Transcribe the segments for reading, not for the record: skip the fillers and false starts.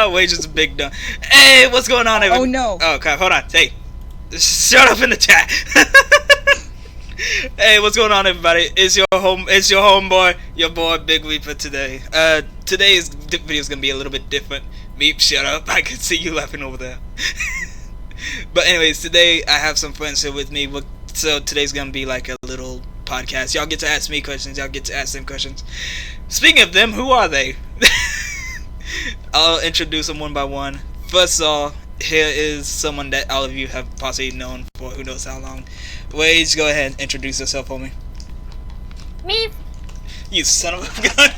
Wage is a big dumb. Hey, what's going on, everybody? Oh no. Oh, crap, hold on. Hey, shut up in the chat. Hey, what's going on, everybody? It's your homeboy, your boy Big Weeper today. Today's video is gonna be a little bit different. Meep, shut up. I can see you laughing over there. But anyways, today I have some friends here with me. So today's gonna be like a little podcast. Y'all get to ask me questions. Y'all get to ask them questions. Speaking of them, who are they? I'll introduce them one by one. First of all, here is someone that all of you have possibly known for who knows how long. Wage, go ahead and introduce yourself for me. Meep. You son of a gun.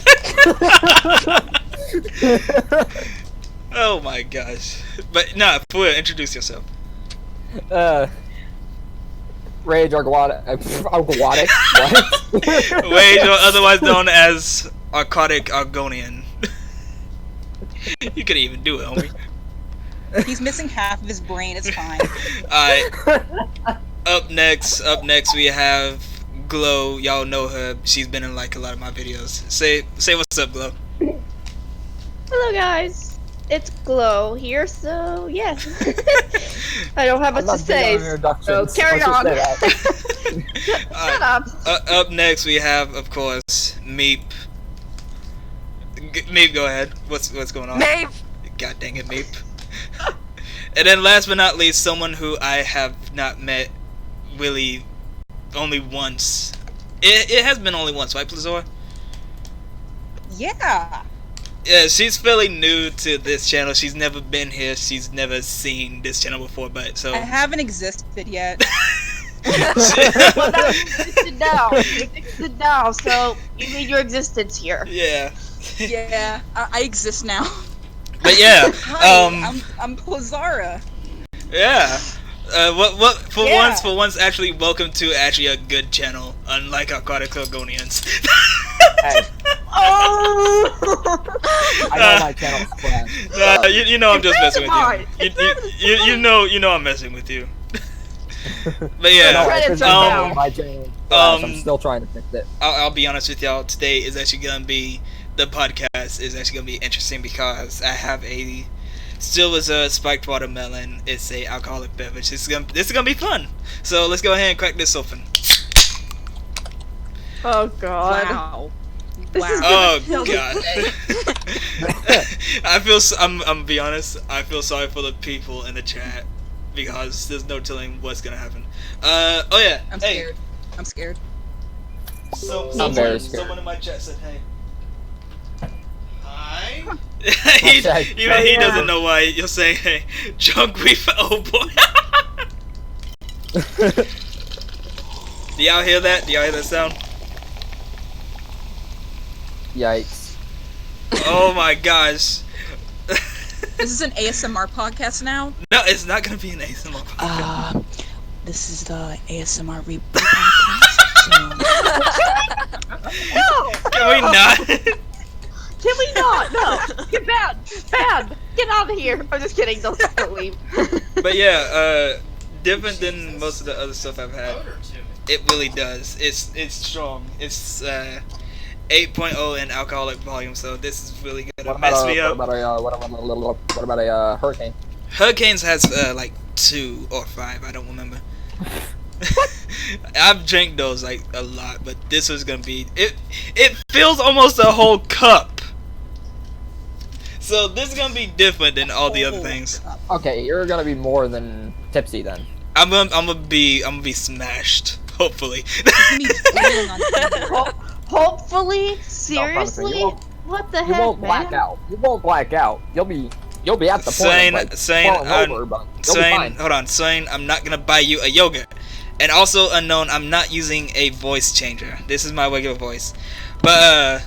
Oh my gosh. But no, for real, introduce yourself. Rage Argwadic. What? Wage, or otherwise known as Arcadic Argonian. You couldn't even do it, homie. He's missing half of his brain. It's fine. Alright. Up next we have Glow. Y'all know her. She's been in like a lot of my videos. Say what's up, Glow. Hello, guys. It's Glow here, so yes. I don't have much to say. So carry on. Shut up. Up next we have, of course, Meep. Meep, go ahead. What's going on? Meep. God dang it, Meep. And then last but not least, someone who I have not met really only once. It has been only once, right, Plazara? Yeah. Yeah, she's fairly new to this channel. She's never been here. She's never seen this channel before, but so... I haven't existed yet. Well, now you existed now. You existed now, so you need your existence here. Yeah. Yeah, I exist now. But yeah, Hi, I'm Plazara. Yeah. For Yeah. once, actually, welcome to actually a good channel, unlike Arcadic Argonians. Hey, Oh! I know my channel's trash. You know I'm just messing with you. You know I'm messing with you. But yeah, No, Credits I are know down. my channel. I'm still trying to fix it. I'll be honest with y'all. Today is actually gonna be the podcast is actually gonna be interesting because I have a still is a spiked watermelon. It's a alcoholic beverage. This is gonna be fun. So let's go ahead and crack this open. Oh god. Wow. This is Oh gonna kill god. me. I'm be honest. I feel sorry for the people in the chat because there's no telling what's gonna happen. Oh yeah. I'm scared. I'm scared. I'm very scared. Someone in my chat said, "Hey." Hi. Okay. He doesn't know why you're saying, "Hey, Junk Reaper, oh boy." Do y'all hear that? Do y'all hear that sound? Yikes. Oh my gosh. This is an ASMR podcast now? No, it's not gonna be an ASMR podcast. This is the ASMR Reboot podcast. No! Can we not? Can we not? No! Get bad! Bad! Get out of here! I'm just kidding, don't leave. But yeah, different than most of the other stuff I've had. It really does. It's strong. It's 8.0 in alcoholic volume, so this is really gonna mess me up. What about a hurricane? Hurricanes has like 2 or 5, I don't remember. I've drank those like a lot, but this was gonna be it fills almost a whole cup. So this is gonna be different than all the other things. Okay, you're gonna be more than tipsy then. I'm gonna be smashed, hopefully. Hopefully? Seriously? What the heck, You won't black out. You won't black out. You'll be at the point of falling over, but you'll be fine. Hold on, saying I'm not gonna buy you a yogurt. And also unknown, I'm not using a voice changer. This is my regular voice. But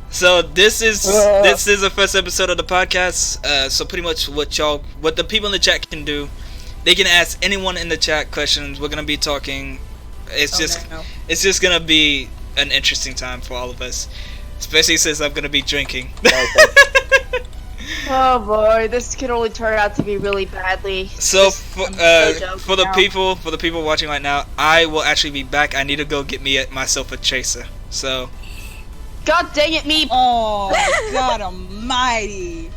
so this is the first episode of the podcast. So pretty much what the people in the chat can do, they can ask anyone in the chat questions. We're gonna be talking. It's just gonna be an interesting time for all of us, especially since I'm gonna be drinking. Oh boy, this could only turn out to be really badly. So for the people watching right now, I will actually be back. I need to go get myself a chaser. So. God dang it, Meep! Oh, God almighty.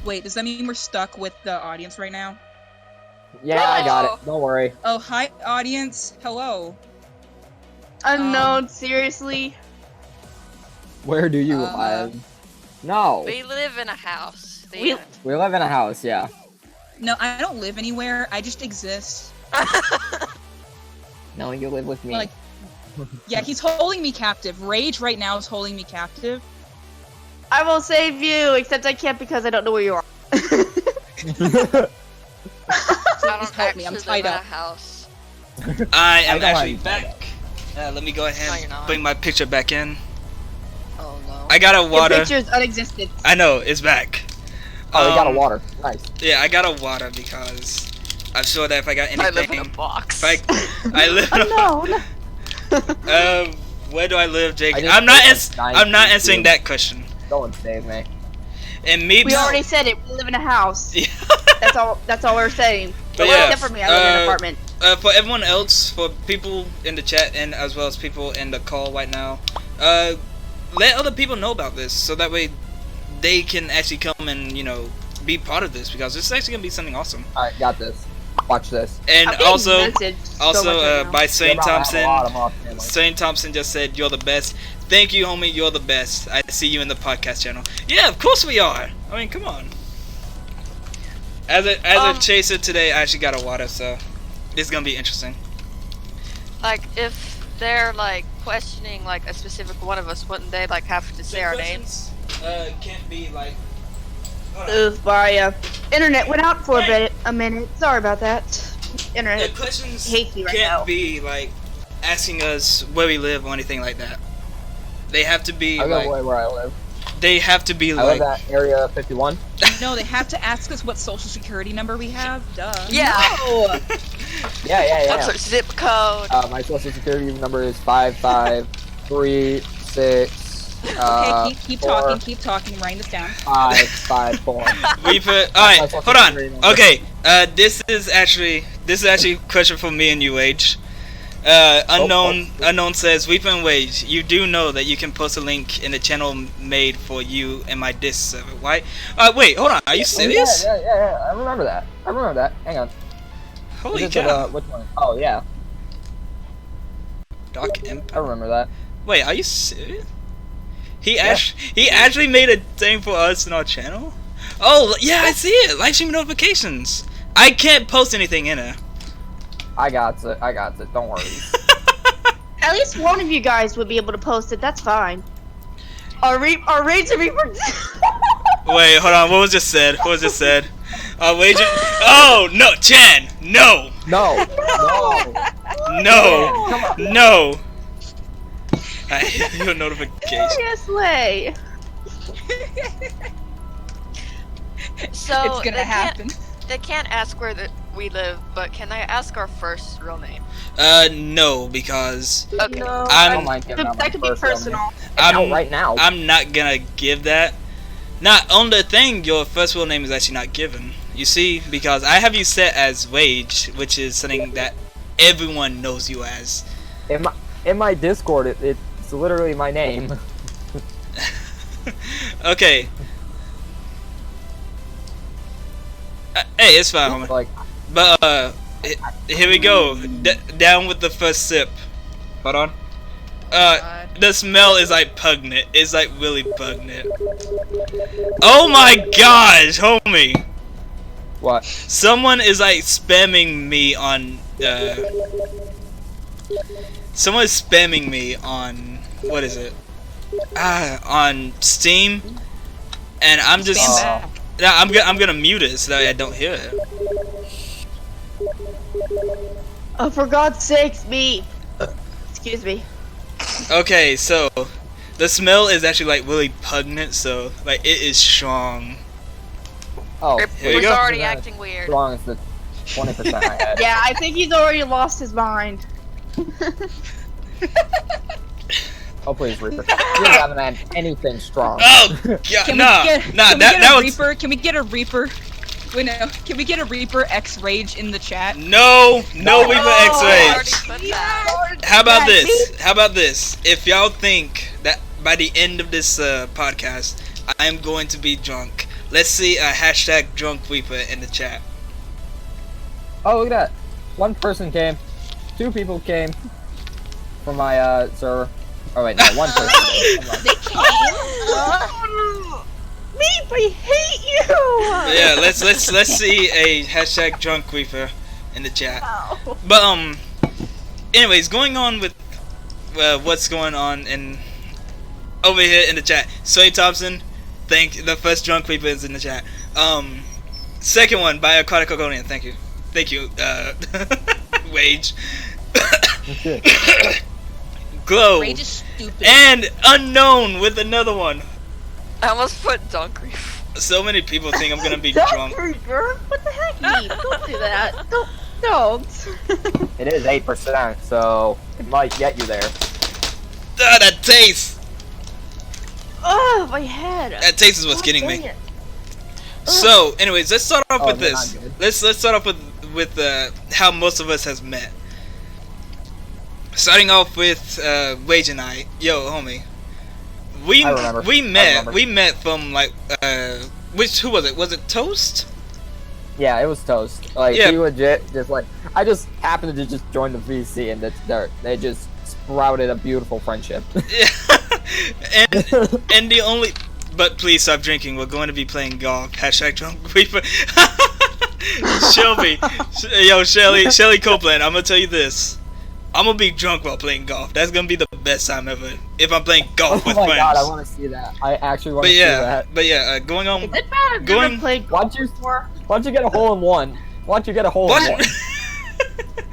Wait, does that mean we're stuck with the audience right now? Yeah, I got it. Don't worry. Oh, hi, audience. Hello. Unknown, seriously? Where do you live? No. We live in a house. We live in a house, yeah. No, I don't live anywhere. I just exist. No, you live with me. Like, yeah, he's holding me captive. Rage right now is holding me captive. I will save you, except I can't because I don't know where you are. I don't help me, I'm tied live in up. a house. I am know actually I'm back. Let me go No, ahead you're not. and bring my picture back in. Oh no. I got a Your water. picture's unexistent. I know, it's back. Oh, you got a water. Nice. Yeah, I got a water because I'm sure that if I got anything, I live in a box. I live in a No. where do I live, Jake? I I'm not just put, like, I'm not 9 answering feet. that question. Don't save me. And Meep. We already said it. We live in a house. Yeah. That's all we're saying. But Well, yeah, except for me, I live in an apartment. For everyone else, for people in the chat and as well as people in the call right now, let other people know about this so that way they can actually come and be part of this because this is actually gonna be something awesome. All right, got this. Watch this. And I'm getting also messaged so much right now. by Saint You're about to have a lot of Thompson. off families. Saint Thompson just said you're the best. Thank you, homie. You're the best. I see you in the podcast channel. Yeah, of course we are. I mean, come on. As a chaser today, I actually got a water, so it's gonna be interesting. Like if they're like questioning like a specific one of us, wouldn't they like have to say our names? Can't be like. Oof, Maria. Internet went out for a minute. Sorry about that. Internet The questions hates me right can't now. be like asking us where we live or anything like that. They have to be I live like. where I live. They have to be I like. live at Area 51. No, they have to ask us what social security number we have. Duh. Yeah. Oh, What's our zip code? My social security number is 5536. Okay, keep talking. Write this down. 554. We put. All right, hold on. Okay, this is actually a question for me and you, H. Unknown says, Weeping Wage, you do know that you can post a link in the channel made for you in my Disc server. Why? Wait, hold on. Are you serious? Yeah. I remember that. Hang on. Holy Is it, cow. which one? Oh, yeah. Doc Imp. I remember that. Wait, are you serious? He actually made a thing for us in our channel? Oh, yeah, I see it. Live stream notifications. I can't post anything in it. I got it. Don't worry. At least one of you guys would be able to post it. That's fine. Our raids are reaper. Wait, hold on. What was just said? Wager. Oh no, Chan. No. No. No. I hit your notification. Seriously. So It's gonna happen. They can't ask where we live, but can they ask our first real name? No, because Okay. No. I don't mind giving out my That could be first real personal. name. It's out right now. I'm not gonna give that. Not on the thing. Your first real name is actually not given. You see, because I have you set as Wage, which is something that everyone knows you as. In my Discord, it's literally my name. Okay. Hey, it's fine, homie. Like, But here we go. Down with the first sip. Hold on. The smell is like pungent. It's like really pungent. Oh my gosh, homie. what? Someone is like spamming me on. Someone is spamming me on. What is it? On Steam. And I'm just. Spam back. Nah, I'm gonna mute it so that I don't hear it. Oh, for God's sakes, me. Excuse me. Okay, so the smell is actually like really pungent, so like it is strong. Oh, Here you Ripper's go. already acting weird. as long as the 20% I had. Yeah, I think he's already lost his mind. Oh please, Reaper. You haven't had anything strong. Oh god, Can nah, we get a that was Reaper? Can we get a Reaper? Wait, no. Can we get a Reaper X Rage in the chat? no Weaver I already X-Rays. put that. How about this? How about this? If y'all think that by the end of this podcast, I am going to be drunk, let's see a hashtag drunk Weeper in the chat. Oh, look at that. One person came. 2 people came from my server. Oh wait, no, 1 person came. Hold on. They came. Meep, I hate you. Yeah, let's see a hashtag drunk Weeper in the chat. No. But anyways, going on with what's going on in over here in the chat. Sway Thompson, thank the first drunk Weeper is in the chat. Second one by Aquatic Coconian, thank you, Wage. Okay. Glow Rage is stupid. and Unknown with another one. I almost put Donkey. So many people think I'm gonna be Don't, drunk. Reaper. What the heck, Meep? Don't do that. Don't. It is 8%, so it might get you there. Ah, that taste. Oh, my head. That taste is what's God getting dang me. it. So, anyways, let's start off Oh, with they're this. not good. Let's start off with how most of us has met. Starting off with Wage and I. Yo, homie. I remember. We I met. remember. We met from like who was it? Was it Toast? Yeah, it was Toast. Like, Yeah. he legit just like, I just happened to just join the VC and they just sprouted a beautiful friendship. Yeah. and the only. But please stop drinking. We're going to be playing golf. Hashtag drunk Weeper. Shelby, Shelly Copeland. I'm gonna tell you this. I'm gonna be drunk while playing golf. That's gonna be the best time ever. If I'm playing golf Oh with my friends. god, I want to see that. I actually want But to see yeah, that. going on. Is it bad? I've Going- never played Why golf don't you, before. why don't you get a hole in one? Why don't you get a hole in What? one?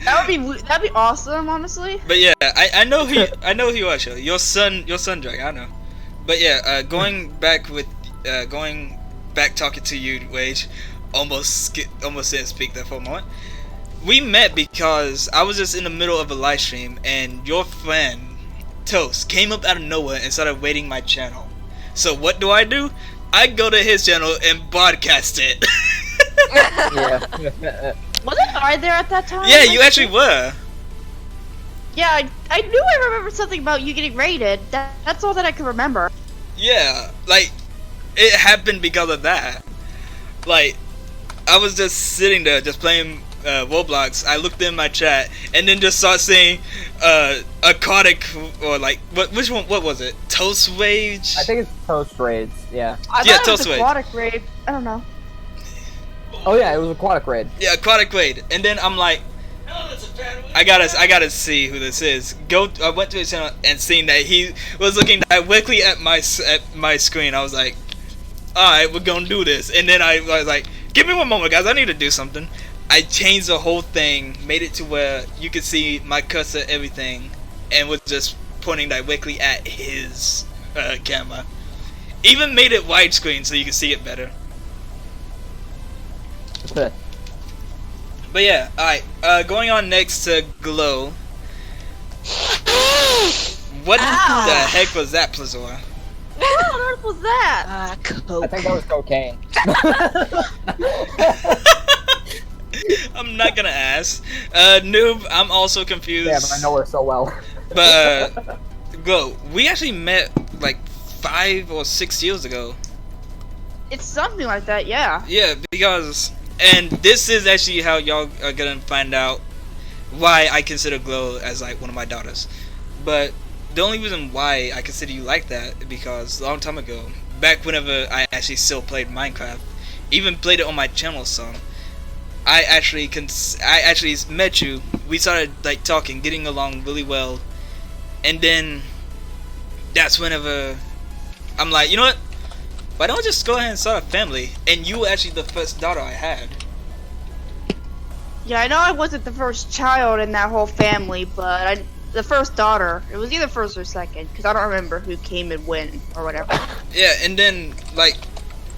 That'd be awesome, honestly. But yeah, I know who you are, Shelly. Your son, Drake. I know. But yeah, going back talking to you, Wage. Almost didn't speak there for a moment. We met because I was just in the middle of a live stream and your friend Toast came up out of nowhere and started raiding my channel. So what do? I go to his channel and broadcast it. Yeah. Wasn't I there at that time? Yeah, you actually were. Yeah, I knew I remembered something about you getting raided. That's all that I can remember. Yeah, like it happened because of that. Like I was just sitting there, just playing Roblox. I looked in my chat and then just saw saying aquatic or like which one? What was it? Toast Rage? I think it's Toast Raids, yeah. I Yeah, thought it was Toast Raid. aquatic raid. I don't know. Oh yeah, it was Aquatic Raid. Yeah, Aquatic Raid. And then I'm like, I gotta see who this is. I went to his channel and seen that he was looking directly at my screen. I was like, alright, we're gonna do this. And then I was like, give me one moment, guys. I need to do something. I changed the whole thing, made it to where you could see my cursor, everything, and was just pointing directly at his camera. Even made it widescreen so you can see it better. Okay. But yeah, alright. Going on next to Glow. What the heck was that, Plazara? What on earth was that? Coke. I think that was cocaine. I'm not gonna ask. Noob, I'm also confused. Yeah, but I know her so well. But Glow, we actually met like 5 or 6 years ago. It's something like that, yeah. Yeah, because, and this is actually how y'all are gonna find out why I consider Glow as like one of my daughters. But the only reason why I consider you like that because a long time ago, back whenever I actually still played Minecraft, even played it on my channel some, I actually met you. We started like talking, getting along really well, and then that's whenever I'm like, you know what? Why don't we just go ahead and start a family? And you were actually the first daughter I had. Yeah, I know I wasn't the first child in that whole family, but the first daughter. It was either first or second, because I don't remember who came and when or whatever. Yeah, and then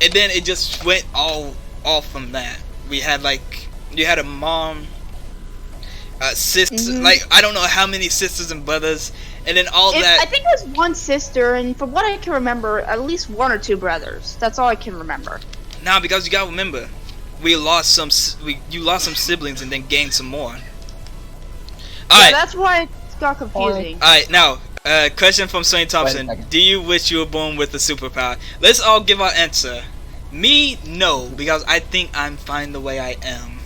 it just went all from that. We had like, you had a mom, sister, like I don't know how many sisters and brothers, and then I think it was one sister, and from what I can remember, at least 1 or 2 brothers. That's all I can remember. Nah, because you gotta remember, you lost some siblings and then gained some more. Alright. That's why it got confusing. Alright, now, question from Sonny Thompson. Do you wish you were born with a superpower? Let's all give our answer. Me, no, because I think I'm fine the way I am.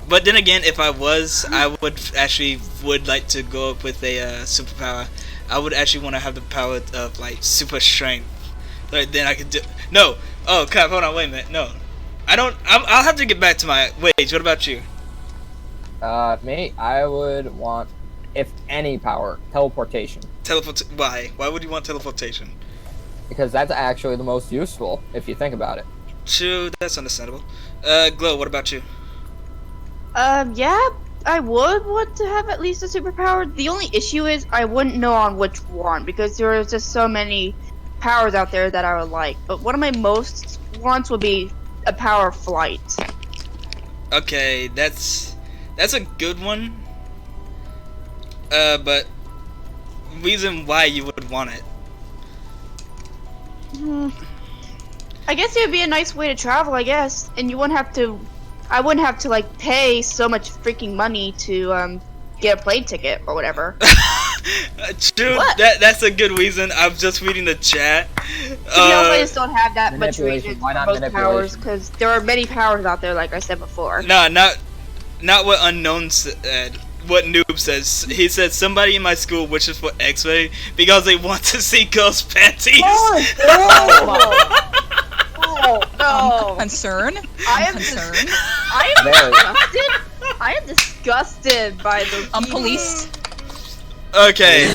But then again, if I was, I would like to go up with a superpower. I would actually want to have the power of like super strength. Like then I could do. No. Oh crap! Hold on. Wait a minute. No. I don't. I'll have to get back to my wage. What about you? Me, I would want, if any power, teleportation. Why? Why would you want teleportation? Because that's actually the most useful, if you think about it. True. That's understandable. Glow. What about you? Yeah, I would want to have at least a superpower. The only issue is I wouldn't know on which one, because there are just so many powers out there that I would like. But one of my most wants would be a power of flight. Okay, that's a good one. But reason why you would want it? I guess it would be a nice way to travel, I guess, and you wouldn't have to. I wouldn't have to like pay so much freaking money to get a plane ticket or whatever. True, that's a good reason. I'm just reading the chat. I just don't have that much reason Why not for most powers, because there are many powers out there, like I said before. Nah, not what Unknown said. What Noob says. He said somebody in my school wishes for X-ray because they want to see girls' panties. Oh no! Concern? I am concerned. I am disgusted by the. Police. Okay.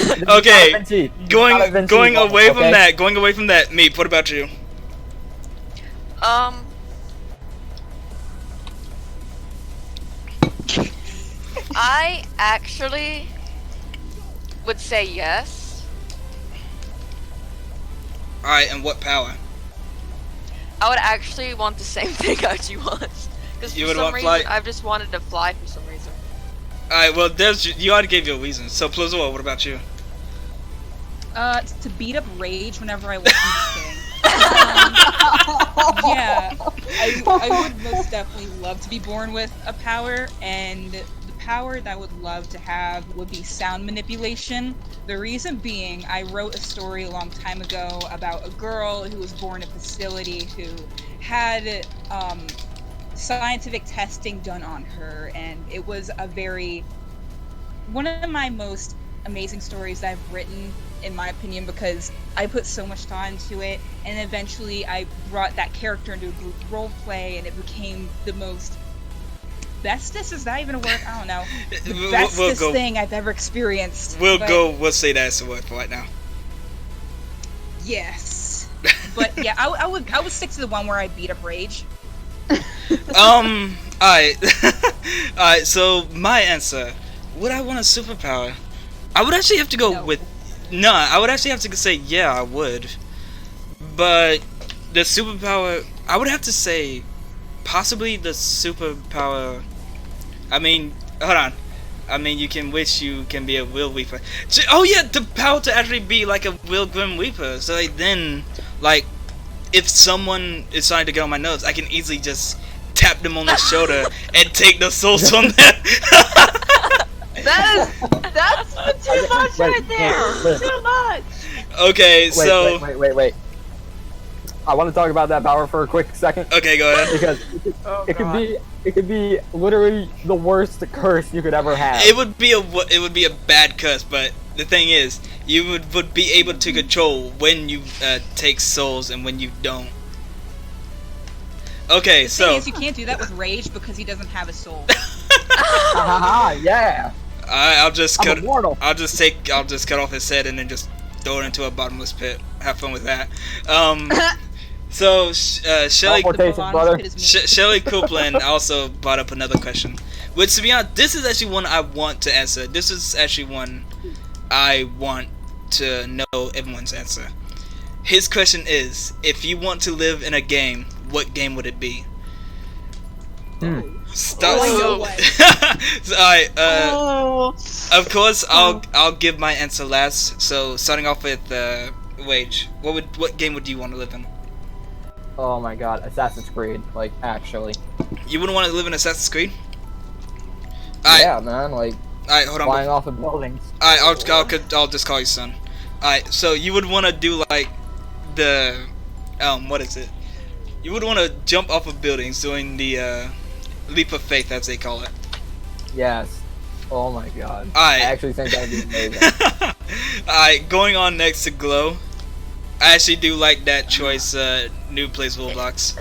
Going away from that. Going away from that. Meep, what about you? I actually would say yes. Alright, and what power? I would actually want the same thing as you want. Because for some reason, I've just wanted to fly for some reason. Alright, well, you already gave your reason. So, Plazara, what about you? To beat up rage whenever I was kidding. Yeah, I would most definitely love to be born with a power, and the power that I would love to have would be sound manipulation. The reason being, I wrote a story a long time ago about a girl who was born in a facility who had scientific testing done on her, and it was one of my most amazing stories that I've written, in my opinion, because I put so much thought into it, and eventually I brought that character into a group role play, and it became the most bestest, is that even a word? I don't know. The bestest thing I've ever experienced. We'll say that's the word for right now. Yes. But yeah, I would stick to the one where I beat up Rage. Alright. Alright, so my answer. Would I want a superpower? I would actually have to go with... No, I would actually have to say, yeah, I would. But the superpower... I would have to say, possibly the superpower... I mean, hold on. I mean, you can wish you can be a Will Weeper. Oh yeah, the power to actually be like a Will Grim Weeper. So like, then, like, if someone is trying to get on my nerves, I can easily just tap them on the shoulder and take the souls from them. That's too much right there. Too much. Okay, so wait. I want to talk about that power for a quick second. Okay, go ahead. Because it could be literally the worst curse you could ever have. It would be a bad curse, but the thing is, you would be able to control when you take souls and when you don't. Okay, The so thing is, you can't do that with Rage because he doesn't have a soul. Yeah. I'll just I'm cut. immortal. I'll just cut off his head and then just throw it into a bottomless pit. Have fun with that. So Shelly Teleportation, brother. Shelly Copeland also brought up another question, which, to be honest, this is actually one I want to answer. This is actually one I want to know everyone's answer. His question is, if you want to live in a game, what game would it be? Start. I know what. So, alright, of course, I'll give my answer last. So, starting off with Wage, what game would you want to live in? Oh my god, Assassin's Creed, like, actually. You wouldn't want to live in Assassin's Creed? Alright, Yeah, man, like, alright, hold on. flying off of buildings. Alright, I'll just call you son. Alright, so you would want to do like the what is it? You would want to jump off of buildings doing the leap of faith, as they call it. Yes. Oh my god. Alright. I actually think that would be amazing. Alright, going on next to Glow. I actually do like that choice. New plays Roblox.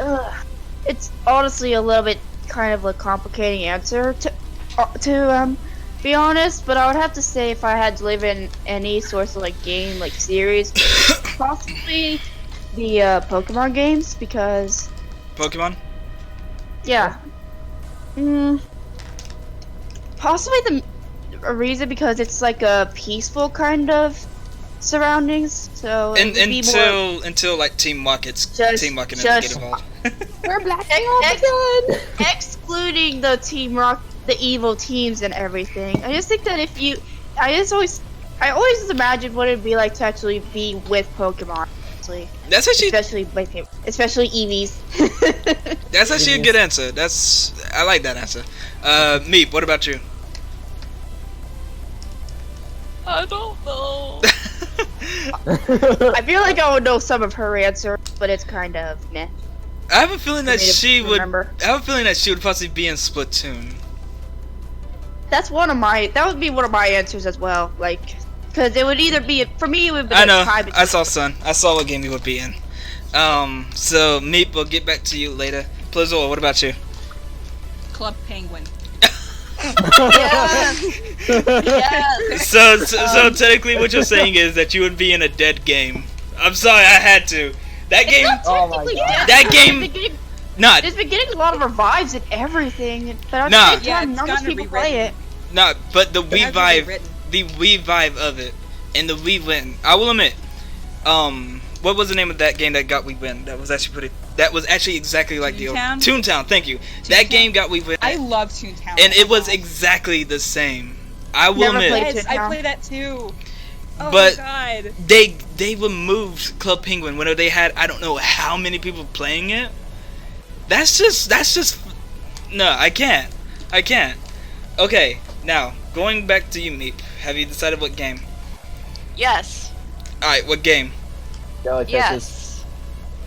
It's honestly a little bit kind of a complicating answer to be honest, but I would have to say if I had to live in any sort of like game, like series, possibly the Pokemon games, because Pokemon? yeah, possibly a reason because it's like a peaceful kind of surroundings. So it would be more until like Team Rocket Just- and get just- involved. we're black excluding the Team Rock, the evil teams and everything. I just think that if you, I always imagine what it'd be like to actually be with Pokemon. Actually, That's actually especially Eevees. that's actually a good answer. I like that answer. Meep, what about you? I don't know. I feel like I would know some of her answers, but it's kind of meh. I have a feeling that For me to she would. remember. I have a feeling that she would possibly be in Splatoon. That would be one of my answers as well. Like, because it would either be for me. It would be I know. a tie between. I saw Sun. I saw what game you would be in. So Meep, we'll get back to you later. Plazara, what about you? Club Penguin. Yes. So technically, what you're saying is that you would be in a dead game. I'm sorry, I had to. That game. Oh my Technically, god. yeah. That game- It's been getting- Not. It's been getting a lot of revives and everything, but at Nah. the same Yeah, time, it's not much gotten people play it. Not. But the It has to be revive. written. The revive of it and the re-win. I will admit. What was the name of that game that got we-win? That was actually pretty. That was actually exactly like the old Toontown? Toontown. Thank you. That Toontown? game got we-win, I love Toontown. and it was Oh my God. exactly the same. I will Never admit. played Yes, I Toontown. play that too. Oh But- my god. They removed Club Penguin when they had I don't know how many people playing it. That's just no, I can't. Okay, now going back to you, Meep. Have you decided what game? Yes. Alright, what game? Jellyfishes.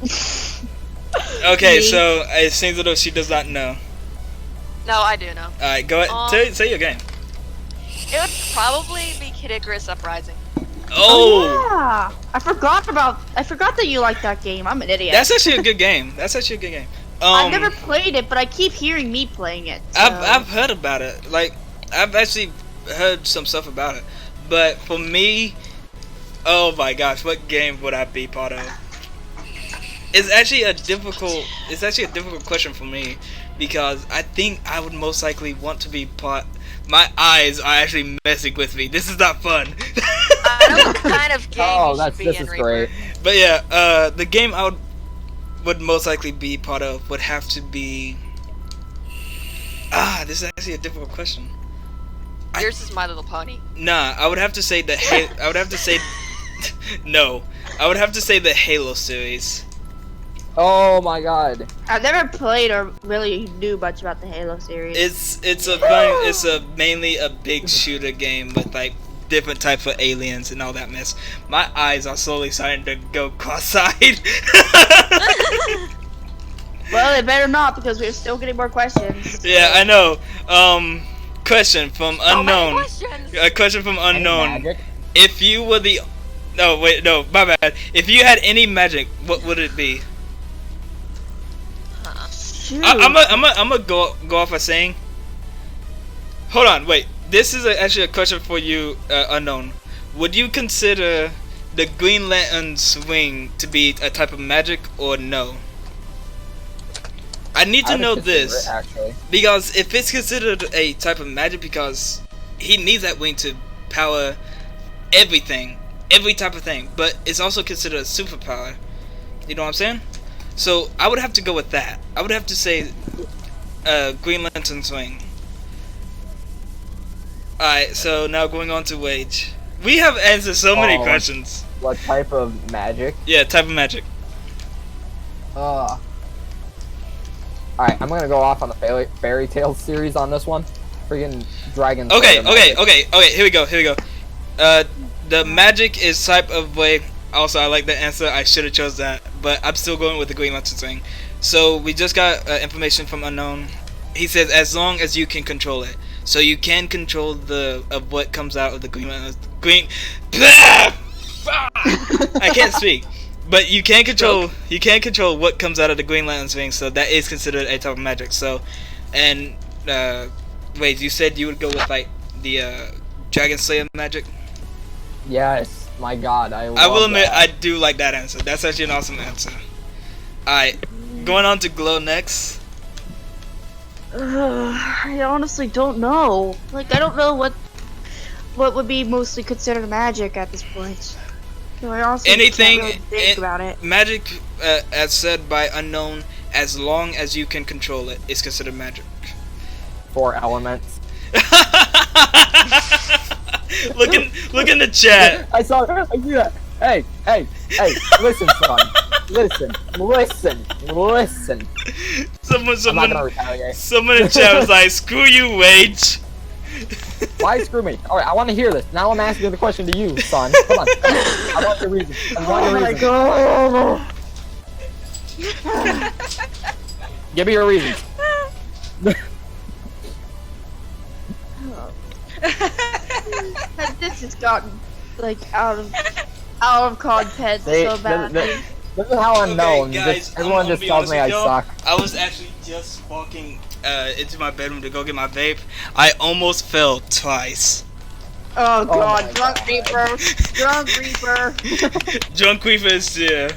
Yes. Okay, Me. so it seems as though she does not know. No, I do know. Alright, go ahead. Say your game. It would probably be Kid Icarus Uprising. Oh, yeah. I forgot that you like that game. I'm an idiot. that's actually a good game. That's actually a good game. I've never played it, but I keep hearing me playing it. So. I've heard about it. Like, I've actually heard some stuff about it. But for me, oh my gosh, what game would I be part of? It's actually a difficult question for me, because I think I would most likely want to be part. My eyes are actually messing with me. This is not fun. I know what kind of game you should be this in, is Reaper. great. But yeah, the game I would most likely be part of would have to be. This is actually a difficult question. Yours is My Little Pony. Nah, I would have to say the I would have to say no. I would have to say the Halo series. Oh my god. I've never played or really knew much about the Halo series. It's mainly a big shooter game with like different types of aliens and all that mess. My eyes are slowly starting to go cross-eyed. Well, it better not, because we're still getting more questions. Yeah, I know. Question from So many unknown. questions. A question from Any unknown. magic? If you were the no, wait, no, my bad. If you had any magic, what would it be? Shoot. I'm gonna go off of saying. Hold on, wait. This is actually a question for you, unknown. Would you consider the Green Lantern swing to be a type of magic or no? I need to I would know consider this it, actually. because if it's considered a type of magic, because he needs that wing to power everything, every type of thing, but it's also considered a superpower. You know what I'm saying? So I would have to go with that. I would have to say Green Lantern swing. Alright, so now going on to Wage. We have answered so many Oh. questions. What type of magic? Yeah, type of magic. Alright, I'm gonna go off on the fairy tale series on this one. Freaking dragon. Okay, Slayer okay, magic. okay. Here we go. The magic is type of way. Also, I like the answer. I should have chose that, but I'm still going with the Green Lantern thing. So we just got information from unknown. He says as long as you can control it, so you can control of what comes out of the Green Lantern. I can't speak, but you can control. You can control what comes out of the Green Lantern thing. So that is considered a type of magic. So, and wait, you said you would go with like the Dragon Slayer magic. Yes. My god, I will admit, that. I do like that answer. That's actually an awesome answer. Alright, going on to Glow next. I honestly don't know. Like, I don't know what would be mostly considered magic at this point. So I honestly Anything can't really think about it. Magic, as said by unknown, as long as you can control it, is considered magic. 4 elements. Look in the chat. I see that. Hey, listen, son. Listen. I'm not Someone gonna retaliate. in the chat was like, "Screw you, Wage." Why screw me? Alright, I want to hear this. Now I'm asking the question to you, son. Come on. I want your reason. Oh my god! Give me your reasons. This has gotten like out of context See, so badly. This is how I'm known. guys, Everyone I'm gonna just be tells honest me I with y'all. suck. I was actually just walking into my bedroom to go get my vape. I almost fell twice. Oh god, my drunk God. reaper, drunk reaper. Drunk Reaper is here,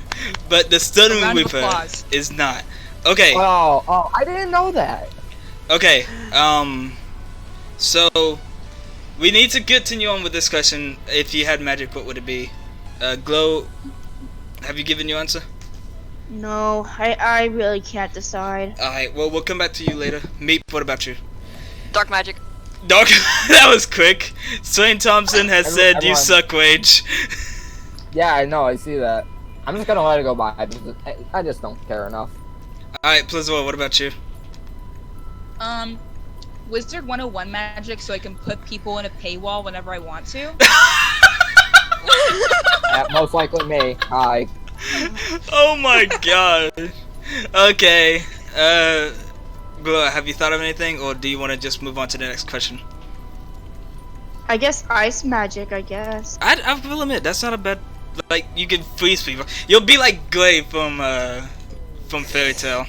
but the Stunning Round of Reaper applause. is not. Okay, Oh, I didn't know that. okay. So we need to continue on with this question. If you had magic, what would it be? Glow, have you given your answer? No, I really can't decide. Alright, well, we'll come back to you later. Meep, what about you? Dark magic. Dark, that was quick. Swain Thompson has said you Everyone- suck, Wage. Yeah, I know. I see that. I'm just gonna let it go by. I just don't care enough. Alright, Plazara, what about you? Wizard 101 magic, so I can put people in a paywall whenever I want to. Most likely me. Hi. Oh my god. Okay. Glow, have you thought of anything, or do you want to just move on to the next question? I guess ice magic. I guess. I will admit that's not a bad. Like you can freeze people. You'll be like Gray from Fairy Tail.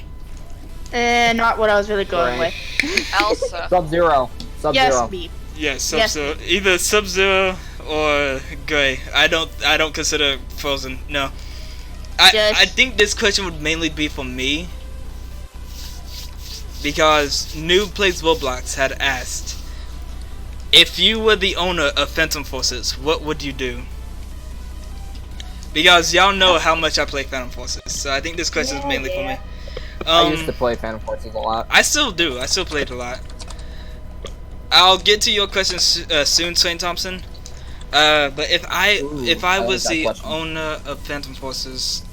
Not what I was really going Right. with. Elsa. Sub-Zero. Yes, Sub-Zero. Meep. Yeah, Yes. Sub-Zero. Either Sub-Zero or Gray. I don't consider Frozen. No. Yes. I think this question would mainly be for me because Noob Plays Roblox had asked, if you were the owner of Phantom Forces, what would you do? Because y'all know how much I play Phantom Forces, so I think this question is mainly for me. I used to play Phantom Forces a lot. I still do. I still play it a lot. I'll get to your question soon, Swain Thompson. But if I I was like that the question. owner of Phantom Forces,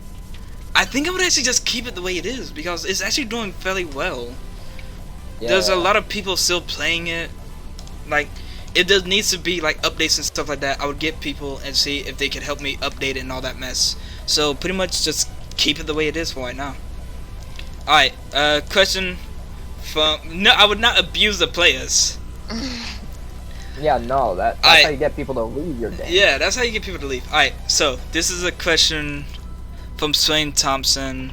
I think I would actually just keep it the way it is because it's actually doing fairly well. Yeah. There's a lot of people still playing it. Like, if there needs to be like updates and stuff like that, I would get people and see if they could help me update it and all that mess. So pretty much just keep it the way it is for right now. Alright, question from... No, I would not abuse the players. Yeah, no, that's how you get people to leave your game. Yeah, that's how you get people to leave. Alright, so this is a question from Swain Thompson.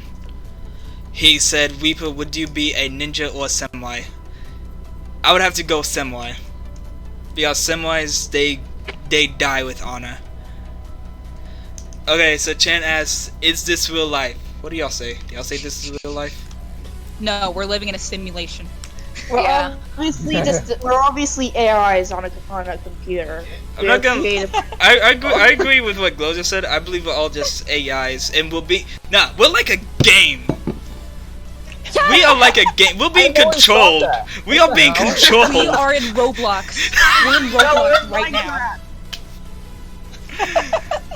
He said, Weeper, would you be a ninja or a samurai? I would have to go samurai. Because samurais, they die with honor. Okay, so Chan asks, is this real life? What do y'all say? Do y'all say this is real life? No, we're living in a simulation. Yeah. We're obviously AIs on a computer. I'm not We're gonna... creative. I agree with what Glow just said. I believe we're all just AIs, and we'll be... Nah, we're like a game. We are like a game. We're being I always thought controlled. that. We are being We controlled. are in Roblox. We're in Roblox right now.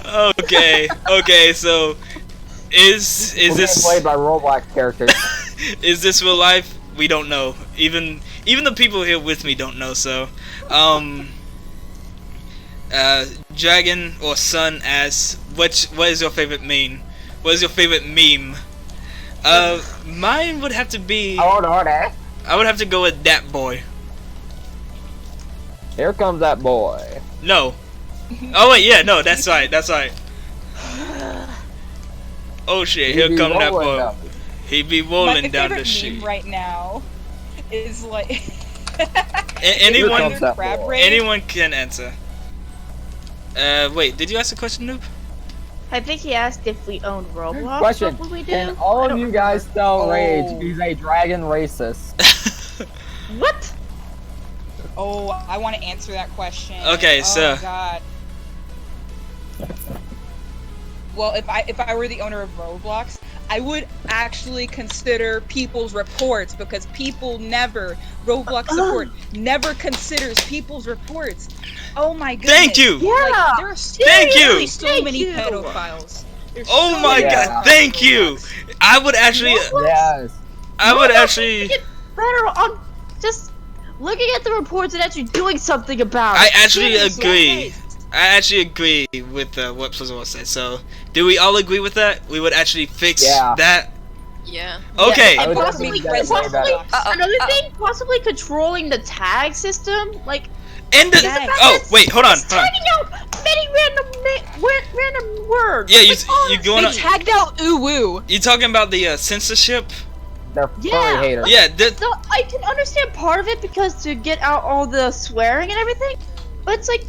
Okay, so is We're being this played by Roblox characters. is this real life? We don't know. Even the people here with me don't know. So, Dragon or Sun asks, what is your favorite meme? What is your favorite meme? Mine would have to be. Order. I would have to go with that boy. Here comes that boy. No. Oh wait, yeah, no, that's right. Oh shit, He here be come that rolling boy. down. He be My rolling down favorite the meme street. right now is like Anyone, comes that crab boy. raid. anyone can answer. Wait, did you ask a question, Noob? I think he asked if we owned Roblox. Question: What would we do? Can all I of don't you guys spell Oh. rage? He's a dragon racist. What? Oh, I want to answer that question. Okay, oh, so- God. Well, if I were the owner of Roblox, I would actually consider people's reports because Roblox support never considers people's reports. Oh my goodness. Thank you. Yeah. There are Thank you. seriously so Thank many you. pedophiles. There's Oh so my many Yeah. god, pedophiles thank in you. Roblox. I would actually, Yes. I would Roblox actually, get better on just looking at the reports and actually doing something about it. I actually Seriously. agree. I actually agree with what Plazara said. So, do we all agree with that? We would actually fix Yeah. that. Yeah. Okay. I would Possibly, definitely get way better. another thing, possibly controlling the tag system, like And the, Yes. oh wait, hold on. tagging out many random words. Yeah, Like, you going They on? tagged out uwu. You talking about the censorship? They're Yeah. furry haters. Yeah, So I can understand part of it because to get out all the swearing and everything, but it's like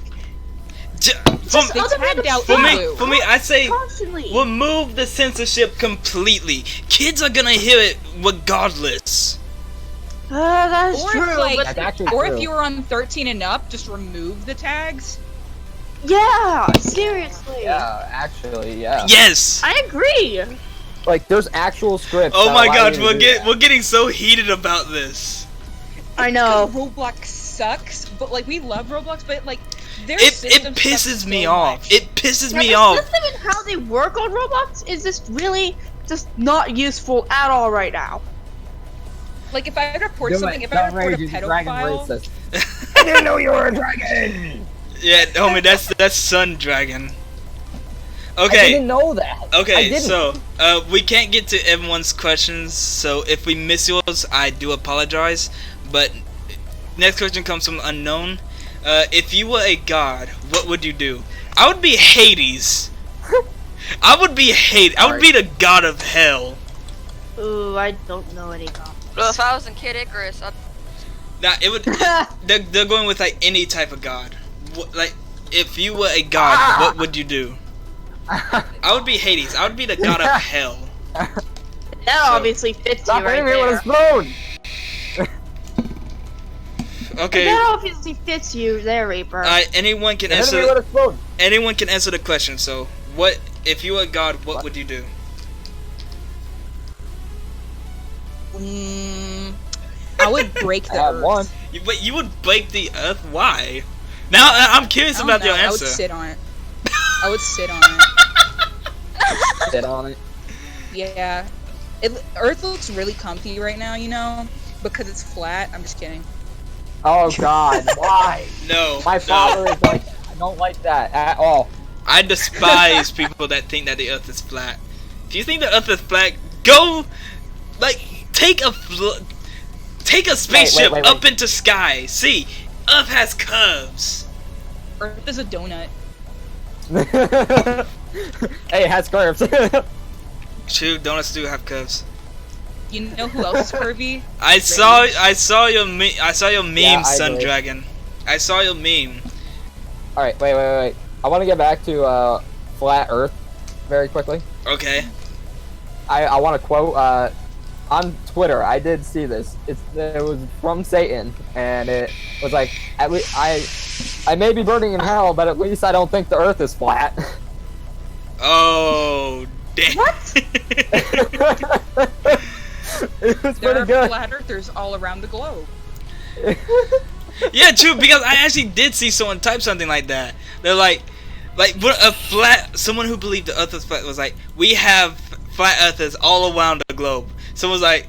from, They other tagged random out for me, uwu. for me, I say constantly. remove the censorship completely. Kids are gonna hear it regardless. That's Or true. if, like, but That's actually Or true. if you were on 13 and up, just remove the tags. yeah, seriously. Yeah, actually, yeah. Yes. I agree. Like, there's actual scripts. Oh that my allow god, you to do that. we're getting so heated about this. I know. Roblox sucks, but like we love Roblox, but like their It system pisses sucks me so off. much. It pisses Yeah, me the off. system and how they work on Roblox is just really just not useful at all right now. Like if I report Do something, it. if I Don't report a rage, he's a dragon pedophile, racist. I didn't know you were a dragon! Yeah, homie, that's Sun Dragon. I Okay. didn't know that. I Okay, didn't. so we can't get to everyone's questions, so if we miss yours, I do apologize. But next question comes from unknown. If you were a god, what would you do? I would be Hades. I would be Hades. I would be the god of hell. Ooh, I don't know any gods. Well, if I was in Kid Icarus, I'd... Nah, it would. They're going with like any type of god. Like, if you were a god, what would you do? I would be Hades. I would be the god of hell. That obviously fits you Stop right hitting me with a there. spoon! Okay. That obviously fits you there, Reaper. Anyone can You're hitting answer. me with a spoon! Anyone can answer the question. So, what if you were a god? What would you do? I would break the I have earth. one. But you would break the earth? Why? Now I'm curious I don't about know, your I would answer. sit on it. I would sit on it. Sit on it. Yeah. Earth looks really comfy right now, you know? Because it's flat. I'm just kidding. Oh god, why? No. My no. father is like, I don't like that at all. I despise people that think that the earth is flat. If you think the earth is flat, go, like, take a spaceship wait. up into sky. See, earth has curves. Earth is a donut. Hey, it has curves. True, donuts do have curves. You know who else is curvy? I saw your meme, Yeah, I Sun agree. Dragon. I saw your meme. Alright, wait. I want to get back to flat Earth very quickly. Okay. I want to quote on Twitter. I did see this. It was from Satan, and it was like, at least I may be burning in hell, but at least I don't think the Earth is flat. Oh, damn. What? It was There pretty are good. flat earthers all around the globe. Yeah, true. Because I actually did see someone type something like that. They're like someone who believed the Earth was flat was like, we have flat earthers all around the globe. Someone was like,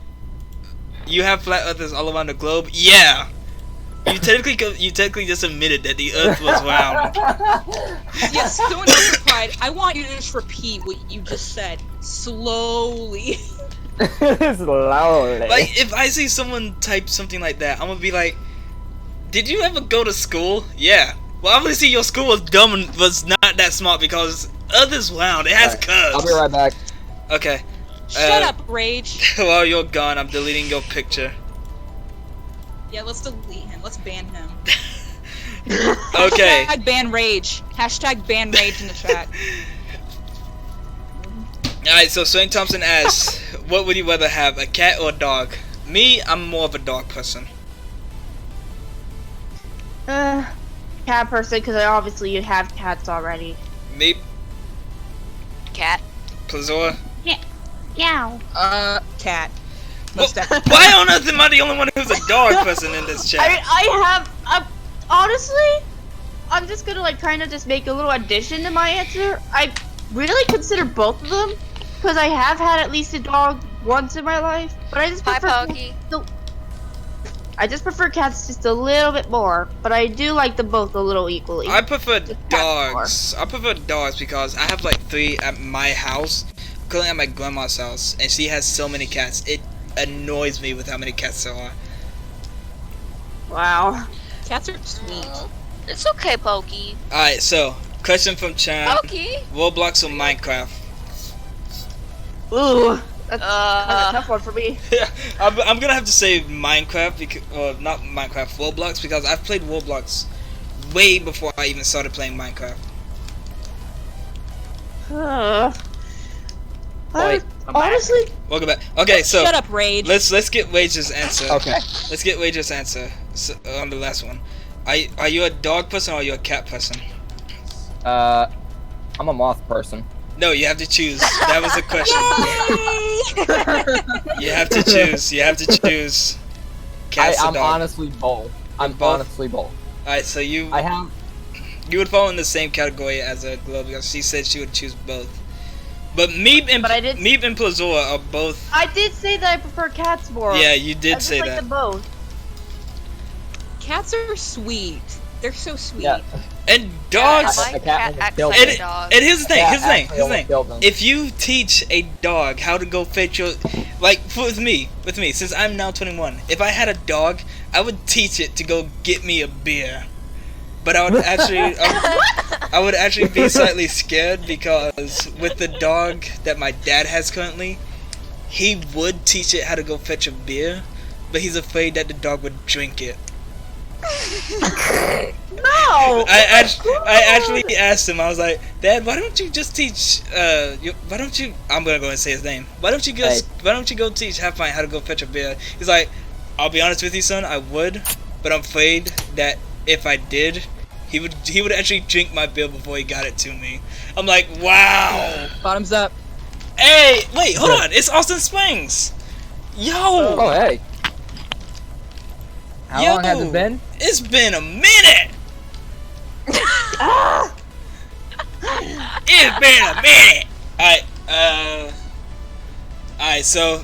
you have flat earthers all around the globe? Yeah. You technically just admitted that the Earth was round. Yes, someone else replied, I want you to just repeat what you just said. Slowly. Slowly. Like, if I see someone type something like that, I'm gonna be like, did you ever go to school? Yeah. Well, obviously your school was dumb and was not that smart because Earth is round. It has curves. I'll be right back. Okay. Shut up, Rage. While you're gone, I'm deleting your picture. Yeah, let's delete him. Let's ban him. Okay. Hashtag ban Rage. Hashtag ban Rage in the chat. Alright, so Swain Thompson asks, what would you rather have, a cat or a dog? Me, I'm more of a dog person. Cat person, because obviously you have cats already. Meep, Cat. Plazora. Meow. Cat. Well, Most definitely. why on earth am I the only one who's a dog person in this chat? I have, honestly, I'm just gonna like kind of just make a little addition to my answer. I really consider both of them, because I have had at least a dog once in my life, but I just Hi, prefer Pokey. I just prefer cats just a little bit more, but I do like them both a little equally. I prefer Just dogs. I prefer dogs because I have like 3 at my house. I'm currently at my grandma's house, and she has so many cats. It annoys me with how many cats there are. Wow. Cats are sweet. It's okay, Pokey. Alright, so, question from Chan. Pokey. Roblox or Minecraft? Ooh, that's kind of a tough one for me. I'm gonna have to say Minecraft, because, or not Minecraft, Roblox, because I've played Roblox way before I even started playing Minecraft. Honestly, Welcome back. Okay, so Shut up, Rage. let's get Wage's answer. Okay. Let's get Wage's answer on the last one. Are you a dog person or are you a cat person? I'm a moth person. No, you have to choose. That was the question. You have to choose. You have to choose. Cats or I'm dog. honestly both. I'm both? honestly both. Alright, so you I would fall in the same category as a Glow because she said she would choose both. But Meep and Plazora are both. I did say that I prefer cats more. Yeah, you I did just say like that. them both. Cats are sweet. They're so sweet. Yeah. And dogs. My A cat cat almost acts killed like me. a dog. And here's the thing. Yeah, Here's the thing. actually Here's the almost thing. killed them. If you teach a dog how to go fetch your, like with me, since I'm now 21, if I had a dog, I would teach it to go get me a beer. But I would actually be slightly scared because with the dog that my dad has currently, he would teach it how to go fetch a beer, but he's afraid that the dog would drink it. No. I actually asked him. I was like, Dad, why don't you just teach? Why don't you? I'm gonna go and say his name. Why don't you go teach Halfpint how to go fetch a beer? He's like, I'll be honest with you, son. I would, but I'm afraid that if I did, he would actually drink my beer before he got it to me. I'm like, wow. Bottoms up. Hey, wait, hold on. It's Austin Springs. Yo. Oh, hey. How long has it been? It's been a minute. It's been a minute. Alright, so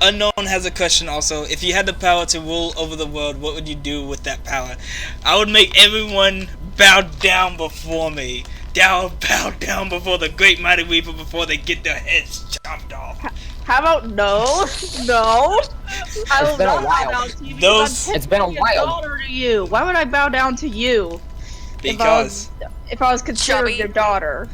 Unknown has a question also. If you had the power to rule over the world, what would you do with that power? I would make everyone bow down before me. Bow down before the great mighty Weeper before they get their heads chopped off. How about no? No. I will been a not bow while. down to you because I'm It's been a technically while. daughter to you. Why would I bow down to you? Because If I was considered Chubby. your daughter,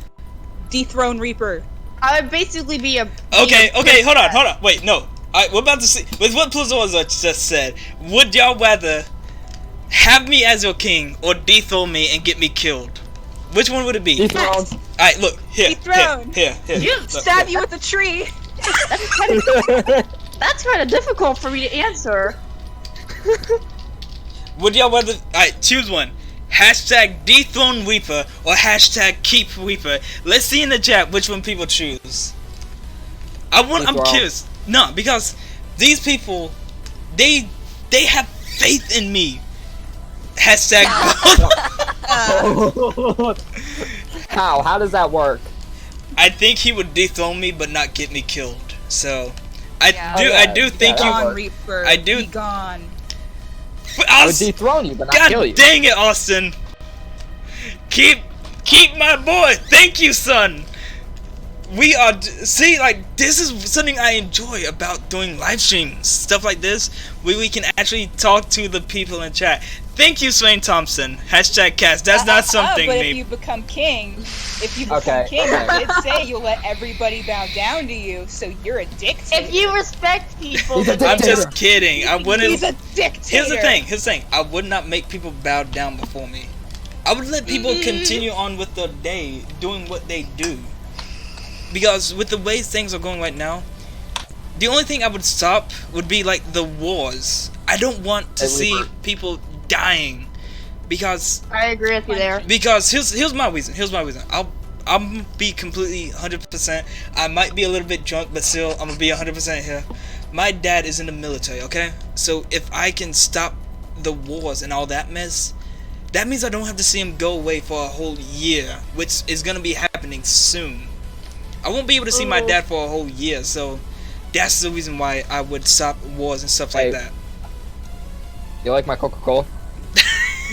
Dethrone Reaper. I would basically be a. okay, hold on. Wait, no. Alright, we're about to see with what Plazara just said. Would y'all rather have me as your king or dethrone me and get me killed? Which one would it be? Dethroned. Alright, look, here. Dethrone. Here. Look, Stab look. you with a tree. That's kind of difficult for me to answer. Would y'all rather? Alright, choose one. Hashtag dethrone Weeper or hashtag keep Weeper. Let's see in the chat which one people choose. I'm Dethrone. curious. No, because these people, they have faith in me. Hashtag. How? How does that work? I think he would dethrone me, but not get me killed. So, Yeah. I do think Yeah, you. that Gone, works. Reaper. I do- Be gone. I would dethrone you, but not kill God you. dang it, Austin! Keep my boy. Thank you, son. We are see like this is something I enjoy about doing live streams, stuff like this, where we can actually talk to the people in chat. Thank you, Swain Thompson. Hashtag cast. That's not something, But me. if you become king, Okay, you okay. did say you'll let everybody bow down to you, so you're a dictator. If you respect people, He's a I'm dictator. just kidding. I wouldn't. He's a dictator. Here's the thing. I would not make people bow down before me. I would let people continue on with their day, doing what they do. Because with the way things are going right now, the only thing I would stop would be like the wars. I don't want to Hey, see Weaver. people dying. Because I agree with you there. here's my reason. I'm be completely 100%. I might be a little bit drunk, but still I'm gonna be 100% here. My dad is in the military, okay? So if I can stop the wars and all that mess, that means I don't have to see him go away for a whole year, which is gonna be happening soon. I won't be able to see my dad for a whole year, so that's the reason why I would stop wars and stuff like Hey. that. You like my Coca-Cola?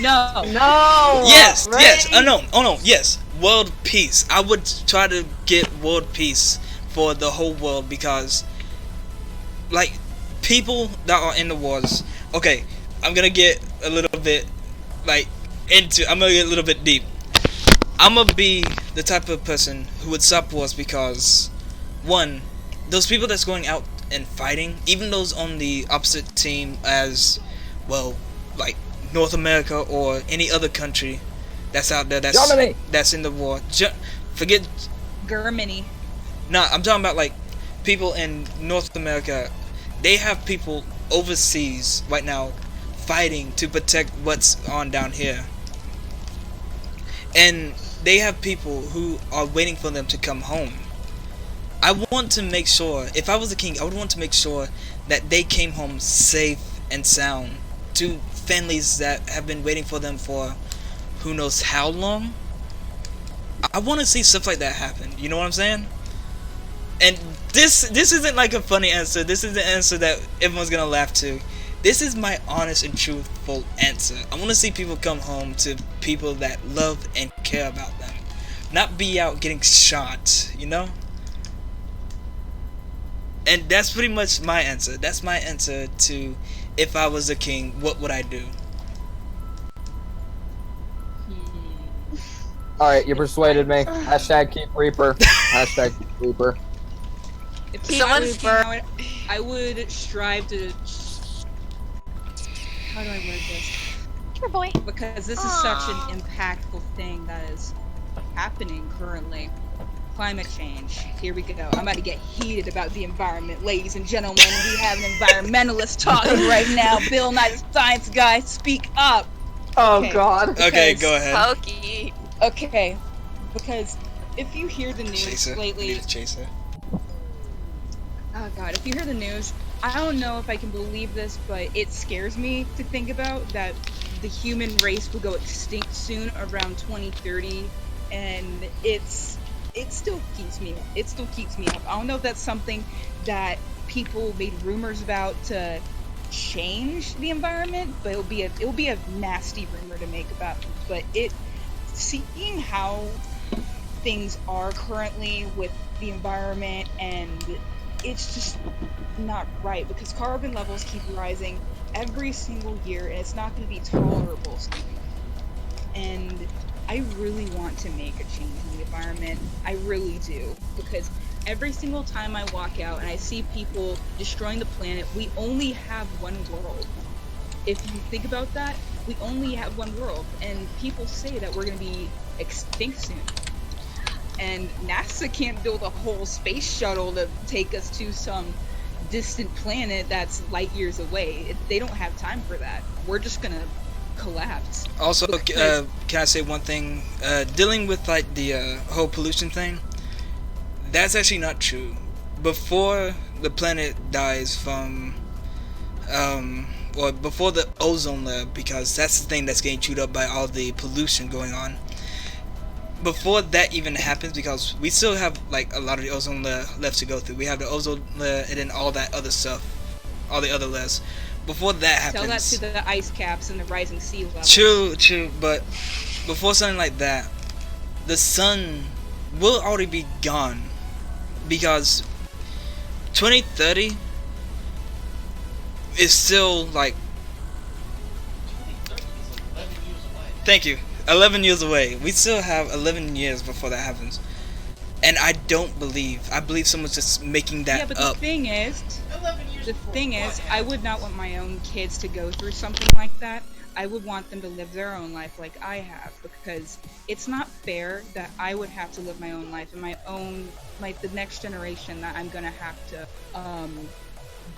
No. No. Yes, Ray. yes. Oh no, yes. World peace. I would try to get world peace for the whole world because, like, people that are in the wars. Okay, I'm gonna get a little bit, like, I'm gonna get a little bit deep. I'm gonna be the type of person who would stop wars because, one, those people that's going out and fighting, even those on the opposite team as, well, like North America or any other country that's out there Germany. that's in the war. Forget. Germany. Nah, I'm talking about like people in North America. They have people overseas right now fighting to protect what's on down here. And they have people who are waiting for them to come home. I want to make sure, if I was a king, I would want to make sure that they came home safe and sound to families that have been waiting for them for who knows how long. I want to see stuff like that happen. You know what I'm saying? And this isn't like a funny answer. This is the answer that everyone's gonna laugh to. This is my honest and truthful answer. I want to see people come home to people that love and care about them, not be out getting shot. You know. And that's pretty much my answer. That's my answer to if I was a king, what would I do? Alright, you persuaded me. Hashtag keep Reaper. Hashtag keep Reaper. If Keep I was Reaper. king, I would strive to. How do I word this? Your boy. Because this is such an impactful thing that is happening currently. Climate change. Here we go. I'm about to get heated about the environment, ladies and gentlemen. We have an environmentalist talking right now. Bill Nye, the science guy, speak up. Oh Okay. God. Okay, Because- go ahead. Pokey. Okay, because if you hear the news Chaser. lately, Need a chaser. oh god, if you hear the news, I don't know if I can believe this, but it scares me to think about that the human race will go extinct soon around 2030, and it still keeps me up. I don't know if that's something that people made rumors about to change the environment, but it'll be a nasty rumor to make about. But seeing how things are currently with the environment, and it's just not right because carbon levels keep rising every single year, and it's not going to be tolerable soon. And I really want to make a change in the environment. I really do, because every single time I walk out and I see people destroying the planet, we only have one world. If you think about that, we only have one world, and people say that we're going to be extinct soon. And NASA can't build a whole space shuttle to take us to some distant planet that's light years away. They don't have time for that. We're just going to collapse. Also, Because- can I say one thing? Dealing with like the whole pollution thing, that's actually not true. Before the planet dies from, or before the ozone layer, because that's the thing that's getting chewed up by all the pollution going on. Before that even happens, because we still have like a lot of the ozone layer left to go through. We have the ozone layer and then all that other stuff, all the other layers. Before that happens, Tell that to the ice caps and the rising sea levels. True, but before something like that, the sun will already be gone, because 2030 is still like, thank you, 11 years away. We still have 11 years before that happens, and I believe someone's just making that Yeah, but up. the thing is, I would not want my own kids to go through something like that. I would want them to live their own life like I have, because it's not fair that I would have to live my own life and my own, like the next generation that I'm gonna have to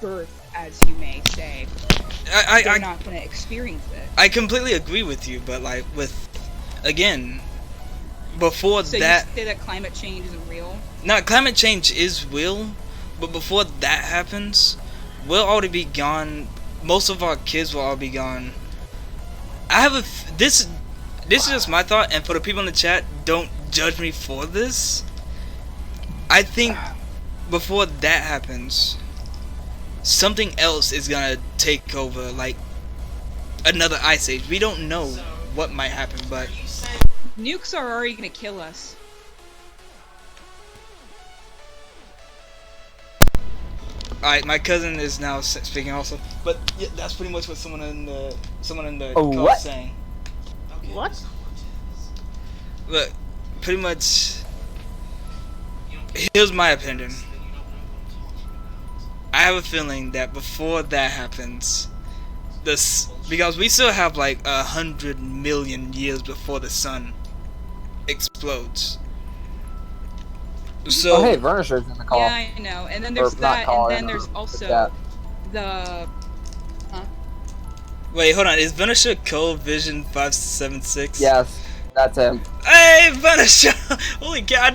birth, as you may say. They're I not gonna experience it. I completely agree with you, but like again, before So that. you say that climate change isn't real? Now, climate change is real, but before that happens, we'll already be gone. Most of our kids will all be gone. I have this is just my thought, and for the people in the chat, don't judge me for this. I think before that happens, something else is gonna take over, like another ice age. We don't know what might happen, but Nukes are already gonna kill us. alright, my cousin is now speaking also. But yeah, that's pretty much what someone in the Oh, call what? is saying. What? Look, pretty much. Here's my opinion. I have a feeling that before that happens, because we still have like 100 million years before the sun explodes. So Oh, hey, Vernisher's in the call. Yeah, I know. And then there's Or not that, call, and then in there's the also chat. the wait, hold on. Is Vanisha Cole Vision 576? Yes, that's him. Hey, Vanisha! Holy cow!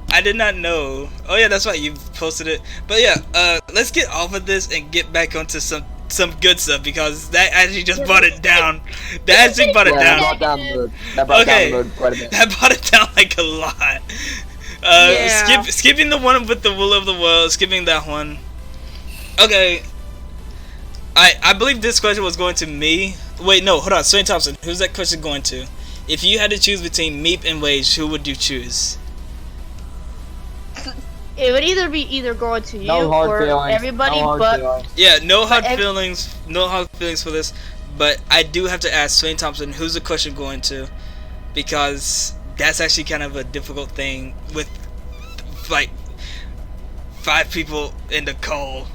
I did not know. Oh yeah, that's right. You posted it. But yeah, let's get off of this and get back onto some good stuff, because that actually just brought it down. That actually brought it Yeah, that down. brought down the mood. That brought Okay. down the mood quite a bit. That brought it down like a lot. Yeah. Skipping the one with the will of the world. Skipping that one. Okay. I believe this question was going to me. Wait, no, hold on. Swain Thompson, who's that question going to? If you had to choose between Meep and Wage, who would you choose? It would either be going to you No hard or feelings. everybody, no hard but feelings. Yeah, no hard ev- feelings. No hard feelings for this. But I do have to ask Swain Thompson, who's the question going to? Because that's actually kind of a difficult thing with like 5 people in the call.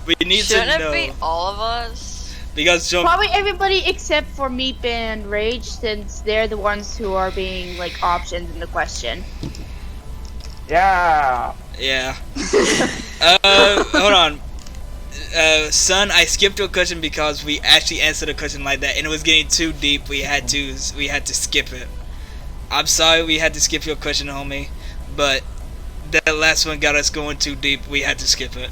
We need Shouldn't to it know be all of us? because Probably everybody except for Meep and Rage, since they're the ones who are being like options in the question. Yeah. yeah. Hold on. Son, I skipped your question because we actually answered a question like that and it was getting too deep. We had to skip it. I'm sorry we had to skip your question, homie, but that last one got us going too deep. We had to skip it,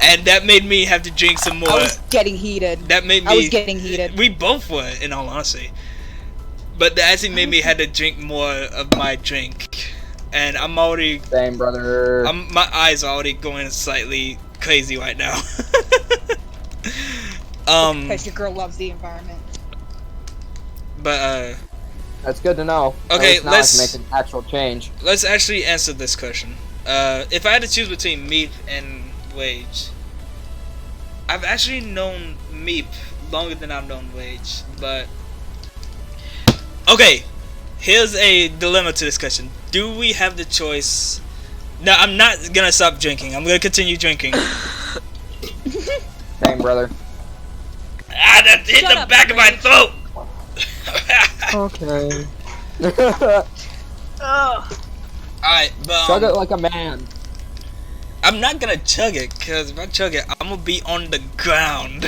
and that made me have to drink some more. I was getting heated. That made me. I was getting heated. We both were, in all honesty. But that actually made me had to drink more of my drink, and I'm already. Same, brother. My eyes are already going slightly crazy right now. Because your girl loves the environment. But That's good to know. Okay, At least now let's- I can make an actual change. let's actually answer this question. If I had to choose between Meep and Wage, I've actually known Meep longer than I've known Wage, but okay, here's a dilemma to this question. Do we have the choice? No, I'm not gonna stop drinking. I'm gonna continue drinking. Same, brother. That hit Shut the up, back of my Rage. throat. Okay. Ugh. Alright, but Chug it like a man. I'm not gonna chug it, cause if I chug it, I'm gonna be on the ground.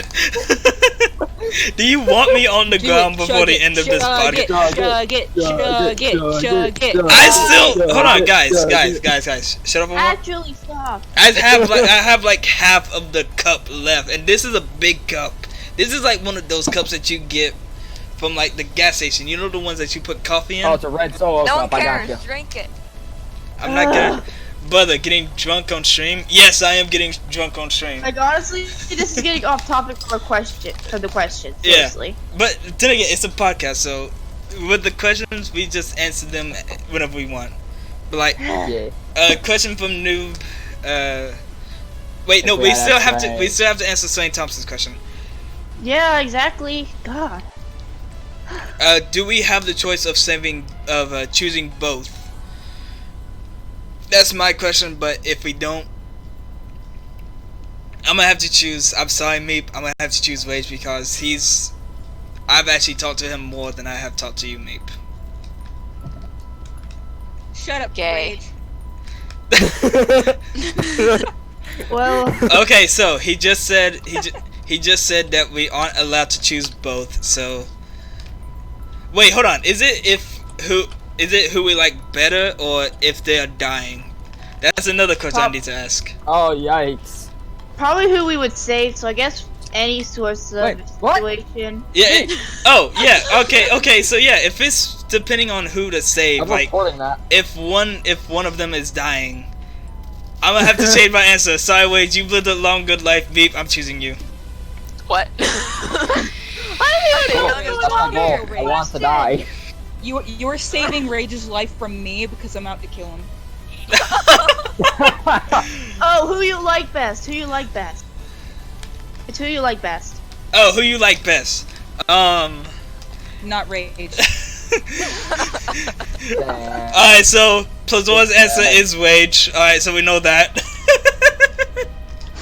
Do you want me on the ground before the end of this podcast? Chug it, chug it. I still hold on, guys. Shut up. Actually, stop. I have like half of the cup left, and this is a big cup. This is like one of those cups that you get from like the gas station. You know the ones that you put coffee in. Oh, it's a red solo No one cup. I got cares. you. Drink it. I'm not gonna. Brother, getting drunk on stream? Yes, I am getting drunk on stream. Like honestly, this is getting off topic for the question. Yeah. Seriously. But then again, it's a podcast, so with the questions, we just answer them whenever we want. But like, Yeah. question from Noob. Wait, no, we Yeah, still that's have to. right. We still have to answer Swain Thompson's question. Yeah, exactly. God. Do we have the choice of choosing both? That's my question. But if we don't, I'm gonna have to choose. I'm sorry, Meep. I'm gonna have to choose Wage because I've actually talked to him more than I have talked to you, Meep. Shut up, Gay. Rage. Well, Okay, so he just said he just said that we aren't allowed to choose both. So wait, hold on. Is it who we like better or if they are dying? That's another question I need to ask. Oh, yikes. probably who we would save. So I guess any source of Wait, what? situation. Yeah. Oh, yeah. Okay. So yeah, if it's depending on who to save, I'm like reporting that. if one of them is dying, I'm gonna have to change my answer. Sorry, Wade. You've lived a long, good life. Beep. I'm choosing you. What? I Cool. don't even know That's what's my going goal. on I here. want to die. You're saving Rage's life from me because I'm out to kill him. Oh, who you like best? Who you like best? It's who you like best. Oh, who you like best? Not Rage. Damn. Alright, so Plazara's answer is Wage. Alright, so we know that.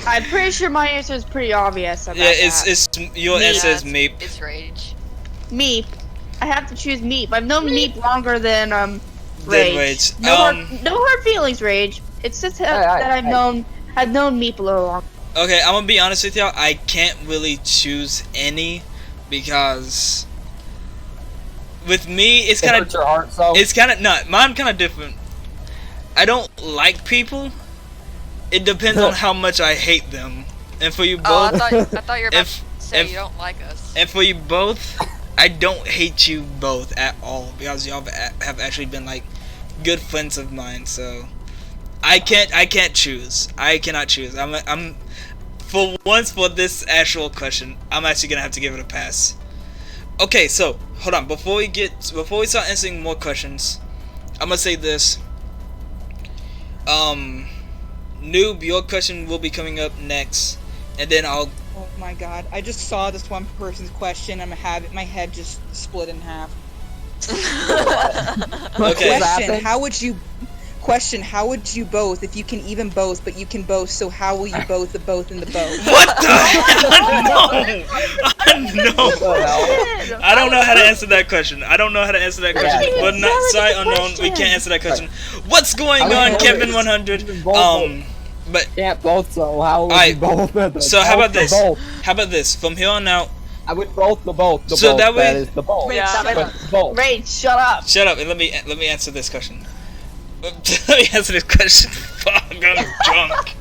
I'm pretty sure my answer is pretty obvious about Yeah, that. it's your answer is Yeah, Meep. It's rage. Meep. I have to choose Meep. I've known Meep longer than Then Rage. Rage. No hard feelings, Rage. It's just that I've known Meep a little longer. Okay, I'm gonna be honest with y'all. I can't really choose any because with me, it's It kind hurts of your heart, so. mine kind of different. I don't like people. It depends on how much I hate them. And for you Oh, both, I thought you were about if- to say if- you don't like us. and for you both, I don't hate you both at all because y'all have actually been like good friends of mine. So I can't choose. I cannot choose. I'm for once for this actual question, I'm actually gonna have to give it a pass. Okay, so hold on. Before we start answering more questions, I'm gonna say this. Noob, your question will be coming up next, and then I'll. Oh my god! I just saw this one person's question, and my head just split in half. Okay. Question: How would you? Question: How would you both if you can even both, but you can both? So how will you both the both and the both? What the hell? No. No. I don't know how to answer that question. I don't know how to answer that question. Yeah. But not sorry, unknown. We can't answer that question. What's going on, Kevin 100? But Can't both, so how would Alright, you both? so how about this? Both. How about this? From here on out, I would both the both. The So both, that way- that is the both. Yeah. But both. Rage, shut up. shut up and let me answer this question. Let me answer this question. Fuck, I'm drunk.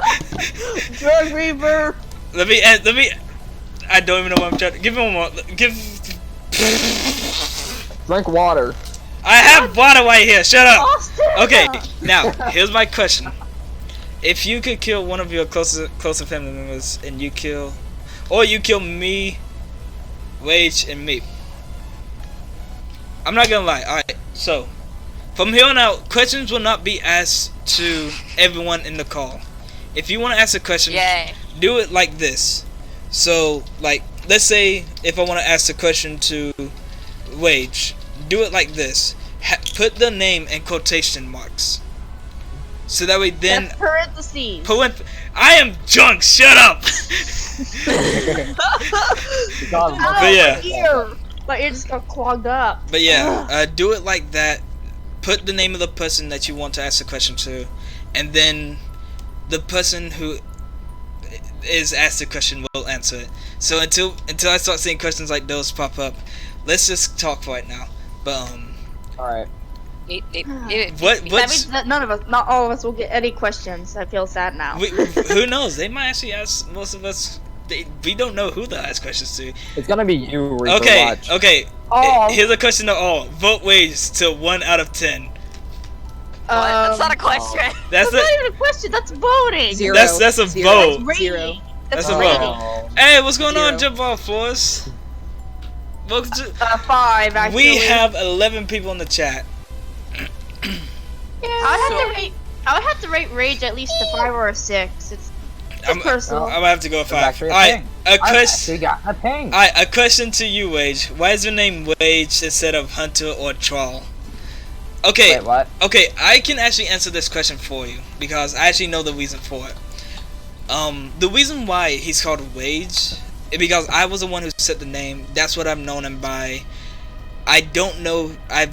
Drug Reaper. Let me. I don't even know what I'm trying to. Give me one more. Give. Drink water. I have water right here. Shut up. Austin. Okay, now here's my question. If you could kill one of your closer family members, and you kill me, Wage, and Meep. I'm not gonna lie. All right, so from here on out, questions will not be asked to everyone in the call. If you want to ask a question, Yay. do it like this. So, like, let's say if I want to ask a question to Wage, do it like this. Put the name in quotation marks. So that way then... That's parentheses. I am drunk, shut up! But yeah. My ear just got clogged up. But yeah, do it like that. Put the name of the person that you want to ask a question to. And then the person who is asked the question will answer it. So until I start seeing questions like those pop up, let's just talk right now. But Alright. what That means what's that none of us, not all of us, will get any questions. I feel sad now. who knows? They might actually ask most of us. We don't know who they'll ask questions to. It's gonna be you, Reaper. Okay, Watch. okay. All. Here's a question to all. Vote Wage to 1 out of 10. What? That's not a question. That's That's not a even a question. That's voting. Zero. That's a Zero. vote. That's Zero. rating. That's a rating. vote. Hey, what's going on, Zero. Jump Off Force? Welcome to. 5, actually. We have 11 people in the chat. I would have to rate Rage at least a 5 or a 6. It's I'm personal. gonna have to go with 5. actually a Alright, thing. a I question. actually got a ping. Alright, a question to you, Wage. Why is your name Wage instead of Hunter or Troll? Okay, Wait, what? okay, I can actually answer this question for you because I actually know the reason for it. The reason why he's called Wage is because I was the one who set the name. That's what I've known him by. I don't know. I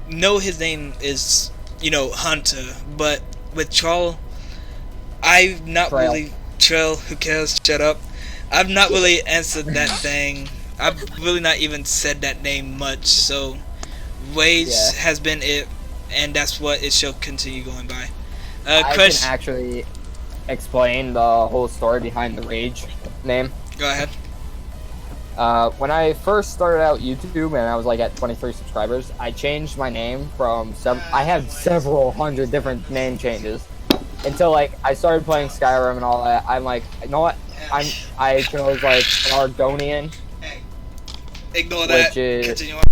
know his name is, Hunter, but with Troll, I've not Trail. really. Trail, who cares? Shut up. I've not really answered that thing. I've really not even said that name much. So, Wage Yeah. has been it, and that's what it shall continue going by. I Question. can actually explain the whole story behind the Rage name. Go ahead. When I first started out YouTube and I was like at 23 subscribers, I changed my name from I had several hundred different name changes until like I started playing Skyrim and all that. I'm like, you know what? I chose like an Argonian. Ignore that. Which is- Continue on.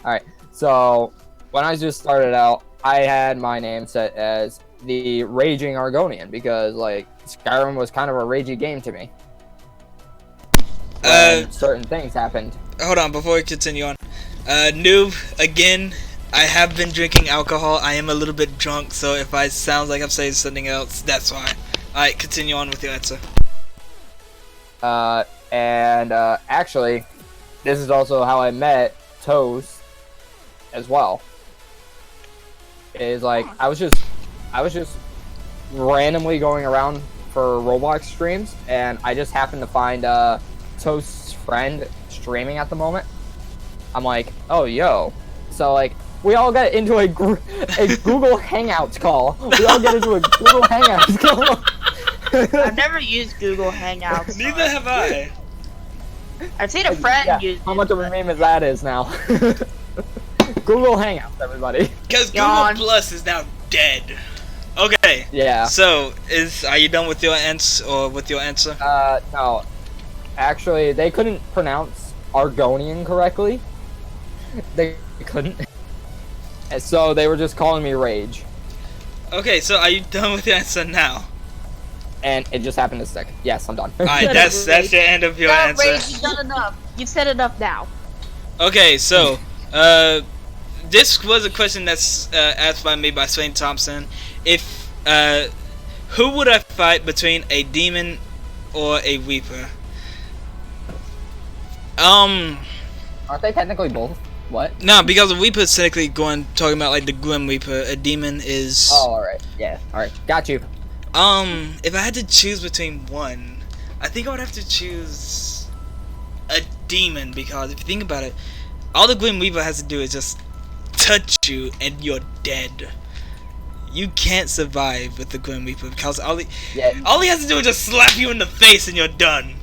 Alright, so when I just started out, I had my name set as the Raging Argonian because like Skyrim was kind of a ragey game to me. When certain things happened. Hold on, before we continue on. Noob, again, I have been drinking alcohol. I am a little bit drunk, so if I sound like I'm saying something else, that's why. Alright, continue on with your answer. Actually, this is also how I met Toes as well. Is like I was just randomly going around for Roblox streams, and I just happened to find Toast's friend streaming at the moment. I'm like, oh yo, so like we all got into a Google Hangouts call. We all get into a Google Hangouts call. I've never used Google Hangouts. Neither have I. I've seen a friend Yeah, use how much of a meme is that is now? Google Hangouts, everybody. Because Google Yawn. Plus is now dead. Okay. Yeah. So, are you done with your answer or with your answer? No. Actually, they couldn't pronounce Argonian correctly. They couldn't. And so they were just calling me Rage. Okay, so are you done with your answer now? And it just happened to stick. Yes, I'm done. Alright, that's the end of your No, answer. Rage, you've done enough. You've said enough now. Okay, so This was a question that's asked by me by Swain Thompson. If who would I fight between a demon or a weeper? Aren't they technically both? What? No, because a weeper is technically talking about like the Grim Reaper. A demon is. Oh, alright. Yeah. Alright. Got you. If I had to choose between one, I think I would have to choose a demon, because if you think about it, all the Grim Reaper has to do is just touch you and you're dead. You can't survive with the Grim Reaper because all he has to do is just slap you in the face and you're done.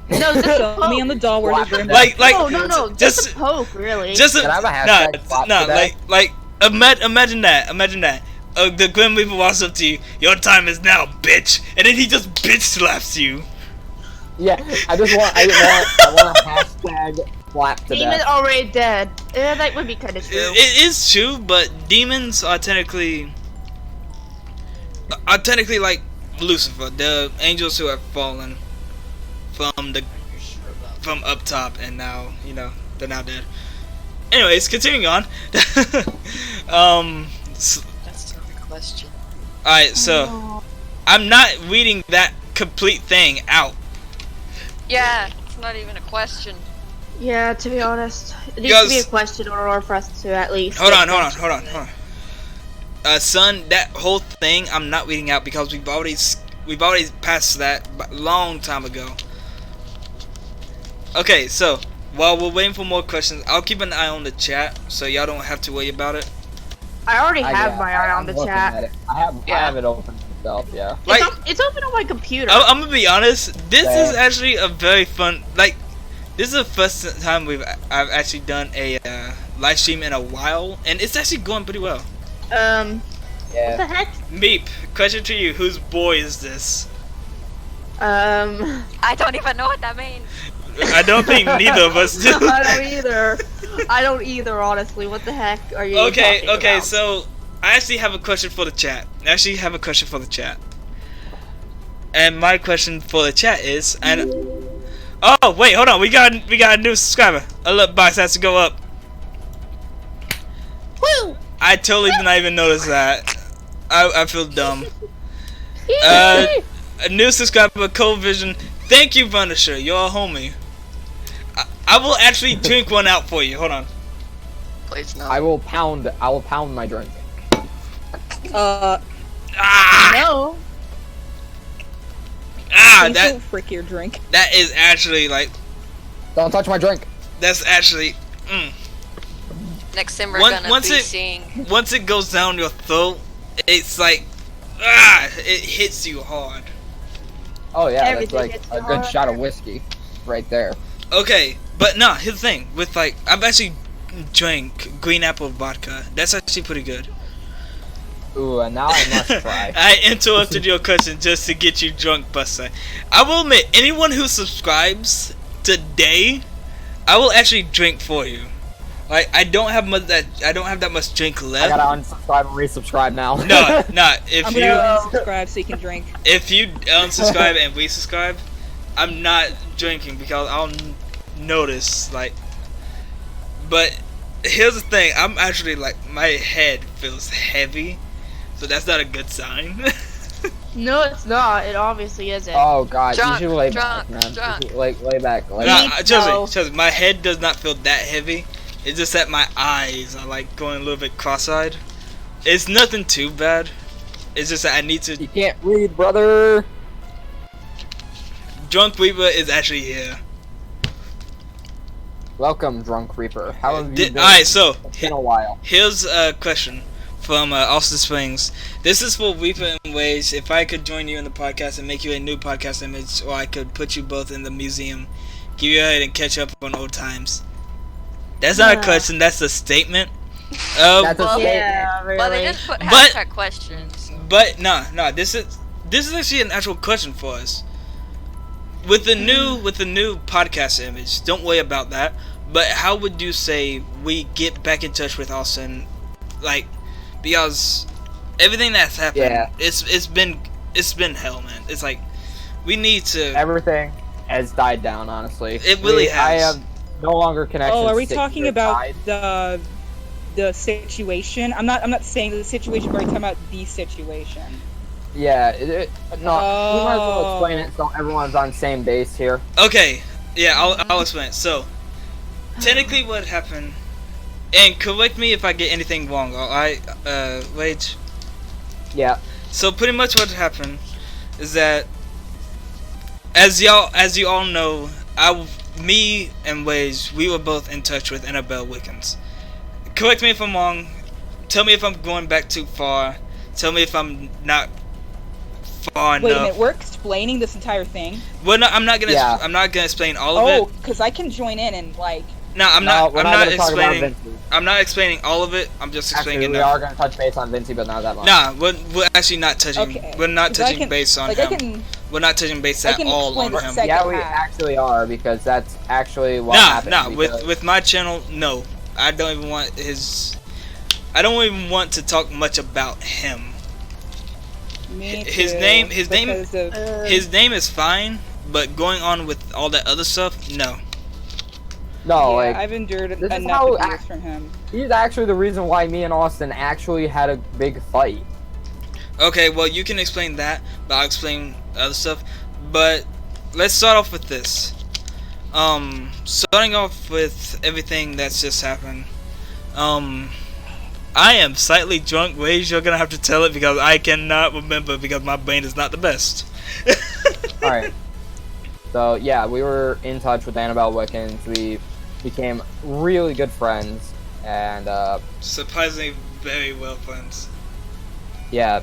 No, just a Show me on the doll where the Grim Like, no, just a poke, really. Just Can I have a hashtag slap today? imagine that. The Grim Reaper walks up to you. Your time is now, bitch, and then he just bitch slaps you. Yeah, I want a hashtag slap to Demon death. already dead. Yeah, that would be kind of true. It is true, but demons are technically like Lucifer, the angels who have fallen from up top, and now they're now dead. Anyways, continuing on. That's not a question. Alright, so I'm not reading that complete thing out. Yeah, it's not even a question. Yeah, to be honest, it needs Because- to be a question in order for us to at least. Hold on. Son, that whole thing I'm not reading out because we've already passed that a long time ago. Okay, so while we're waiting for more questions, I'll keep an eye on the chat so y'all don't have to worry about it. I already have my eye on the looking chat. at it. I have it open myself. Yeah. Like, It's open on my computer. I'm gonna be honest. This Same. is actually a very fun. Like, this is the first time I've actually done a live stream in a while, and it's actually going pretty well. What the Yeah. heck? Meep, question to you: whose boy is this? I don't even know what that means. I don't think neither of us do. I don't either, honestly. What the heck are you Okay, talking okay. about? So I actually have a question for the chat. And my question for the chat is, oh wait, hold on. We got a new subscriber. Alert box has to go up. Woo! I totally did not even notice that. I feel dumb. A new subscriber, Cold Vision. Thank you, Punisher. You're a homie. I will actually drink one out for you. Hold on. Please no. I will pound my drink. Ah, No. that frick your drink. that is actually like Don't touch my drink. that's actually. Next time we're Once- gonna once be it- seeing. Once it goes down your throat, it's like it hits you hard. Oh yeah, Everything that's like gets a harder. good shot of whiskey, right there. Okay, but no, here's the thing. With like, I've actually drank green apple vodka. That's actually pretty good. Ooh, and now I must try. I interrupted your question just to get you drunk, Buster. I will admit, anyone who subscribes today, I will actually drink for you. Like, I don't have that much drink I left. gotta unsubscribe and resubscribe now. No. If I'm you gonna subscribe so you can drink. unsubscribe and resubscribe, I'm not drinking because I'll notice, like. But here's the thing, I'm actually like, my head feels heavy, so that's not a good sign. No, it's not. It obviously isn't. Oh god, Drunk, you should lay drunk, back, man. drunk. You should lay back. Nah, Meep, trust no. me, trust me, my head does not feel that heavy. It's just that my eyes are like going a little bit cross-eyed. It's nothing too bad. It's just that I need to. You can't read, brother. Drunk Reaper is actually here. Welcome, Drunk Reaper. How have you been? Alright, so It's been a while. here's a question from Austin Springs. This is for Reaper and Ways. If I could join you in the podcast and make you a new podcast image, or I could put you both in the museum, give you a head and catch up on old times. That's not a question, that's a statement. That's a Well, statement. Yeah, really. Well, they didn't put But- hashtag questions. But no, this is actually an actual question for us. With the new podcast image, don't worry about that. But how would you say we get back in touch with Austin, like, because everything that's happened, Yeah. it's been hell, man. It's like we need to. Everything has died down, honestly. It really has. no longer connections. Oh, are we stick talking to about side. the situation? I'm not saying the situation, but are we talking about the situation? Yeah, no, we might as well explain Oh. it so everyone's on the same base here. Okay, yeah, I'll explain it. So, technically, what happened, and correct me if I get anything wrong. Alright, wait. Yeah, So pretty much what happened is that, as you all know, me and Wage, we were both in touch with Annabelle Wickens. Correct me if I'm wrong. Tell me if I'm going back too far. Tell me if I'm not far Wait a enough. minute, we're explaining this entire thing. Well, no, I'm not gonna. Yeah. I'm not gonna explain all of Oh, it. because I can join in and like. No, I'm no, not. we're I'm not not gonna talk about explaining. Vinci. I'm not explaining all of it. I'm just explaining Actually, we enough. are gonna touch base on Vinci, but not that much. Nah, we're actually not touching. Okay. We're not 'Cause I touching can- base on like, him. We're not touching base I at can all explain on the him. second Yeah, we half. actually are, because that's actually what Nah, happened. nah. because- With my channel, no. I don't even want his. I don't even want to talk much about him. Me His too, name because of- His name is fine, but going on with all that other stuff, no. no, yeah, like I've endured this is enough how abuse from him. he's actually the reason why me and Austin actually had a big fight. Okay, well you can explain that, but I'll explain other stuff. But let's start off with this. Starting off with everything that's just happened. I am slightly drunk. Ways you're gonna have to tell it because I cannot remember because my brain is not the best. Alright. So, yeah, we were in touch with Annabelle Wickens. We became really good friends. And, Surprisingly, very well friends. yeah.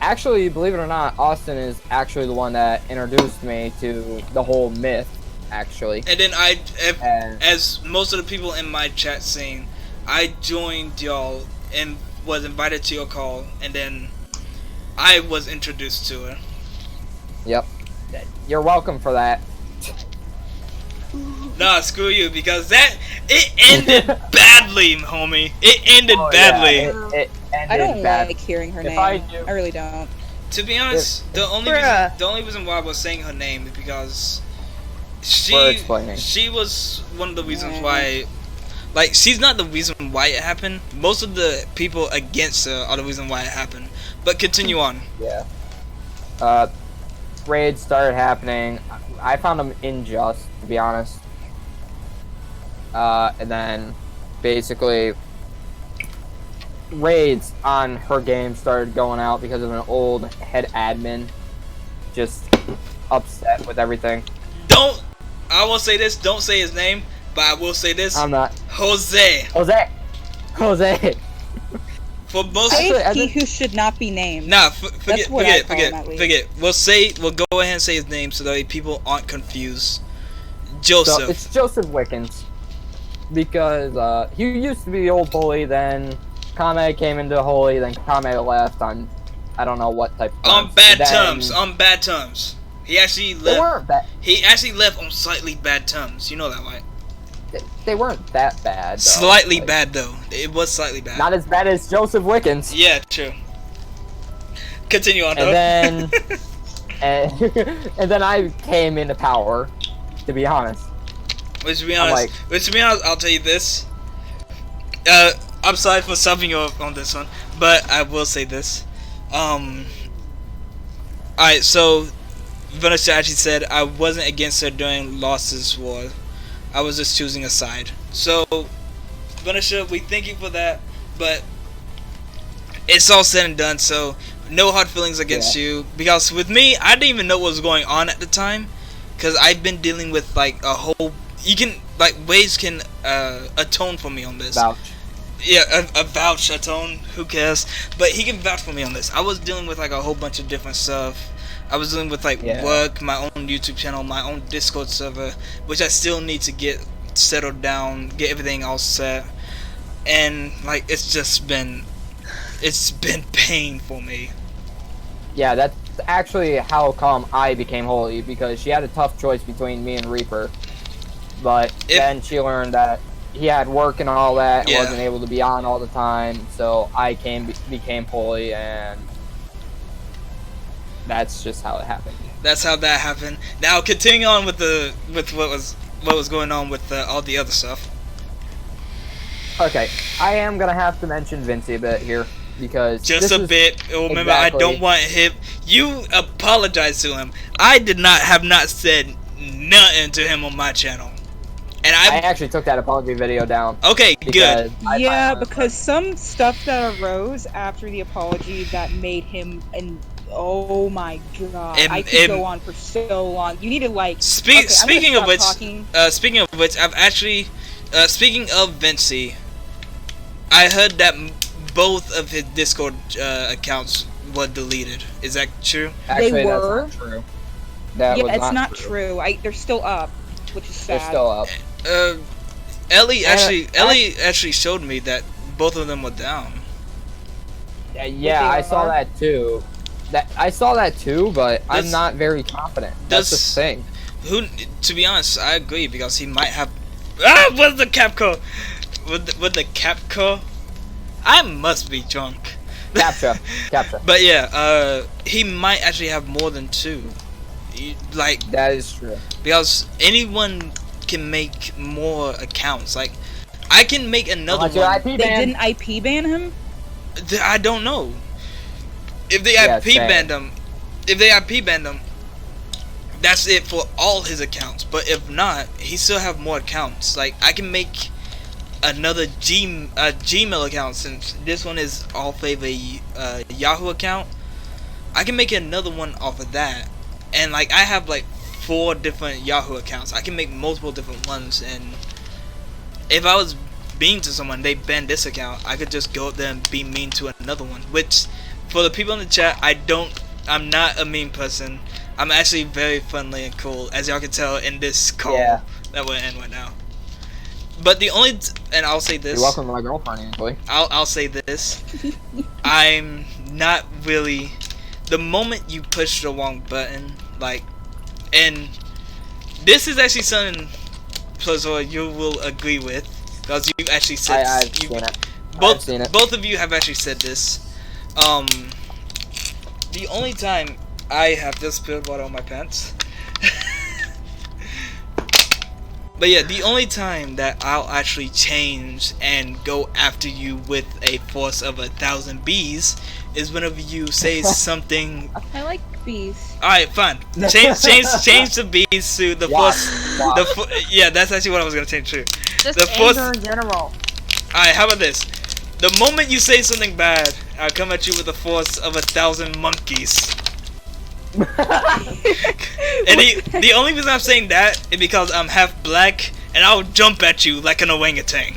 Actually, believe it or not, Austin is actually the one that introduced me to the whole myth, actually. And then And, as most of the people in my chat saying, I joined y'all and was invited to your call, and then I was introduced to her. yep. You're welcome for that. Nah, screw you, because it ended badly, homie. It ended Oh, badly. yeah, it ended I don't bad. like hearing her If name. I I, do- really don't. To be honest, the only reason why I was saying her name is because We're explaining. she was one of the reasons Yeah. why. Like, she's not the reason why it happened. Most of the people against her are the reason why it happened. But continue on. Yeah. Raids started happening. I found them unjust, to be honest. And then, basically, raids on her game started going out because of an old head admin just upset with everything. I will say this, don't say his name, but I will say this. I'm not. Jose. Jose! For most Say Actually, I he think- who should not be named. Nah, forget what I call him, at least. forget. We'll go ahead and say his name so that people aren't confused. So, Joseph. it's Joseph Wickens. Because, he used to be the old bully, then Kame came into Holy, then Kame left on, I don't know what type of On terms. bad Then- terms. On bad terms. He actually They left. weren't bad. He actually left on slightly bad terms. You know that, right? They weren't that bad. Though. Slightly Like, bad though. It was slightly bad. Not as bad as Joseph Wickens. Yeah, true. Continue on, though. And then, and then I came into power. To be honest, Which to be I'm honest, I'll tell you this. I'm sorry for subbing you up on this one, but I will say this. Alright, so Vanessa actually said I wasn't against her during Losses War. I was just choosing a side. So, Vanessa, we thank you for that, but it's all said and done, so no hard feelings against you. Because with me, I didn't even know what was going on at the time, because I've been dealing with like a whole. You can like Waze can atone for me on this. vouch. Yeah, a vouch, atone, who cares? But he can vouch for me on this. I was dealing with like a whole bunch of different stuff. I was dealing with like work, my own YouTube channel, my own Discord server, which I still need to get settled down, get everything all set. And like it's been pain for me. Yeah, that's actually how come I became Holy, because she had a tough choice between me and Reaper. But then she learned that he had work and all that, and wasn't able to be on all the time, so I became Holy, and that's just how it happened. That's how that happened. Now continuing on with what was what was going on with all the other stuff. Okay, I am gonna have to mention Vincey a bit here because Just a bit. Remember, I don't want him. You apologize to him. I have not said nothing to him on my channel, and I actually took that apology video down. Okay, good. Yeah, because some stuff that arose after the apology that made him oh my god, I could go on for so long. You need to like. Speaking of which, I've actually, speaking of Vincey, I heard that both of his Discord accounts were deleted. Is that true? Actually, They were. That's not true. It's not true. They're still up, which is sad. They're still up. Ellie actually showed me that both of them were down. Yeah, I saw that too. I saw that too, but I'm not very confident. That's the thing. To be honest, I agree because he might have. What's the Capco? With the Capco? I must be drunk. Captcha. But yeah, he might actually have more than 2. Like that is true. Because anyone can make more accounts. Like I can make another one. They didn't IP ban him? I don't know. If they IP banned him, that's it for all his accounts. But if not, he still have more accounts. Like I can make another Gmail account since this one is off of a Yahoo account. I can make another one off of that, and like I have like 4 different Yahoo accounts. I can make multiple different ones, and if I was mean to someone, they banned this account, I could just go up there and be mean to another one. Which, for the people in the chat, I'm not a mean person. I'm actually very friendly and cool, as y'all can tell in this call that we're in right now. But the only, and I'll say this. You're welcome to my girlfriend, Anthony. I'll say this. I'm not really. The moment you push the wrong button, like, and this is actually something, Plazara, you will agree with, because you've actually said. I've seen it. Both of you have actually said this. The only time I have just spilled water on my pants. But yeah, the only time that I'll actually change and go after you with a force of 1,000 bees is whenever you say something. I like bees. All right, fine. Change the bees to the force. Yeah, that's actually what I was gonna change to. Just the force Anger in general. All right, how about this? The moment you say something bad, I'll come at you with a force of 1,000 monkeys. And the only reason I'm saying that is because I'm half black and I'll jump at you like an orangutan.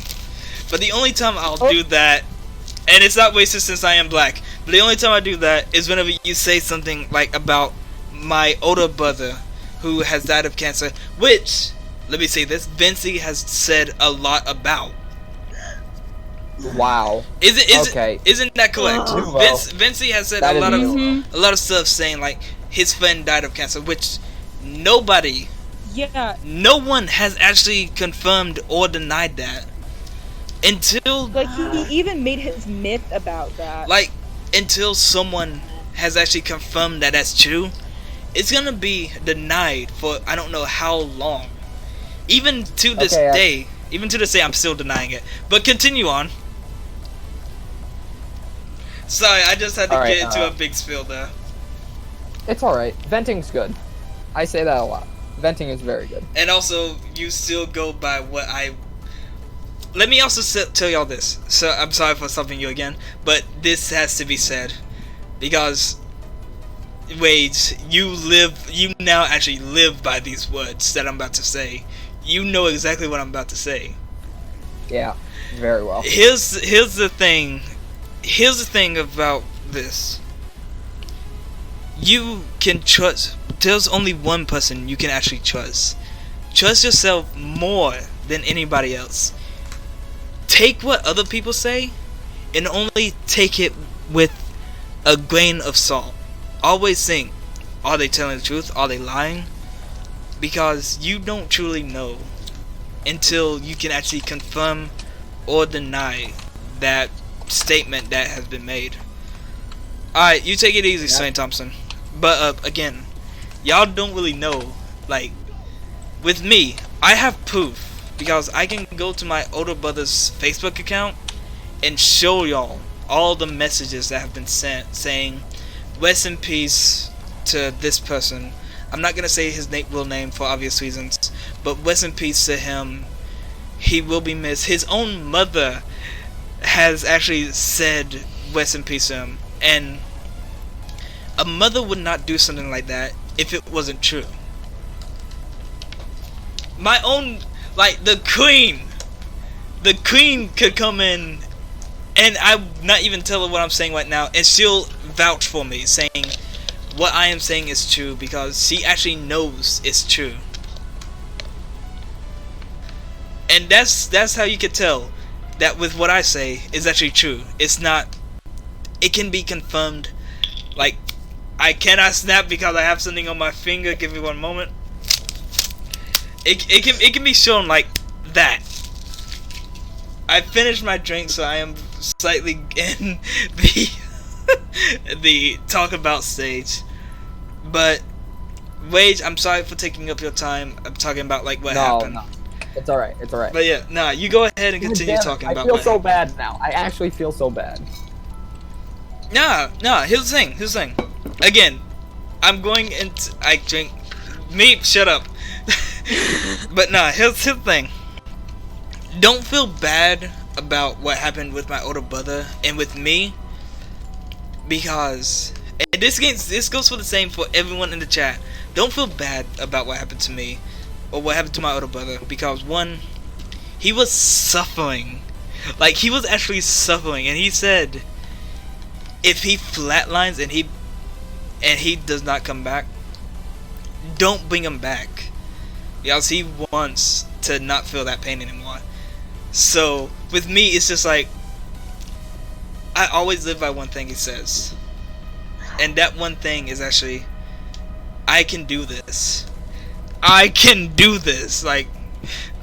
But the only time I'll do that, and it's not racist since I am black, but the only time I do that is whenever you say something like about my older brother who has died of cancer, which, let me say this, Vincey has said a lot about. Wow. Isn't that correct? Vincey has said a lot of stuff saying like his friend died of cancer, which no one has actually confirmed or denied that until like he even made his myth about that. Like until someone has actually confirmed that that's true, it's gonna be denied for I don't know how long. Even to this day, I'm still denying it. But continue on. Sorry, I just had to get into a big spill there. It's alright. Venting's good. I say that a lot. Venting is very good. And also, you still go by what I... Let me also tell y'all this. So, I'm sorry for stopping you again, but this has to be said. Because... Wade, you now actually live by these words that I'm about to say. You know exactly what I'm about to say. Yeah, very well. Here's the thing. Here's the thing about this. You can trust. There's only one person you can actually trust. Trust yourself more than anybody else. Take what other people say and only take it with a grain of salt. Always think, are they telling the truth? Are they lying? Because you don't truly know until you can actually confirm or deny that statement that has been made. Alright, you take it easy, Saint Thompson. But again, y'all don't really know, like, with me, I have proof because I can go to my older brother's Facebook account and show y'all all the messages that have been sent saying rest in peace to this person. I'm not gonna say his real name for obvious reasons, but rest in peace to him. He will be missed. His own mother has actually said rest in peace to him, and a mother would not do something like that if it wasn't true. My own, like, the queen could come in, and I'm not even tell her what I'm saying right now, and she'll vouch for me, saying what I am saying is true because she actually knows it's true. And that's how you can tell that with what I say is actually true. It's not. It can be confirmed. Like, I cannot snap because I have something on my finger. Give me one moment. It can be shown like that. I finished my drink, so I am slightly in the the talk about stage. But Wage, I'm sorry for taking up your time. I'm talking about like what happened. No, it's all right. It's all right. But yeah, nah, you go ahead and continue Damn it, talking I about. feel what so happened. bad now. I actually feel so bad. Nah. Here's the thing. Again, I'm going into. I drink. Meep, shut up. But nah, here's the thing. Don't feel bad about what happened with my older brother and with me, because and this goes for the same for everyone in the chat. Don't feel bad about what happened to me or what happened to my older brother, because one, he was suffering. Like, he was actually suffering, and he said if he flatlines and he does not come back, don't bring him back, because he wants to not feel that pain anymore. So with me, it's just like I always live by one thing he says, and that one thing is actually I can do this. I can do this. Like,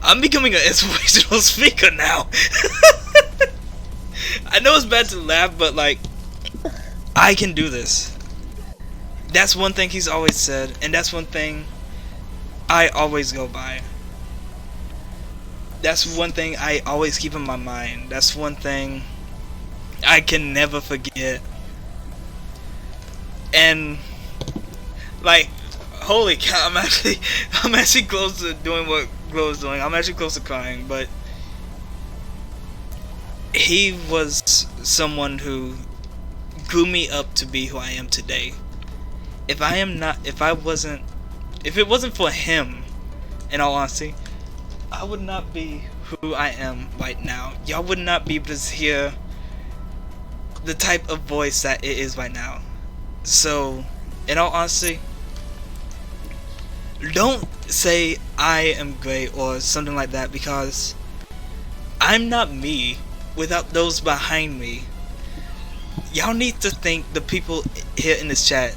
I'm becoming an inspirational speaker now. I know it's bad to laugh, but like, I can do this. That's one thing he's always said, and that's one thing I always go by. That's one thing I always keep in my mind. That's one thing I can never forget. And like, holy cow, I'm actually close to doing what Glow is doing. I'm actually close to crying, but he was someone who grew me up to be who I am today. If it wasn't for him, in all honesty, I would not be who I am right now. Y'all would not be able to hear the type of voice that it is right now. So, in all honesty, don't say I am great or something like that, because I'm not me without those behind me. Y'all need to thank the people here in this chat.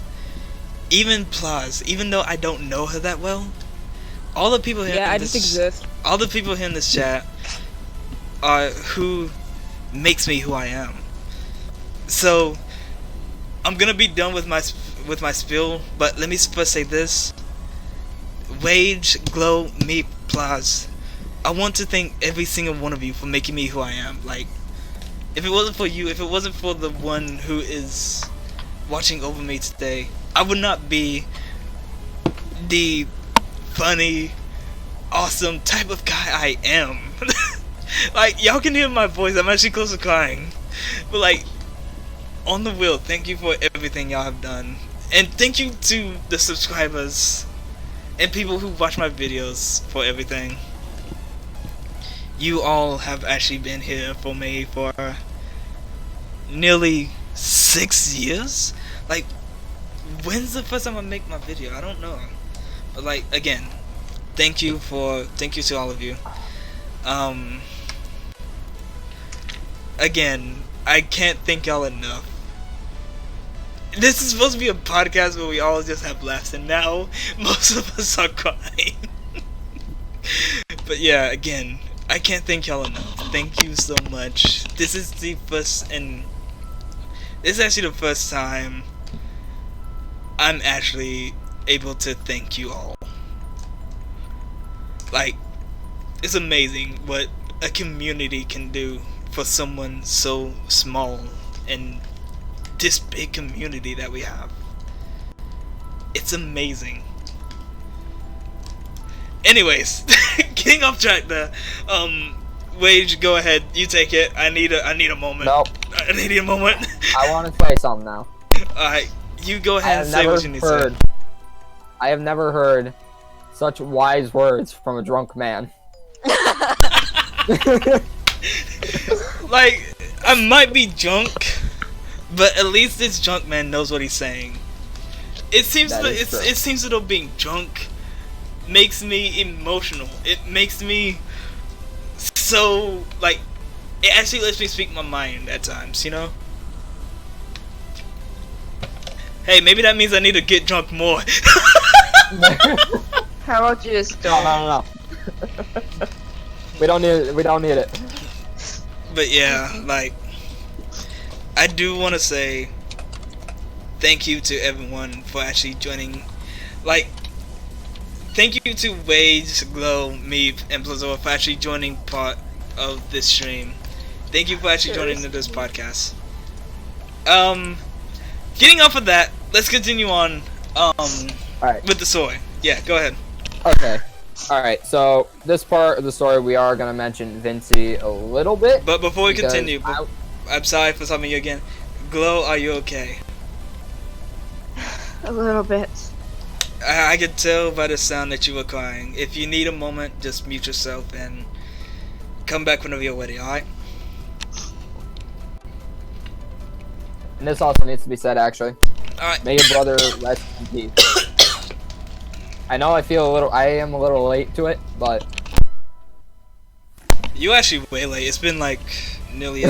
Even Plaz, even though I don't know her that well, all the people here I just exist. all the people here in this chat are who makes me who I am. So I'm gonna be done with my spiel, but let me first say this: Wage, Glow, Meep, Plaz, I want to thank every single one of you for making me who I am. Like, if it wasn't for you, if it wasn't for the one who is watching over me today, I would not be the funny, awesome type of guy I am. Like, y'all can hear my voice, I'm actually close to crying. But like, on the wheel, thank you for everything y'all have done. And thank you to the subscribers and people who watch my videos for everything. You all have actually been here for me for nearly 6 years. Like, when's the first time I make my video? I don't know. But like, again, thank you to all of you. Again, I can't thank y'all enough. This is supposed to be a podcast where we all just have laughs, and now most of us are crying. But yeah, again, I can't thank y'all enough. Thank you so much. This is actually the first time I'm actually able to thank you all. Like, it's amazing what a community can do for someone so small and this big community that we have. It's amazing. Anyways, getting off track there. Wage, go ahead. You take it. I need a moment. Nope. I need a moment. I want to say something now. Alright, you go ahead and say what you need to say. I have never heard such wise words from a drunk man. Like, I might be drunk, but at least this drunk man knows what he's saying. It seems it seems that being drunk makes me emotional. It makes me so, like, it actually lets me speak my mind at times, you know? Hey, maybe that means I need to get drunk more. How about you just don't? No. We don't need it. But yeah, like, I do want to say thank you to everyone for actually joining. Like, thank you to Wage, Glow, Meep, and Plazara for actually joining part of this stream. Thank you for actually joining this podcast. Getting off of that, let's continue on Alright. with the story. Yeah, go ahead. Okay. Alright, so this part of the story we are going to mention Vincey a little bit. But before we continue, I'm sorry for stopping you again. Glow, are you okay? A little bit. I could tell by the sound that you were crying. If you need a moment, just mute yourself and come back whenever you're ready, alright? And this also needs to be said, actually. Alright. May your brother rest in peace. I know I am a little late to it, but... You actually way late. It's been like nearly,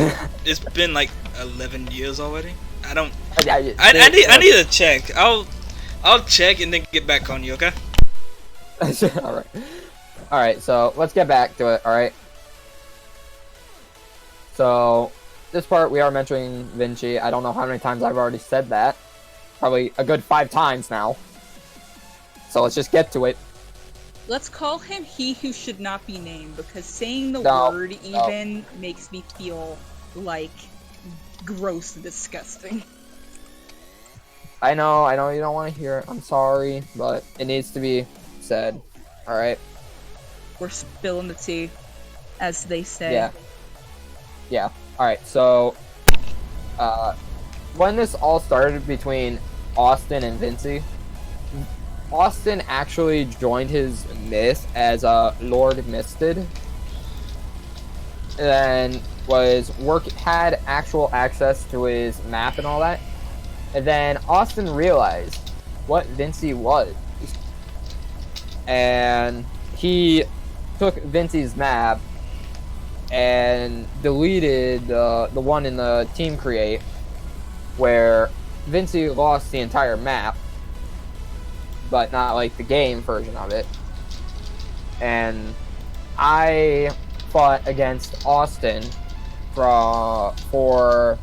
it's been like 11 years already. I need to check. I'll check and then get back on you, okay? Alright, so let's get back to it, alright? So, this part we are mentioning Vincey. I don't know how many times I've already said that. Probably a good 5 times now. So let's just get to it. Let's call him he who should not be named, because saying the word even makes me feel like gross and disgusting. I know you don't want to hear it. I'm sorry, but it needs to be said. Alright? We're spilling the tea, as they say. Yeah. Alright, so... when this all started between Austin and Vincey, Austin actually joined his myth as Lord Misted, and had actual access to his map and all that. And then Austin realized what Vincey was, and he took Vincey's map and deleted the one in the team create where Vincey lost the entire map, but not like the game version of it. And I fought against Austin for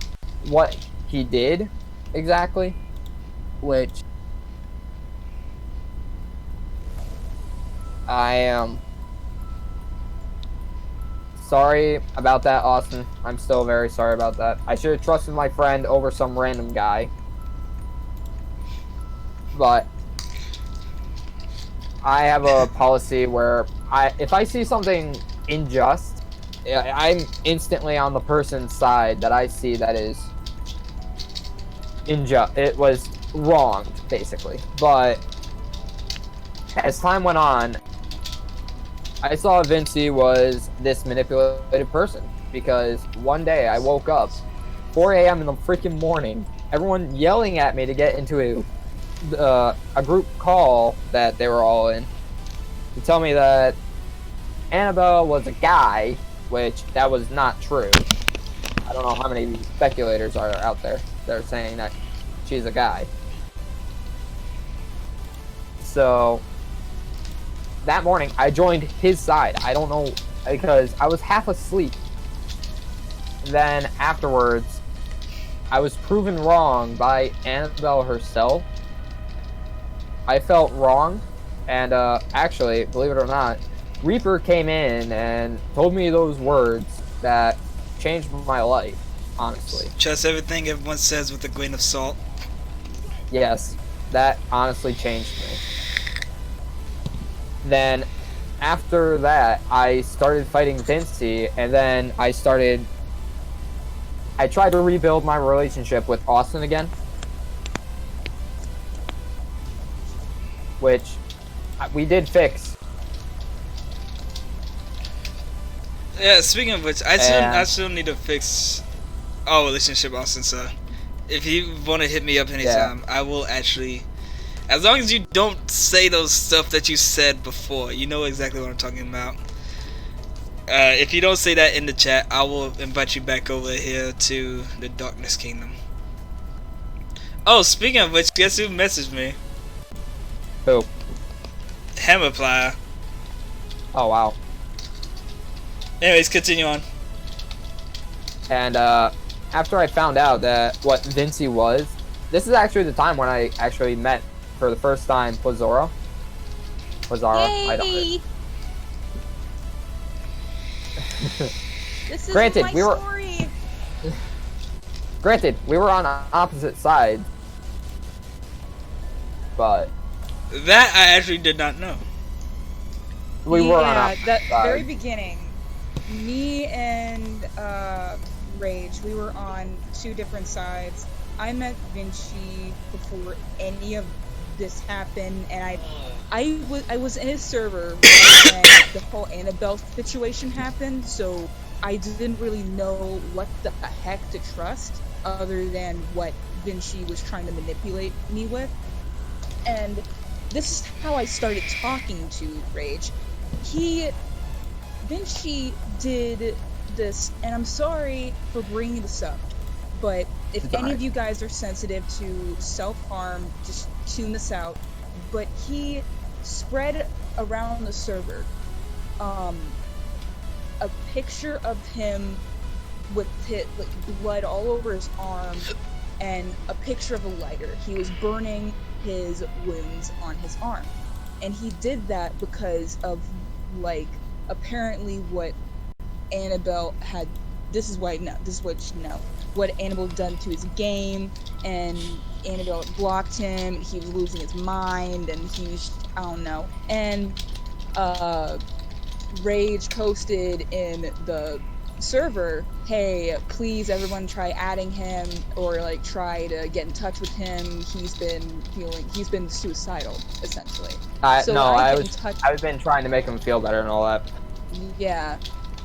what he did exactly, which I am sorry about that, Austin. I'm still very sorry about that. I should have trusted my friend over some random guy. But I have a policy where if I see something unjust, I'm instantly on the person's side that I see that is unjust. It was wronged, basically. But as time went on, I saw Vincey was this manipulative person, because one day I woke up 4 a.m. in the freaking morning, everyone yelling at me to get into a group call that they were all in, to tell me that Annabelle was a guy, which that was not true. I don't know how many speculators are out there that are saying that she's a guy. So that morning I joined his side. I don't know, because I was half asleep. Then afterwards I was proven wrong by Annabelle herself. I felt wrong, and actually, believe it or not, Reaper came in and told me those words that changed my life, honestly. Trust everything everyone says with a grain of salt. Yes, that honestly changed me. Then, after that, I started fighting Vinci, and then I tried to rebuild my relationship with Austin again. Which we did fix. Yeah, speaking of which, I still need to fix our relationship, Austin. So, if you want to hit me up anytime, I will actually. As long as you don't say those stuff that you said before, you know exactly what I'm talking about. If you don't say that in the chat, I will invite you back over here to the Darkness Kingdom. Oh, speaking of which, guess who messaged me? Who? Hammerplier. Oh, wow. Anyways, continue on. And after I found out that what Vinci was, this is actually the time when I actually met for the first time Plazara. I don't know. This is Granted, my we were- story. Granted, we were on opposite sides, but That I actually did not know. we were on opposite that sides. very beginning, me and Rage, we were on two different sides. I met Vinci before any of this happened, and I was in his server when the whole Annabelle situation happened, so I didn't really know what the heck to trust other than what Vinci was trying to manipulate me with. And this is how I started talking to Rage. Vinci did this, and I'm sorry for bringing this up, but if It's any alright. of you guys are sensitive to self-harm, just tune this out. But he spread around the server a picture of him with blood all over his arm and a picture of a lighter. He was burning his wounds on his arm. And he did that because of, apparently what Annabelle had. This is what you know. What Annabelle done to his game, and Annabelle blocked him, and he was losing his mind, and he was, I don't know. And Rage posted in the server, hey, please everyone try adding him, or try to get in touch with him. He's been suicidal, essentially. I've been trying to make him feel better and all that. Yeah.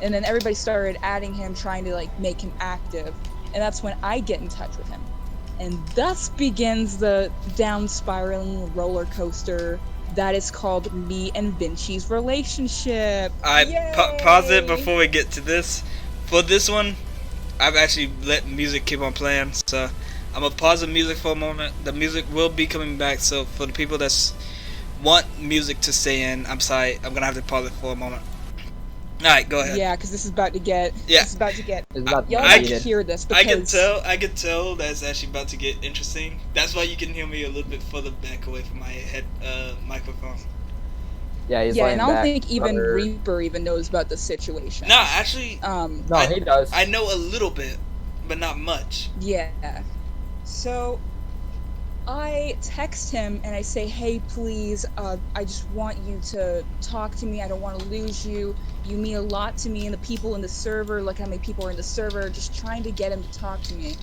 And then everybody started adding him, trying to make him active. And that's when I get in touch with him. And thus begins the down spiraling roller coaster that is called me and Vinci's relationship. Pause it before we get to this. For this one, I've actually let music keep on playing, so I'm gonna pause the music for a moment. The music will be coming back, so for the people that want music to stay in, I'm sorry, I'm gonna have to pause it for a moment. Alright, go ahead. Yeah, because this is about to get. Yeah. This is about to get. It's about to Y'all be have to heated. hear this I because can tell that it's actually about to get interesting. That's why you can hear me a little bit further back away from my microphone. Yeah, he's yeah, laying and I don't back, think even brother. Reaper even knows about the situation. No, actually, No, he does. I know a little bit, but not much. Yeah. So I text him and I say, hey, please, I just want you to talk to me. I don't want to lose you. You mean a lot to me and the people in the server. Look how many people are in the server. Just trying to get him to talk to me.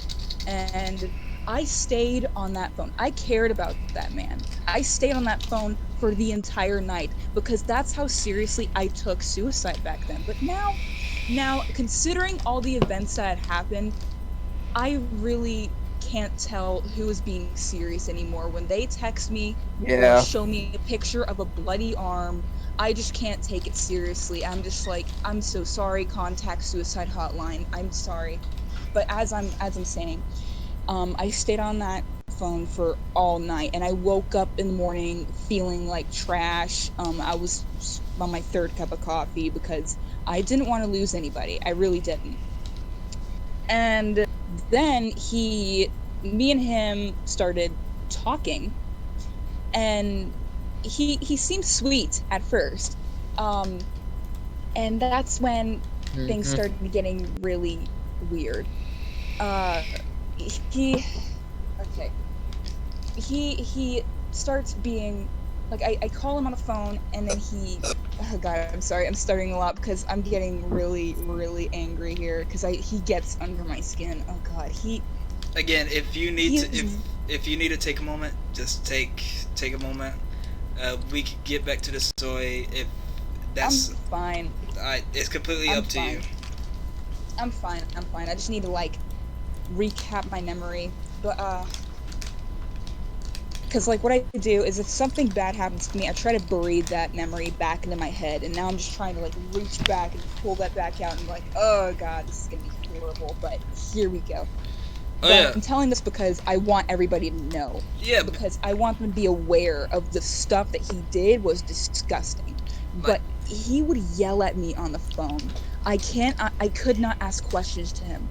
And I stayed on that phone. I cared about that man. I stayed on that phone for the entire night because that's how seriously I took suicide back then. But now, considering all the events that had happened, I really can't tell who is being serious anymore. When they text me Yeah. or show me a picture of a bloody arm, I just can't take it seriously. I'm just like, I'm so sorry, contact suicide hotline. I'm sorry. But as I'm saying, I stayed on that phone for all night, and I woke up in the morning feeling like trash. I was on my third cup of coffee because I didn't want to lose anybody. I really didn't. And then me and him started talking, and he seemed sweet at first. And that's when things Mhm. started getting really weird. He okay. He starts being like I call him on the phone and then he oh god, I'm sorry, I'm starting a lot because I'm getting really, really angry here because he gets under my skin. Oh god, Again, he's if you need to take a moment, just take a moment. We could get back to the story if I'm that's fine. it's completely I'm up to you. fine. I'm fine. I'm fine. I just need to like recap my memory. But because like what I do is if something bad happens to me, I try to breathe that memory back into my head, and now I'm just trying to like reach back and pull that back out and like, oh god, this is gonna be horrible. But here we go. Oh But yeah, I'm telling this because I want everybody to know, yeah. because I want them to be aware of the stuff that he did was disgusting. Like But he would yell at me on the phone. I could not ask questions to him.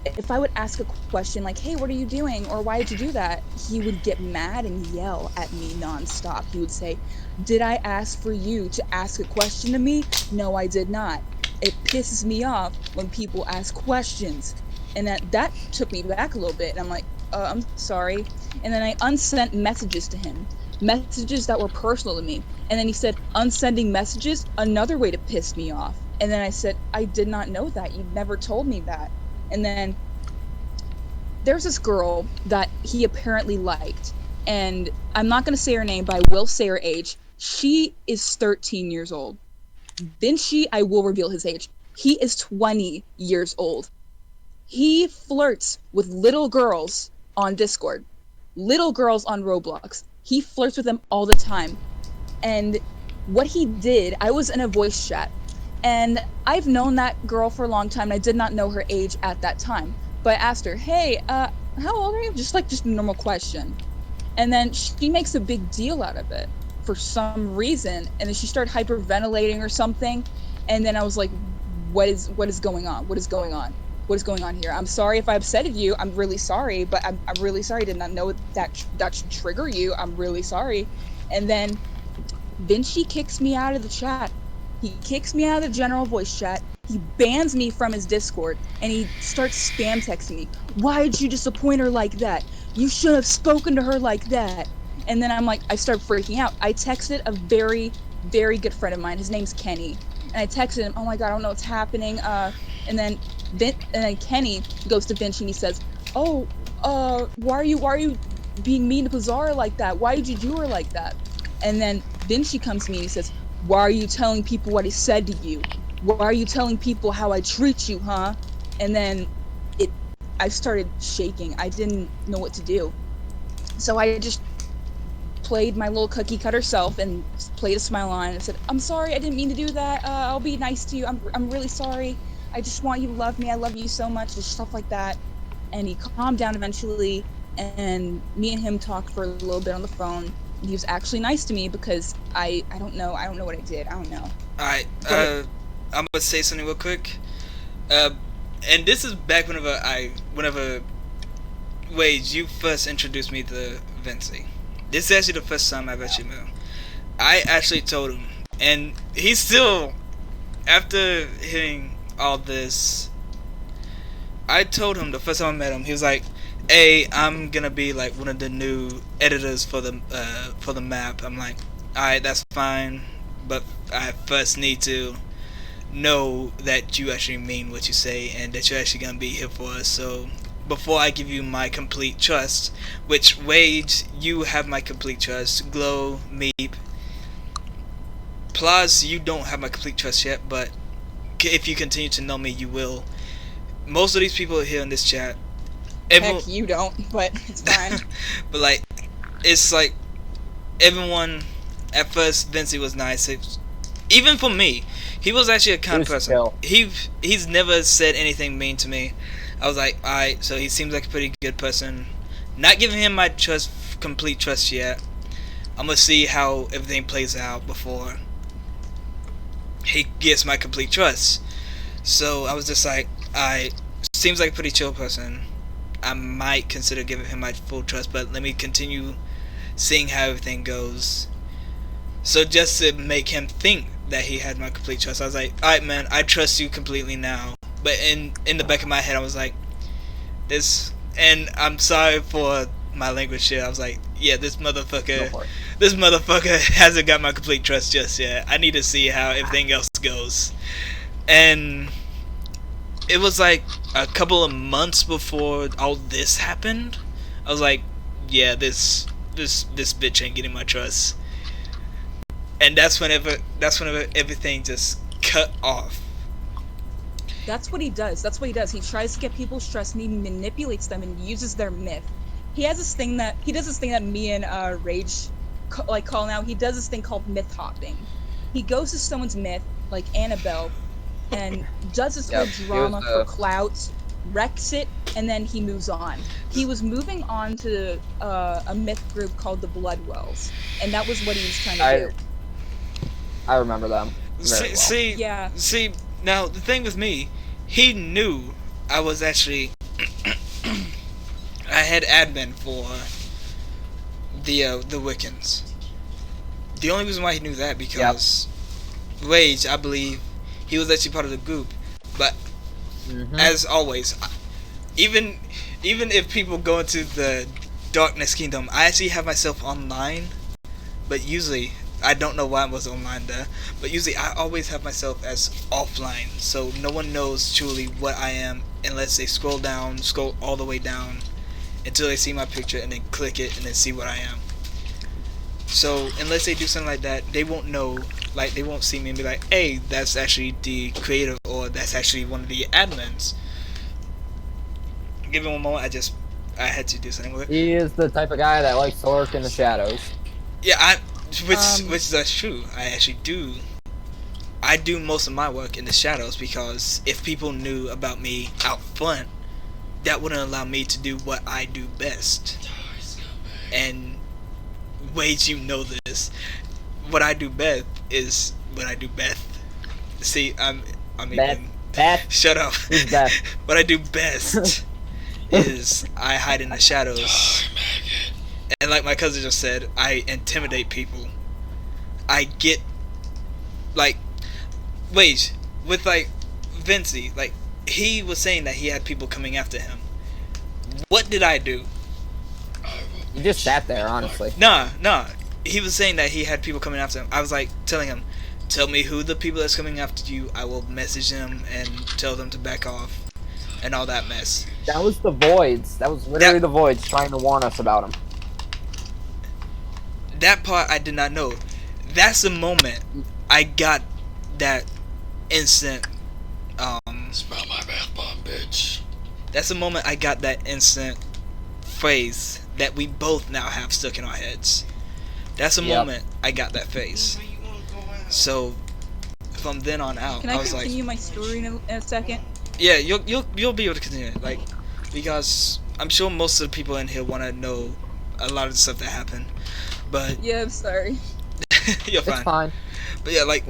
If I would ask a question like, hey, what are you doing? Or why did you do that? He would get mad and yell at me nonstop. He would say, did I ask for you to ask a question to me? No, I did not. It pisses me off when people ask questions. And that took me back a little bit. And I'm like, I'm sorry. And then I unsent messages to him, messages that were personal to me. And then he said, unsending messages, another way to piss me off. And then I said, I did not know that. You never told me that. And then there's this girl that he apparently liked, and I'm not going to say her name, but I will say her age. She is 13 years old. Vinci, I will reveal his age. He is 20 years old. He flirts with little girls on Discord, little girls on Roblox. He flirts with them all the time. And what he did, I was in a voice chat, and I've known that girl for a long time. And I did not know her age at that time, but I asked her, "Hey, how old are you?" Just a normal question, and then she makes a big deal out of it for some reason, and then she started hyperventilating or something, and then I was like, "What is going on? What is going on? What is going on here? I'm sorry if I upsetted you. I'm really sorry, but I'm really sorry. I did not know that should trigger you. I'm really sorry." And then Vinci kicks me out of the chat. He kicks me out of the general voice chat. He bans me from his Discord and he starts spam texting me. Why did you disappoint her like that? You should have spoken to her like that. And then I'm like, I start freaking out. I texted a very, very good friend of mine. His name's Kenny. And I texted him, oh my God, I don't know what's happening. And then Kenny goes to Vinci and he says, oh, why are you being mean to Plazara like that? Why did you do her like that? And then she comes to me and he says, why are you telling people what I said to you? Why are you telling people how I treat you, huh? And then I started shaking. I didn't know what to do. So I just played my little cookie cutter self and played a smile on and said, I'm sorry, I didn't mean to do that. I'll be nice to you. I'm really sorry. I just want you to love me. I love you so much. Just stuff like that. And he calmed down eventually, and me and him talked for a little bit on the phone. He was actually nice to me because I don't know what I did. I don't know. Alright, But I'm gonna say something real quick. Uh, and this is back whenever Wade, you first introduced me to Vinci. This is actually the first time I've actually met him. I actually told him, and he's still, after hearing all this, I told him the first time I met him, he was like, hey, I'm gonna be like one of the new editors for the map. I'm like, alright, that's fine, but I first need to know that you actually mean what you say and that you're actually gonna be here for us. So before I give you my complete trust, which Wade, you have my complete trust. Glow, Meep, Plaz, you don't have my complete trust yet, but if you continue to know me, you will. Most of these people here in this chat, heck, you don't. But it's fine. but like, it's like everyone. At first, Vinci was nice. Even for me, he was actually a kind person. Chill. He's never said anything mean to me. I was like, alright, so he seems like a pretty good person. Not giving him my complete trust yet. I'm gonna see how everything plays out before he gets my complete trust. So I was just like, alright, seems like a pretty chill person. I might consider giving him my full trust, but let me continue seeing how everything goes. So just to make him think that he had my complete trust. I was like, alright man, I trust you completely now. But in the back of my head I was like, this, and I'm sorry for my language here, I was like, yeah, this motherfucker hasn't got my complete trust just yet. I need to see how everything else goes. And it was like a couple of months before all this happened. I was like, yeah, this bitch ain't getting my trust. And that's whenever everything just cut off. That's what he does. He tries to get people's trust, and he manipulates them and uses their myth. He does this thing that me and Rage call now. He does this thing called myth hopping. He goes to someone's myth, like Annabelle, and does this whole drama for clout, wrecks it, and then he moves on. He was moving on to a myth group called the Bloodwells, and that was what he was trying to do. I remember them. See, now the thing with me, he knew I was actually I had admin for the Wiccans. The only reason why he knew that because Rage, I believe, he was actually part of the group. But as always, even if people go into the Darkness Kingdom, I actually have myself online. But usually, I don't know why I was online there, but usually I always have myself as offline, so no one knows truly what I am unless they scroll all the way down until they see my picture and then click it and then see what I am. So unless they do something like that, they won't know, like they won't see me and be like, hey, that's actually the creator, or that's actually one of the admins. Give me one moment, I had to do something with it. He is the type of guy that likes to lurk in the shadows. Yeah, which that's true. I do most of my work in the shadows because if people knew about me out front, that wouldn't allow me to do what I do best. And Wade, you know this. What I do best is what I do best. See, I'm even. Beth. Shut up. Who's Beth? What I do best is I hide in the shadows. And like my cousin just said, I intimidate people. I get, like, wait, with like Vincey, like he was saying that he had people coming after him. What did I do? You just sat there, honestly. Nah. He was saying that he had people coming after him. I was like telling him, tell me who the people that's coming after you. I will message them and tell them to back off and all that mess. That was the Voids. That was literally the Voids trying to warn us about him. That part I did not know. That's the moment I got that instant Smell my bath bomb, bitch. that's the moment I got that instant phrase that we both now have stuck in our heads. That's the moment I got that phrase. So from then on out, Can I I was continue like, my story in a second? yeah, you'll be able to continue it, like, because I'm sure most of the people in here want to know a lot of the stuff that happened, but Yeah, I'm sorry. you're fine. It's fine. But yeah, like,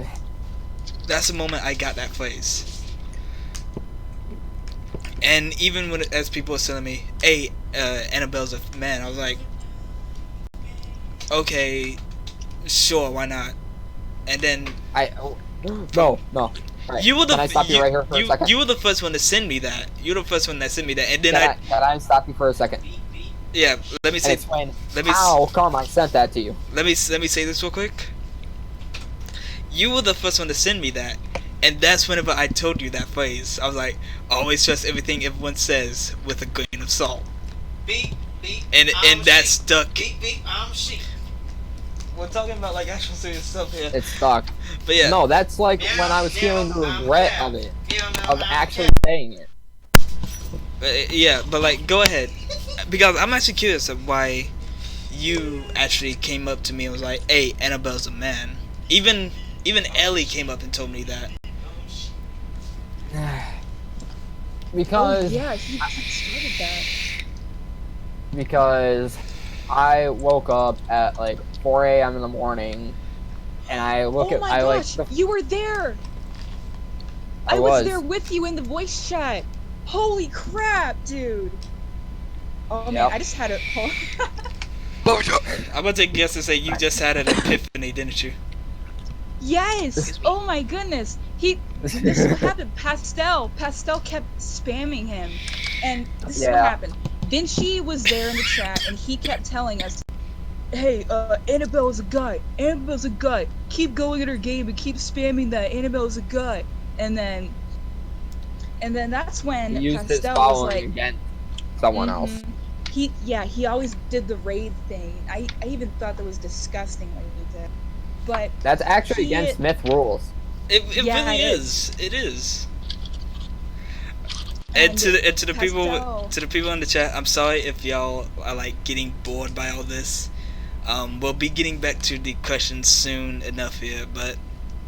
that's the moment I got that phrase. And even when, as people were telling me, hey, Annabelle's a man, I was like, okay, sure, why not? And then No. Right. you were the Can I stop you right here for a second? you were the first one to send me that. You were the first one that sent me that, and then Can I stop you for a second? yeah. Let me And say. explain Let me how come I sent that to you. let me say this real quick. You were the first one to send me that, and that's whenever I told you that phrase. I was like, always trust everything everyone says with a grain of salt. Beep, beep. And that stuck. Beep, beep, I'm sheep. We're talking about like actual serious stuff here. It's stuck. But yeah. No, that's like Yeah, when I was yeah, feeling the regret of it, of actually saying it. Yeah, but like, go ahead, because I'm actually curious of why you actually came up to me and was like, "Hey, Annabelle's a man." Even Ellie came up and told me that. Because yeah, he started that. because I woke up at like 4 a.m. in the morning, and I look at my I gosh, like you were there. I I was was. there with you in the voice chat. Holy crap, dude. Oh man, Yep. I just had a. I'm gonna take a guess and say you just had an epiphany, didn't you? Yes. Excuse me? Oh my goodness. This is what happened. Pastel kept spamming him, and this is what Yeah. happened. Vinci was there in the chat, and he kept telling us, "Hey, Annabelle's a guy. Annabelle's a guy. Keep going in her game and keep spamming that. Annabelle's a guy." And then that's when He used his Pastel was following like, against someone else. he always did the raid thing. I even thought that was disgusting when he did. But That's actually he- against Myth rules. It Yeah, really it is. It is. And to the Pastel. people in the chat, I'm sorry if y'all are like getting bored by all this. We'll be getting back to the questions soon enough here, but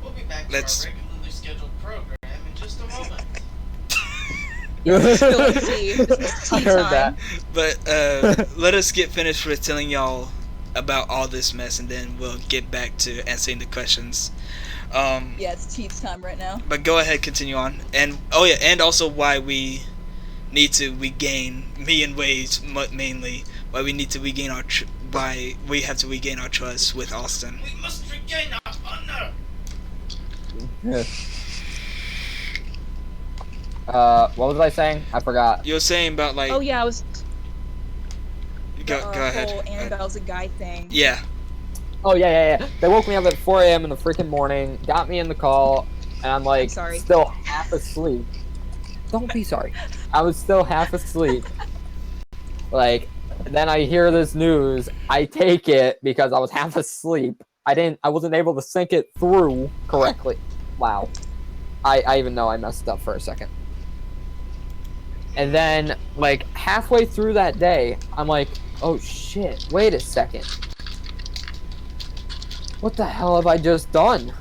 We'll be back to Let's- our regularly scheduled program in just a moment. Let's see. This is I tea heard time. let us get finished with telling y'all about all this mess, and then we'll get back to answering the questions. Yeah, it's tea time right now. But go ahead, continue on. And oh yeah, and also why we need to regain, me and Wade mainly, why we need to regain why we have to regain our trust with Austin. We must regain our honor. What was I saying? I forgot. You were saying about like Oh yeah, I was go the ahead. whole Annabelle's a guy thing. Yeah. Oh yeah. They woke me up at 4 a.m. in the freaking morning, got me in the call, and I'm like sorry. still half asleep. Don't be sorry. I was still half asleep. Like, then I hear this news. I take it because I was half asleep. I wasn't able to sync it through correctly. Wow. I even know I messed up for a second. And then, like, halfway through that day, I'm like, oh shit, wait a second. What the hell have I just done?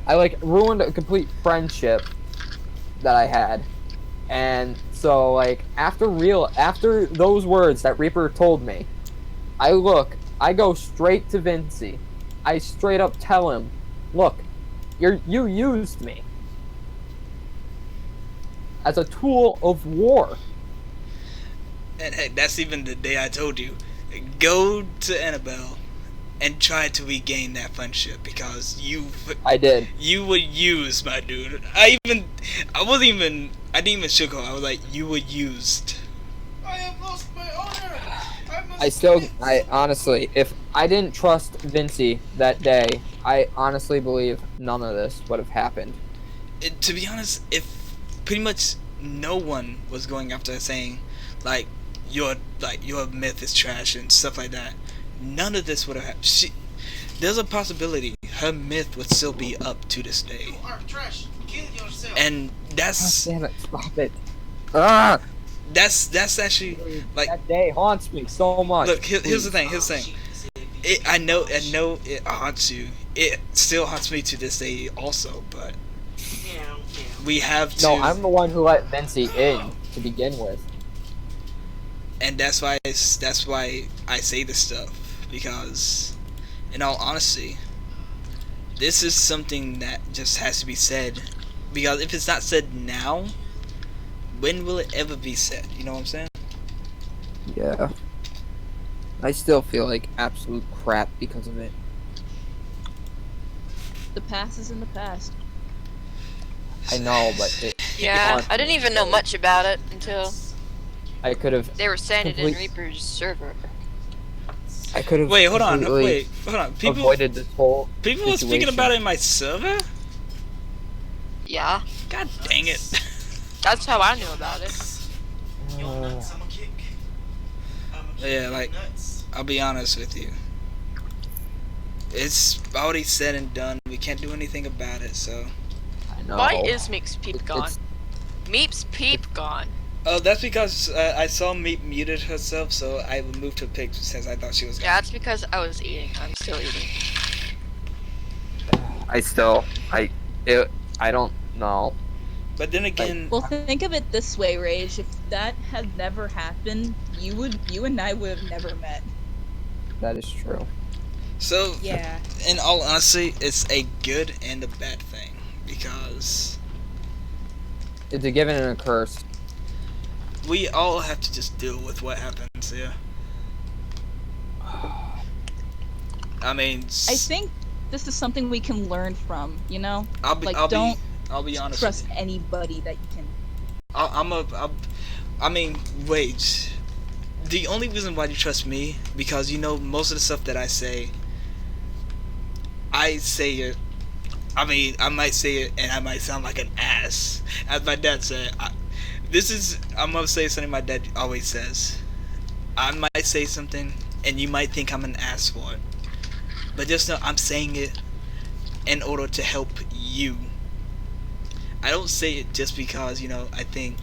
I, like, ruined a complete friendship that I had. And so, like, after those words that Reaper told me, I go straight to Vinci. I straight up tell him, look, you used me as a tool of war. And heck, that's even the day I told you, go to Annabelle and try to regain that friendship, because I did. you were used, my dude. I didn't even sugarcoat. I was like, you were used. I have lost my honor. I honestly, if I didn't trust Vinci that day, I honestly believe none of this would have happened. To be honest, if pretty much no one was going after her saying, like your myth is trash and stuff like that, none of this would have happened. There's a possibility her myth would still be up to this day. You are trash. Kill yourself. And that's God damn it! Stop it! Ah! that's actually like, That day haunts me so much. look. Here's the thing. I know it haunts you. It still haunts me to this day also. But we have to. No, I'm the one who let Vinci in to begin with. And that's why I say this stuff, because in all honesty, this is something that just has to be said, because if it's not said now, when will it ever be said? You know what I'm saying? Yeah. I still feel like absolute crap because of it. The past is in the past. I know, but it. Yeah, I didn't even know much about it until I could have. they were saying it in Reaper's server. I could have. Wait, hold on. People avoided this whole. were speaking situation. about it in my server? Yeah, God dang it. that's how I knew about it. Your nuts, I'ma kick. I'ma kick Yeah, your like, nuts. I'll be honest with you. It's already said and done. We can't do anything about it, so. I know. Why is Meep's peep It's- gone? Meep's peep gone. Oh, that's because I saw Meep muted herself, so I removed her pic since I thought she was gone. Yeah, it's because I was eating. I'm still eating. I don't know. But then again, Well, think of it this way, Rage. If that had never happened, you and I would have never met. That is true. so Yeah. in all honesty, it's a good and a bad thing, because It's a given and a curse. we all have to just deal with what happens here. I mean, I think this is something we can learn from, you know? I'll be don't honest trust with you. anybody that you can. I mean, wait. The only reason why you trust me, because you know most of the stuff that I say it. I mean, I might say it and I might sound like an ass. As my dad said, I'm gonna say something my dad always says. I might say something and you might think I'm an ass for it. But just know I'm saying it in order to help you. I don't say it just because, you know, I think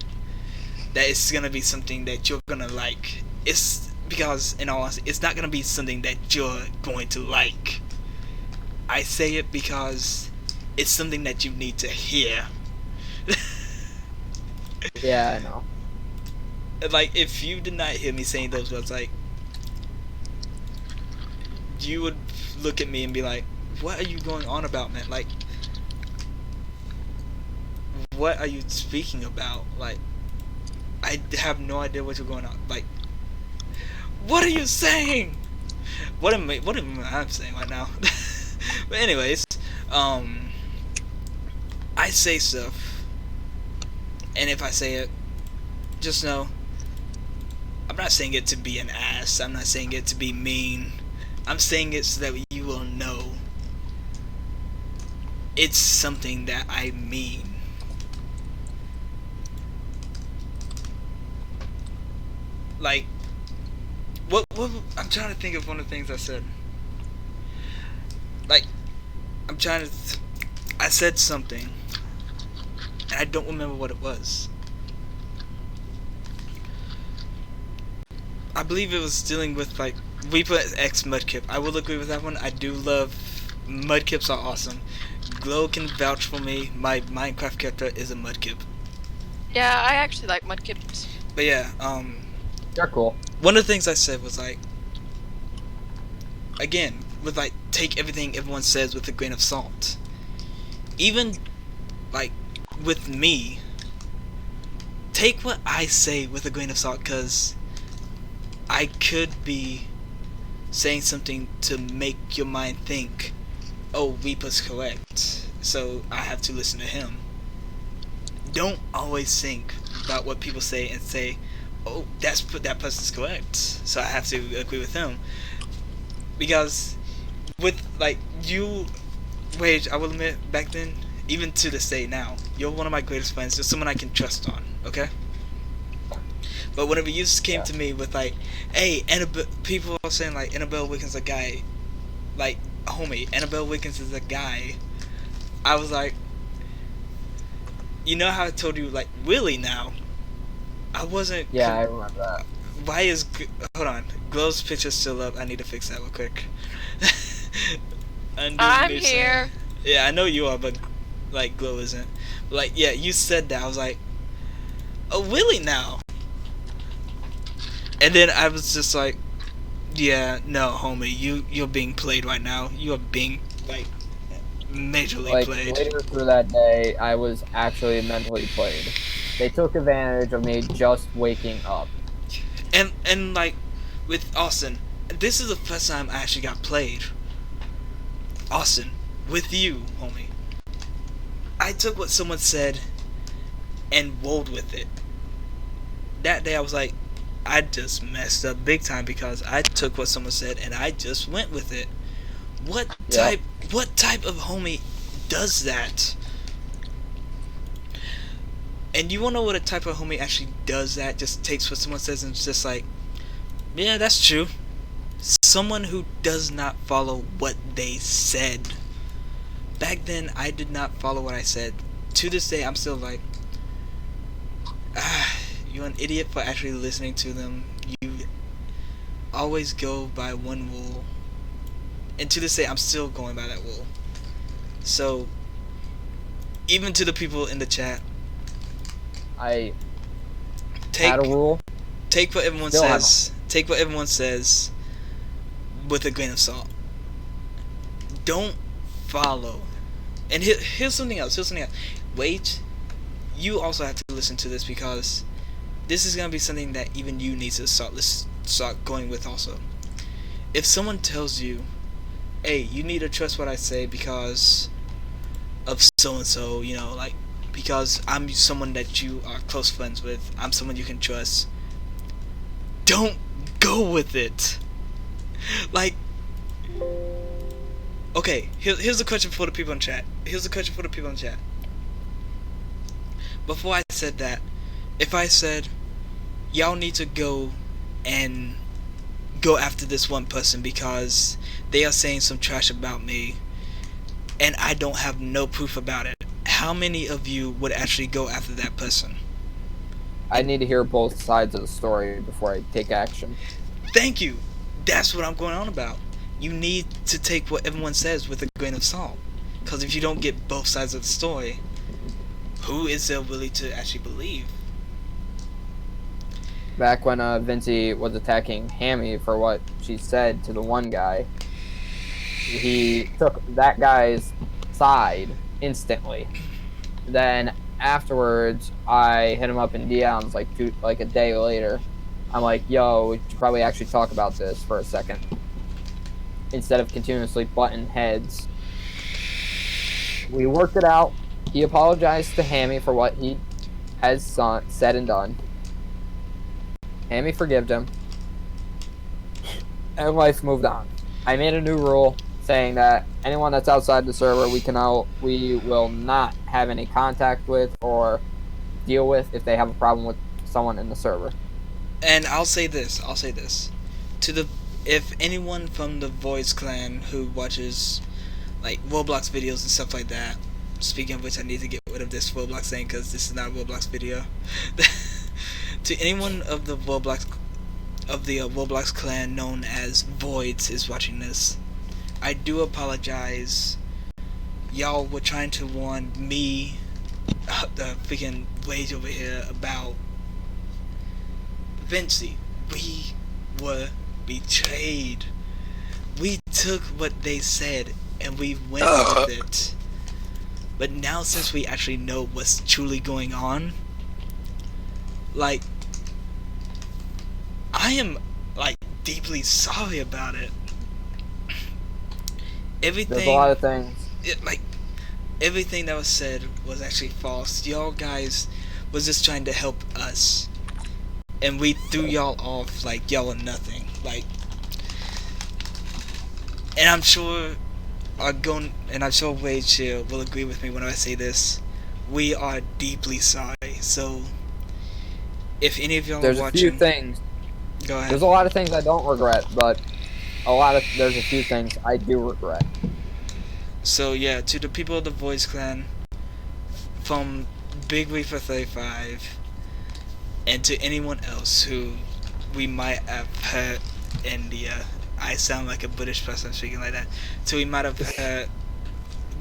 that it's gonna be something that you're gonna like. It's because, in all honesty, it's not gonna be something that you're going to like. I say it because it's something that you need to hear. Yeah, I know. Like, if you did not hear me saying those words, like, you would look at me and be like, what are you going on about, man? Like, what are you speaking about? Like, I have no idea what you're going on. Like, what are you saying? What am I saying right now? But anyways, I say stuff, and if I say it, just know I'm not saying it to be an ass. I'm not saying it to be mean. I'm saying it so that you will know it's something that I mean. Like, what I'm trying to think of one of the things I said. Like, I said something, and I don't remember what it was. I believe it was dealing with, like, Reaper X Mudkip. I will agree with that one. I do love Mudkips are awesome. Glow can vouch for me. My Minecraft character is a Mudkip. Yeah, I actually like mudkips. But yeah, They're cool. one of the things I said was like, again, with like, take everything everyone says with a grain of salt. Even like with me, take what I say with a grain of salt, because I could be saying something to make your mind think, oh, Reaper's correct, so I have to listen to him. Don't always think about what people say and say, oh, that person's correct, so I have to agree with him. Because with, like, you, Wage, I will admit, back then, even to this day now, you're one of my greatest friends. You're someone I can trust on, okay? But whenever you just came to me with, like, hey, people are saying, like, Annabelle Wiggins a guy, like, homie, Annabelle Wiggins is a guy, I was like, you know how I told you, like, really now? I wasn't... Yeah, I remember that. Why is... Hold on. Glow's picture's still up. I need to fix that real quick. I'm here. Yeah, I know you are, but, like, Glow isn't. But, like, yeah, you said that. I was like, oh, really now? And then I was just like, yeah, no, homie, you're being played right now. You are being, like, majorly played. Later through that day, I was actually mentally played. They took advantage of me just waking up. And like, with Austin, this is the first time I actually got played. Austin, with you, homie. I took what someone said and rolled with it. That day I was like, I just messed up big time because I took what someone said and I just went with it. What type of homie does that? And you wanna know what a type of homie actually does that? Just takes what someone says and it's just like, yeah, that's true. Someone who does not follow what they said. Back then, I did not follow what I said. To this day, I'm still like, you're an idiot for actually listening to them. You always go by one rule. And to this day, I'm still going by that rule. So, even to the people in the chat, I had a rule. Take what everyone says. Take what everyone says with a grain of salt. Don't follow. And here's something else. Wait. You also have to listen to this because this is gonna be something that even you need to start going with also. If someone tells you hey, you need to trust what I say because of so and so, you know, like because I'm someone that you are close friends with. I'm someone you can trust. Don't go with it. Like, okay, here's a question for the people in chat. Before I said that, if I said, y'all need to go and go after this one person because they are saying some trash about me and I don't have no proof about it, how many of you would actually go after that person? I need to hear both sides of the story before I take action. Thank you. That's what I'm going on about. You need to take what everyone says with a grain of salt. Because if you don't get both sides of the story, who is there really to actually believe? Back when Vinci was attacking Hammy for what she said to the one guy, he took that guy's side instantly. Then afterwards, I hit him up in DMs like a day later. I'm like, yo, we should probably actually talk about this for a second. Instead of continuously butting heads. We worked it out. He apologized to Hammy for what he has said and done. Hammy forgived him. And life moved on. I made a new rule saying that anyone that's outside the server we will not have any contact with or deal with if they have a problem with someone in the server. And I'll say this. If anyone from the Voice clan who watches like Roblox videos and stuff like that, speaking of which, I need to get rid of this Roblox thing because this is not a Roblox video. To anyone of the Roblox clan known as Voids is watching this, I do apologize. Y'all were trying to warn me, the freaking Wage over here, about Vinci. We were betrayed. We took what they said and we went with it. But now since we actually know what's truly going on, like, I am like deeply sorry about it. Everything, there's a lot of things. Everything that was said was actually false. Y'all guys was just trying to help us, and we threw y'all off like y'all are nothing. Like, and I'm sure Wade here will agree with me when I say this. We are deeply sorry. So, if any of y'all are watching, there's a few things. Go ahead. There's a lot of things I don't regret, but there's a few things I do regret. So yeah, to the people of the Voice clan, from Big Reaper 35, and to anyone else who we might have hurt in the I sound like a British person speaking like that. So we might have hurt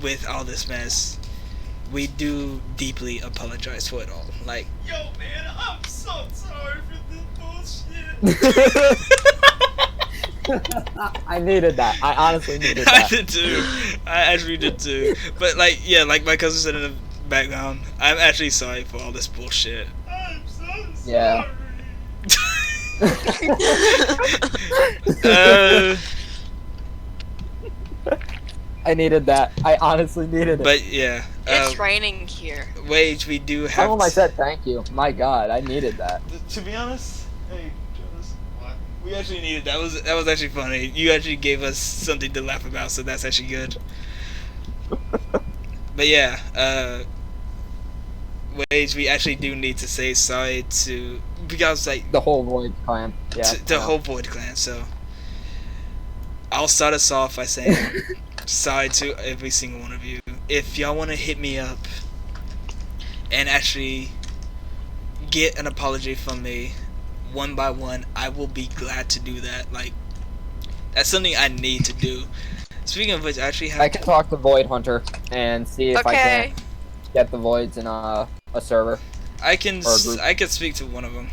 with all this mess. We do deeply apologize for it all. Like, yo man, I'm so sorry for this bullshit. I needed that. I honestly needed that. I did too. I actually did too. But like, yeah, like my cousin said in the background, I'm actually sorry for all this bullshit. I'm so sorry. Yeah. I needed that. I honestly needed it. But yeah. It's raining here. Wage, we do have. Tell him I said thank you. My God, I needed that. To be honest, hey, Jonas, we actually needed that. Was actually funny. You actually gave us something to laugh about, so that's actually good. But yeah, Wage, we actually do need to say sorry to, because like the whole Void clan. Yeah. The whole Void clan. So I'll start us off by saying sorry to every single one of you. If y'all want to hit me up and actually get an apology from me one by one, I will be glad to do that. Like, that's something I need to do. Speaking of which, I actually have. I can talk to Void Hunter and see if I can get the Voids in a server. I can speak to one of them,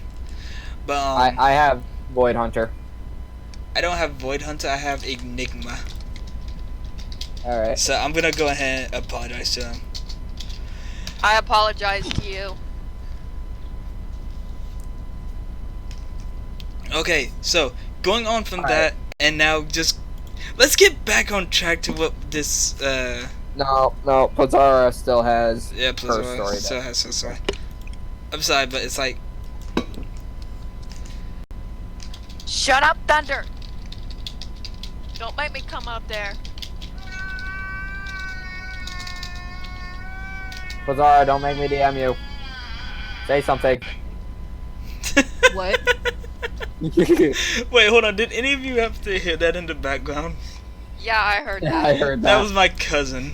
but I have Void Hunter. I don't have Void Hunter. I have Enigma. All right. So I'm gonna go ahead and apologize to him. I apologize to you. Okay, so going on from that, and now just let's get back on track to what this No, Plazara still has yeah, her Plazara story. still has her story. I'm sorry, but it's like Shut up, Thunder! Don't make me come out there. Plazara, don't make me DM you. Say something. What? wait, hold on. Did any of you have to hear that in the background? Yeah, I heard Yeah, that. I heard That that. was my cousin.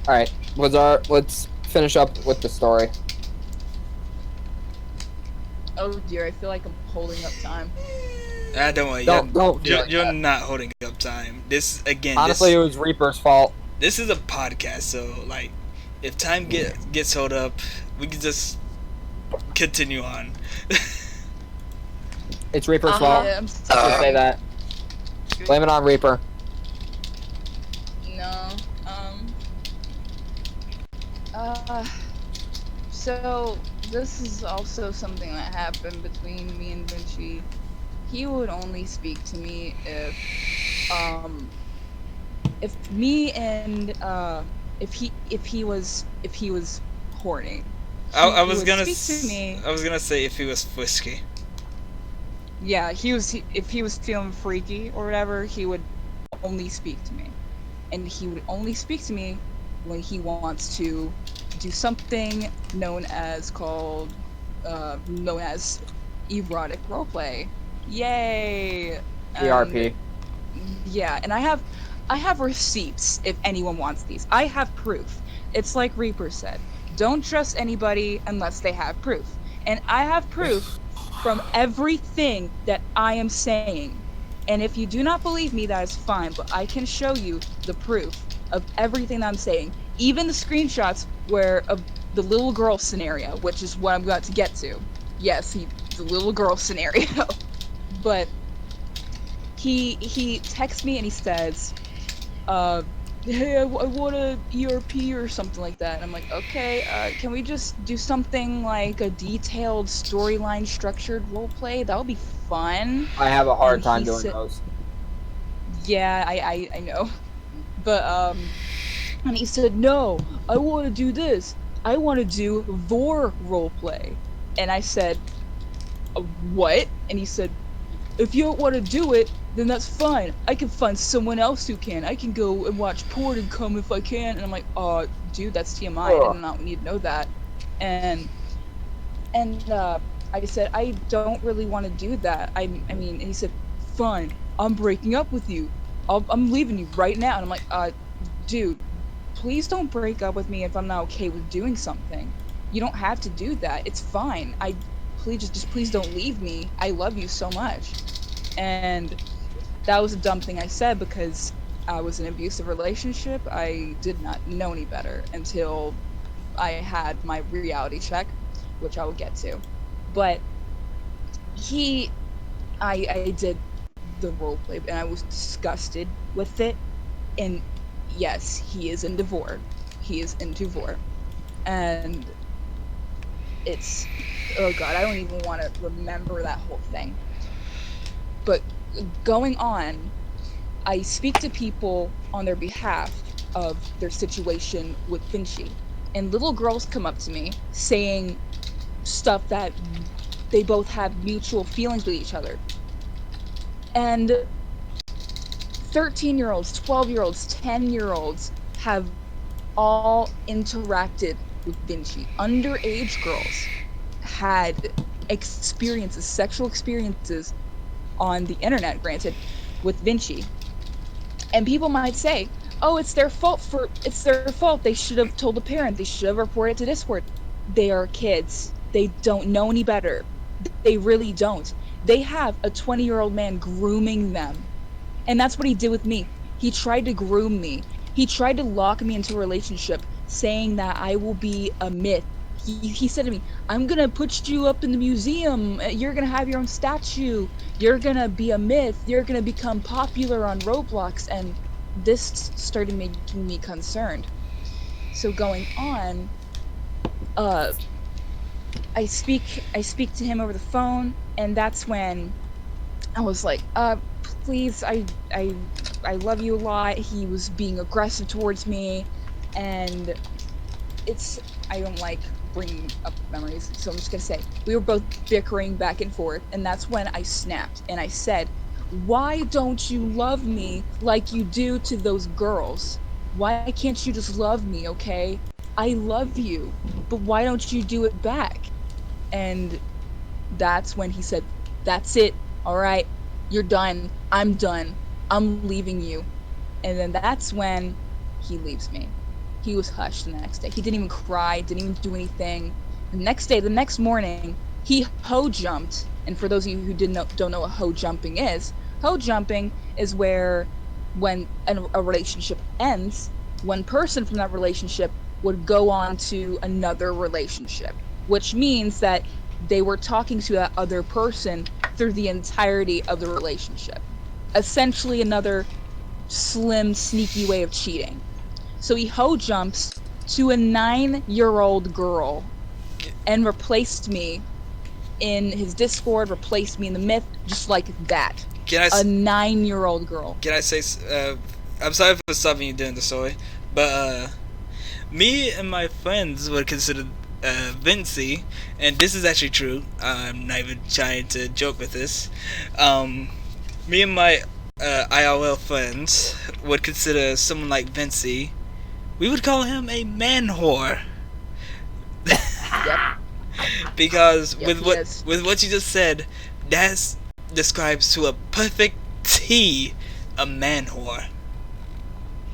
Alright, let's finish up with the story. Oh dear, I feel like I'm holding up time. Don't worry. Don't feel like You're that. not holding up time. This again. Honestly, it was Reaper's fault. This is a podcast, so like, if time gets held up, we can just continue on. It's Reaper's fault. Yeah, I'm Just sorry. say that. Blame it on Reaper. No. So this is also something that happened between me and Vinci. He would only speak to me if me and if he was horny. I He was would gonna speak to me. I was gonna say if he was frisky. Yeah, if he was feeling freaky or whatever, he would only speak to me. And he would only speak to me when he wants to do something known as erotic roleplay. Yay! ERP. Yeah, and I have receipts if anyone wants these. I have proof. It's like Reaper said, don't trust anybody unless they have proof. And I have proof from everything that I am saying. And if you do not believe me, that is fine, but I can show you the proof of everything that I'm saying. Even the screenshots of the little girl scenario, which is what I'm about to get to. Yes, the little girl scenario. But he texts me and he says, hey, I want a ERP or something like that. And I'm like, okay, can we just do something like a detailed storyline structured roleplay? That would be fun. I have a hard And time he doing said- those. Yeah, I know. But, and he said, no, I want to do this. I want to do vor roleplay. And I said, what? And he said, if you don't want to do it, then that's fine. I can find someone else who can. I can go and watch porn and come if I can. And I'm like, dude, that's TMI. I did not need to know that. And I said, I don't really want to do that. I mean, and he said, fine, I'm breaking up with you. I'm leaving you right now. And I'm like, dude, please don't break up with me if I'm not okay with doing something. You don't have to do that. It's fine. Please don't leave me. I love you so much. And that was a dumb thing I said because I was in an abusive relationship. I did not know any better until I had my reality check, which I will get to. But I did the roleplay and I was disgusted with it. And yes, he is into vor. He is into vor. And it's, oh god, I don't even want to remember that whole thing. But going on, I speak to people on their behalf of their situation with Vinci. And little girls come up to me saying stuff that they both have mutual feelings with each other. And 13-year-olds, 12-year-olds, 10-year-olds have all interacted with Vinci. Underage girls had sexual experiences on the internet, granted, with Vinci. And people might say, oh, it's their fault. They should have told the parent. They should have reported to Discord. They are kids. They don't know any better. They really don't. They have a 20-year-old man grooming them. And that's what he did with me. He tried to groom me. He tried to lock me into a relationship, saying that I will be a myth. He said to me, I'm going to put you up in the museum. You're going to have your own statue. You're going to be a myth. You're going to become popular on Roblox. And this started making me concerned. So going on, I speak to him over the phone, and that's when I was like, please, I love you a lot. He was being aggressive towards me, and I don't like bringing up memories, so I'm just gonna say we were both bickering back and forth, and that's when I snapped and I said, "Why don't you love me like you do to those girls? Why can't you just love me, okay? I love you, but why don't you do it back?" And that's when he said, "That's it. All right. You're done. I'm done. I'm leaving you." And then that's when he leaves me. He was hushed the next day. He didn't even cry, didn't even do anything. The next day, the next morning, he hoe jumped. And for those of you who don't know what hoe jumping is where when a relationship ends, one person from that relationship would go on to another relationship, which means that they were talking to that other person through the entirety of the relationship. Essentially, another slim, sneaky way of cheating. So he hoe jumps to a 9-year-old girl and replaced me in his Discord, replaced me in the myth, just like that. Can I A 9-year-old girl. can I say? I'm sorry for stopping you during the story, but me and my friends would consider Vinci, and this is actually true. I'm not even trying to joke with this. Me and my IRL friends would consider someone like Vinci. We would call him a man whore. Yep. Because Yep, with what you just said, that describes to a perfect T a man whore.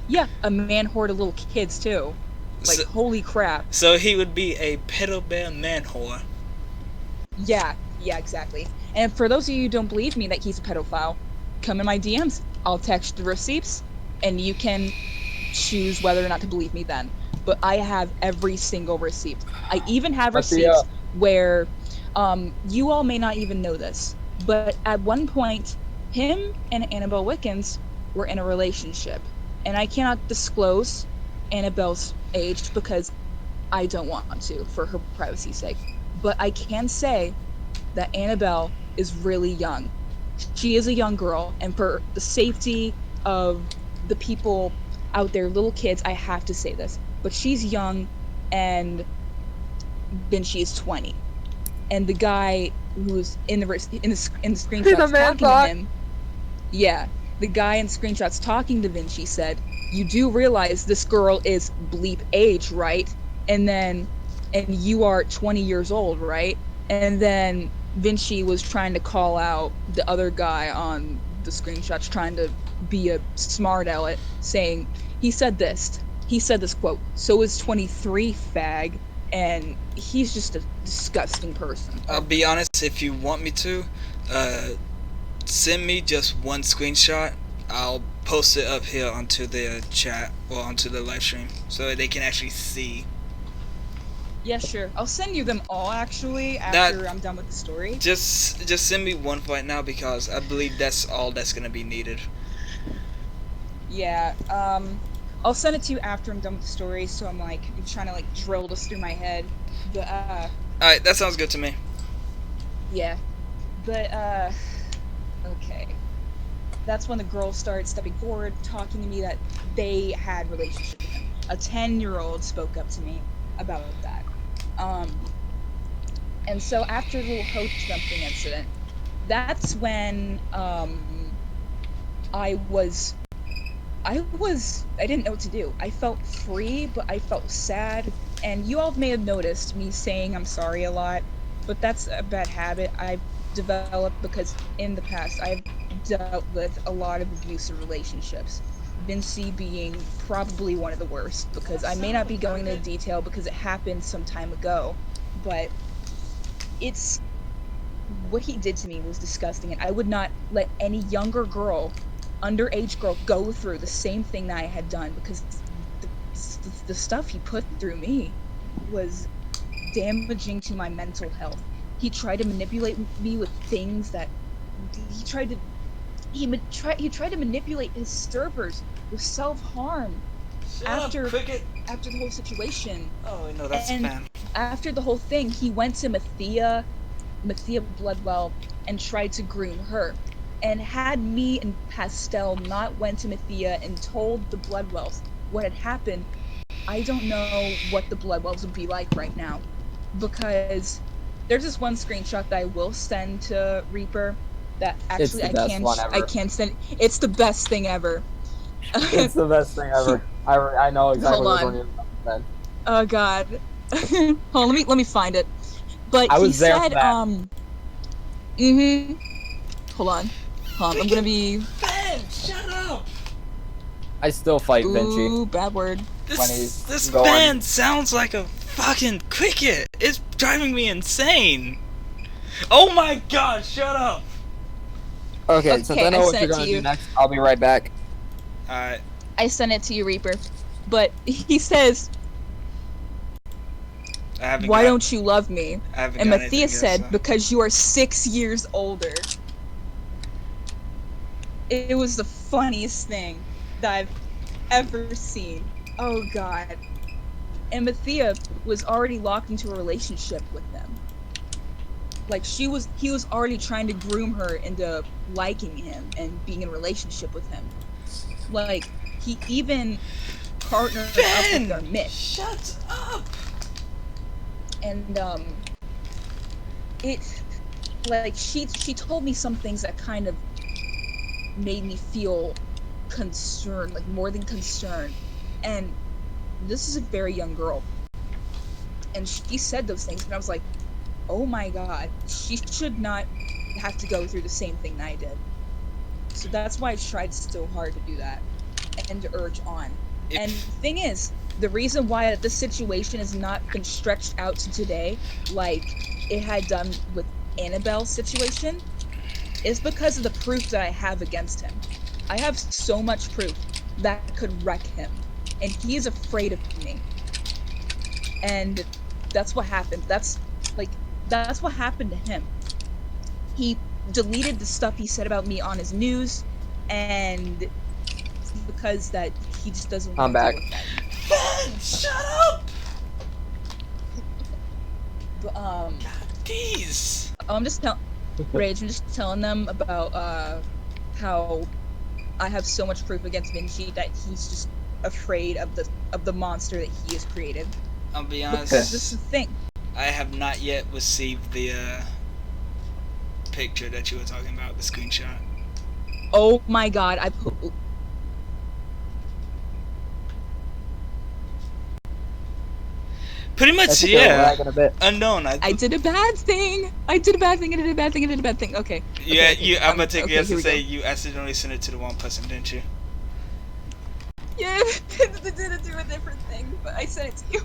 Yeah, a man whore to little kids too. Like, So, holy crap. so he would be a pedo bear man whore. Yeah, exactly. And for those of you who don't believe me that he's a pedophile, come in my DMs. I'll text the receipts, and you can choose whether or not to believe me then. But I have every single receipt. I even have But receipts where you all may not even know this, but at one point, him and Annabelle Wickens were in a relationship. And I cannot disclose Annabelle's age because I don't want to for her privacy's sake. But I can say that Annabelle is really young. She is a young girl, and for the safety of the people out there, little kids, I have to say this. But she's young, and then she is 20. And the guy who's in the screenshots talking to him, yeah, the guy in screenshots talking to Vinci said, "You do realize this girl is bleep age, right? And you are 20 years old, right?" And then Vinci was trying to call out the other guy on the screenshots, trying to be a smart aleck, saying, he said this quote, "So is 23, fag." And he's just a disgusting person. I'll be honest, if you want me to, send me just one screenshot. I'll post it up here onto the chat or onto the live stream so they can actually see. Yeah, sure. I'll send you them all actually after I'm done with the story. Just send me one right now because I believe that's all that's gonna be needed. Yeah, I'll send it to you after I'm done with the story, so I'm trying to drill this through my head. But Alright, that sounds good to me. yeah. But okay. That's when the girl started stepping forward, talking to me that they had a relationship with him. A 10-year-old spoke up to me about that. And so after the little coach jumping incident, that's when I didn't know what to do. I felt free, but I felt sad. And you all may have noticed me saying I'm sorry a lot, but that's a bad habit I've developed because in the past I've dealt with a lot of abusive relationships. Vinci being probably one of the worst, because I may not be going into detail because it happened some time ago, but what he did to me was disgusting, and I would not let any younger girl, underage girl, go through the same thing that I had done, because the stuff he put through me was damaging to my mental health. He tried to manipulate me with things that he tried to manipulate his servers with self-harm after the whole situation. Oh no, that's and fan. After the whole thing, he went to Mathia Bloodwell and tried to groom her. And had me and Pastel not went to Mythia and told the Bloodwells what had happened, I don't know what the Bloodwells would be like right now. Because there's this one screenshot that I will send to Reaper that It's actually the best one I ever. can send. It's the best thing ever. It's the best thing ever. I know exactly Hold which one on. you're talking about. Oh God. Hold on, let me find it. But I he was there for said, that. mm-hmm. Hold on. I'm gonna be. Ben, shut up! I still fight Vinci. Ooh, bad word. When he's This going- fan sounds like a fucking cricket. It's driving me insane. Oh my god, shut up! Okay, Okay, since I know I what sent you're it to gonna you. do next, I'll be right back. Alright, I sent it to you, Reaper. But he says, I haven't why got, don't you love me? I haven't And got Matthias anything said, yet, so. because you are 6 years older. It was the funniest thing that I've ever seen. Oh God. And Mathia was already locked into a relationship with him. Like he was already trying to groom her into liking him and being in a relationship with him. Like he even partnered up with their Ben! myth. Shut up! And it like she told me some things that kind of made me feel concerned, like more than concerned. And this is a very young girl. And she said those things, and I was like, oh my God, she should not have to go through the same thing I did. So that's why I tried so hard to do that and to urge on. And the thing is, the reason why this situation has not been stretched out to today, like it had done with Annabelle's situation, is because of the proof that I have against him. I have so much proof that could wreck him, and he is afraid of me. And that's what happened. That's what happened to him. He deleted the stuff he said about me on his news, and because that he just doesn't I'm want to deal back. with that. Ben, shut up! But Jeez. I'm just Rage. I'm just telling them about how I have so much proof against Vinci that he's just afraid of the monster that he has created. I'll be Because honest, this is the thing. I have not yet received the picture that you were talking about, the screenshot. Oh my God! Pretty much, That's okay, we'll yeah. lag in a bit. Unknown. I did a bad thing. I did a bad thing. I did a bad thing. I did a bad thing. Okay. Yeah, Okay, I'm gonna take yes here and we say go. you accidentally sent it to the wrong person, didn't you? Yeah, I did it to a different thing, but I sent it to you.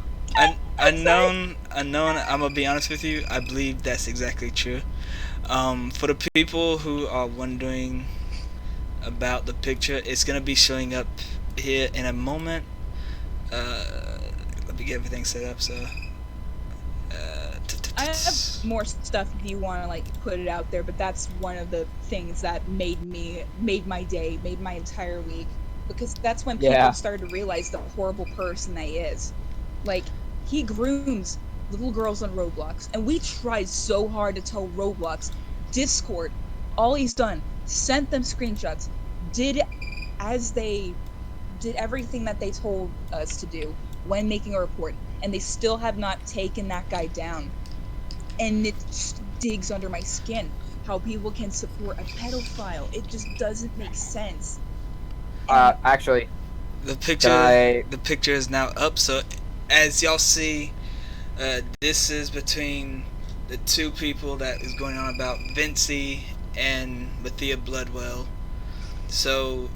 Unknown. I'm gonna be honest with you. I believe that's exactly true. For the people who are wondering about the picture, it's gonna be showing up here in a moment. Let me get everything set up. So, I have more stuff if you want to like put it out there, but that's one of the things that made my day, made my entire week, because that's when people Yeah. started to realize the horrible person that he is. Like he grooms little girls on Roblox, and we tried so hard to tell Roblox, Discord, all he's done, sent them screenshots, did everything that they told us to do when making a report, and they still have not taken that guy down. And it just digs under my skin how people can support a pedophile. It just doesn't make sense. Actually, the picture, I- the picture is now up. So, as y'all see, this is between the two people that is going on about Vinci and Mathia Bloodwell. So,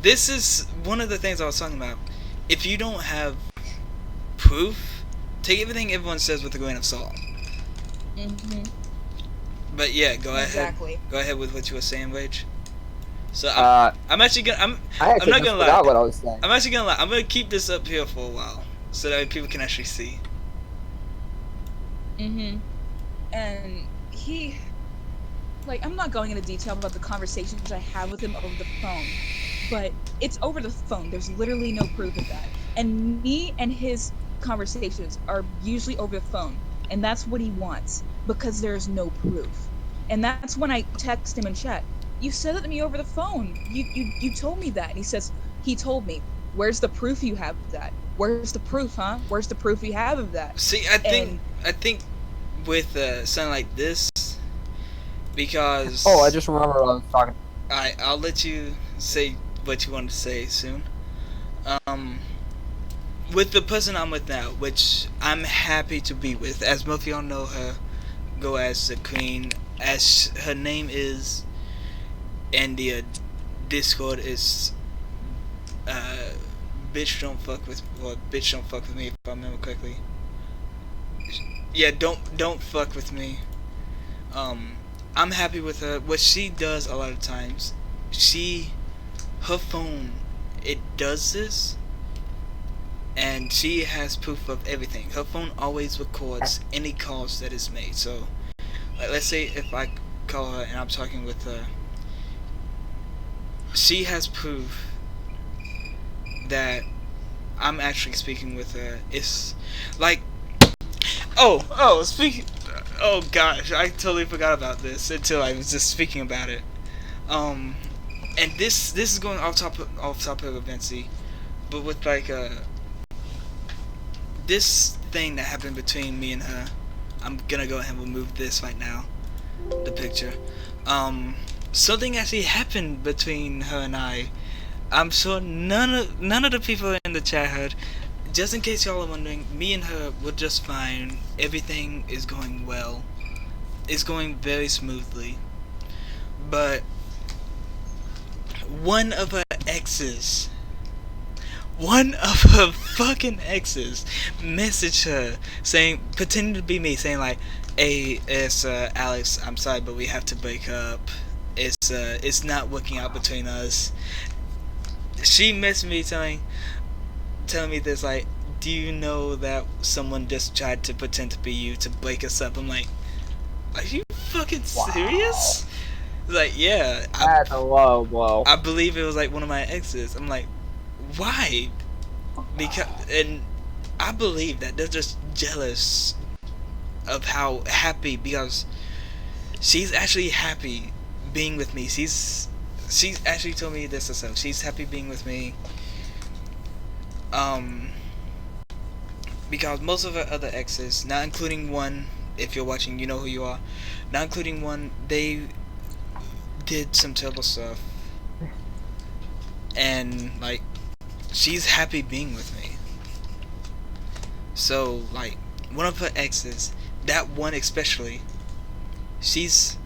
this is one of the things I was talking about. If you don't have proof, take everything everyone says with a grain of salt. Mm-hmm. But yeah, go Exactly. ahead. Go ahead with what you were saying, Wage. So I'm actually gonna I actually not just gonna lie. forgot what I was saying. I'm actually gonna lie. I'm gonna keep this up here for a while so that people can actually see. Mm-hmm. And he, like, I'm not going into detail about the conversations I have with him over the phone, but it's over the phone. There's literally no proof of that. And me and his conversations are usually over the phone, and that's what he wants because there's no proof. And that's when I text him in chat, You said it to me over the phone. You told me that. And he told me, where's the proof you have of that? Where's the proof, huh? Where's the proof you have of that? See, I think with something like this, because Oh, I just remember what I was talking. I'll let you say what you want to say soon. With the person I'm with now, which I'm happy to be with, as most of y'all know her, go as the queen, as her name is, and the Discord is, bitch don't fuck with, well, bitch don't fuck with me if I remember correctly. Yeah, don't fuck with me. I'm happy with her. What she does a lot of times, her phone, it does this, and she has proof of everything. Her phone always records any calls that is made. So, like, let's say if I call her and I'm talking with her, she has proof that I'm actually speaking with her. It's like, oh gosh, I totally forgot about this until I was just speaking about it. And this is going off topic of Vinci, but with like this thing that happened between me and her. I'm gonna go ahead and remove this right now, the picture. Something actually happened between her and I. I'm sure none of the people in the chat heard. Just in case y'all are wondering, me and her were just fine. Everything is going well. It's going very smoothly. But one of her fucking exes messaged her saying, pretending to be me, saying like, hey, it's Alex, I'm sorry, but we have to break up. It's not working out between us. She messaged me telling me this, like, do you know that someone just tried to pretend to be you to break us up? I'm like, are you fucking serious? Like, yeah. That's a low blow. I believe it was like one of my exes. I'm like, why? Because, and I believe that they're just jealous of how happy, because she's actually happy being with me. She's actually told me this herself. She's happy being with me. Because most of her other exes, not including one, if you're watching, you know who you are, not including one, they did some terrible stuff. And, like, she's happy being with me. So, like, one of her exes, that one especially, she's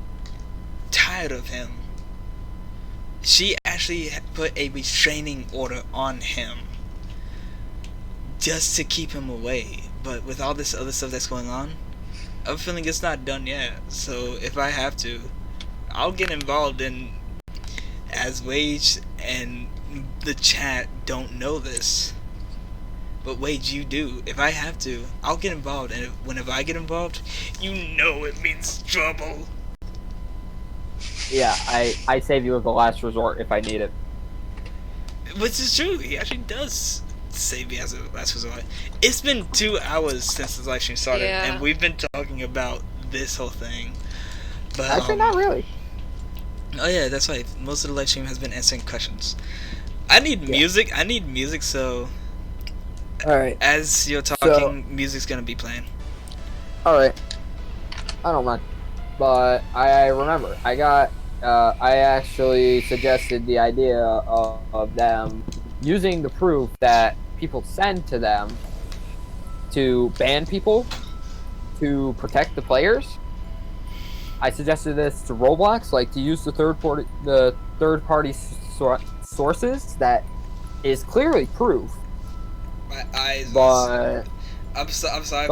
tired of him. She actually put a restraining order on him just to keep him away. But with all this other stuff that's going on, I'm feeling it's not done yet. So if I have to, I'll get involved in, as Wage and the chat don't know this, but Wage, you do. If I have to, I'll get involved, and whenever I get involved, you know it means trouble. Yeah, I save you as the last resort if I need it. Which is true. He actually does save me as a last resort. It's been 2 hours since the live stream started, Yeah. and we've been talking about this whole thing. But Actually, not really. oh yeah, that's right. Most of the live stream has been answering questions. I need music. I need music. So Alright. as you're talking, music's gonna be playing. Alright. I don't mind. But I remember, I actually suggested the idea of them using the proof that people send to them to ban people, to protect the players. I suggested this to Roblox, like to use the third party sources that is clearly proof. My eyes. But I'm sorry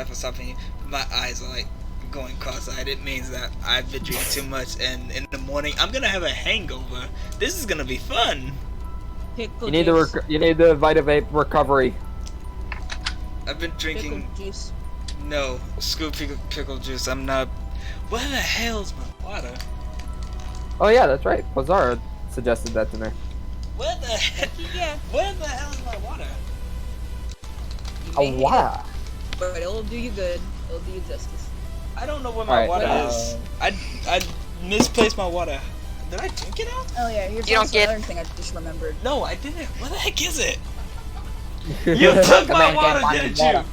for stopping you. My eyes are like going cross-eyed. It means that I've been drinking too much, and in the morning I'm gonna have a hangover. This is gonna be fun. Pickle you need juice. the Vitavape recovery. I've been drinking. Pickle juice. No, screw pickle juice. I'm not. Where the hell's my water? Oh yeah, that's right. Plazara suggested that to me. Where the hell? Yeah. Where the hell is my water? You Oh may hate wow. it, but it'll do you good. It'll do you justice. I don't know where my Alright, water is. I misplaced my water. Did I drink it out? Oh yeah, here's You don't also get- another thing I just remembered. No, I didn't. What the heck is it? You took The my man can't water, find didn't his you? water.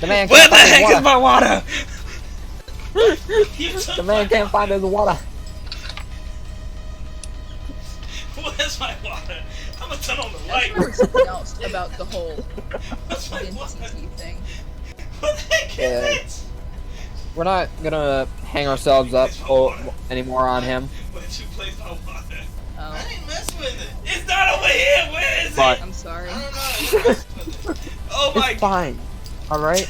The man Where can't the find his heck is water. my water? You took The man my can't find his water. Where's my water? I'm gonna turn on the I light. just remembered something else about the whole Where's my water? identity thing. What the heck Yeah. is it? We're not gonna hang ourselves up anymore on him. Where'd you place my water? Oh, I didn't mess with it. It's not over here. Where is But- it? I'm sorry. I don't know. I didn't mess with it. Oh my It's fine. All right.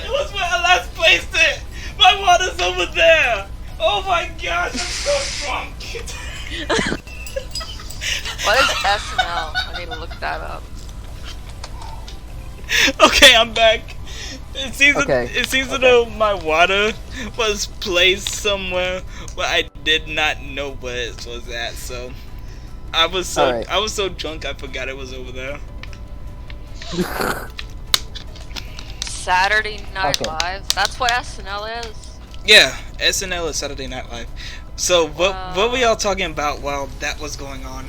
It was where I last placed it! My water's over there! Oh my gosh, I'm so drunk! What is SNL? I need to look that up. Okay, I'm back. It seems Okay, it seems as okay. though my water was placed somewhere where I did not know where it was at, so I was so drunk I forgot it was over there. Saturday Night Okay. Live. That's what SNL is. Yeah, SNL is Saturday Night Live. So what were y'all talking about while that was going on?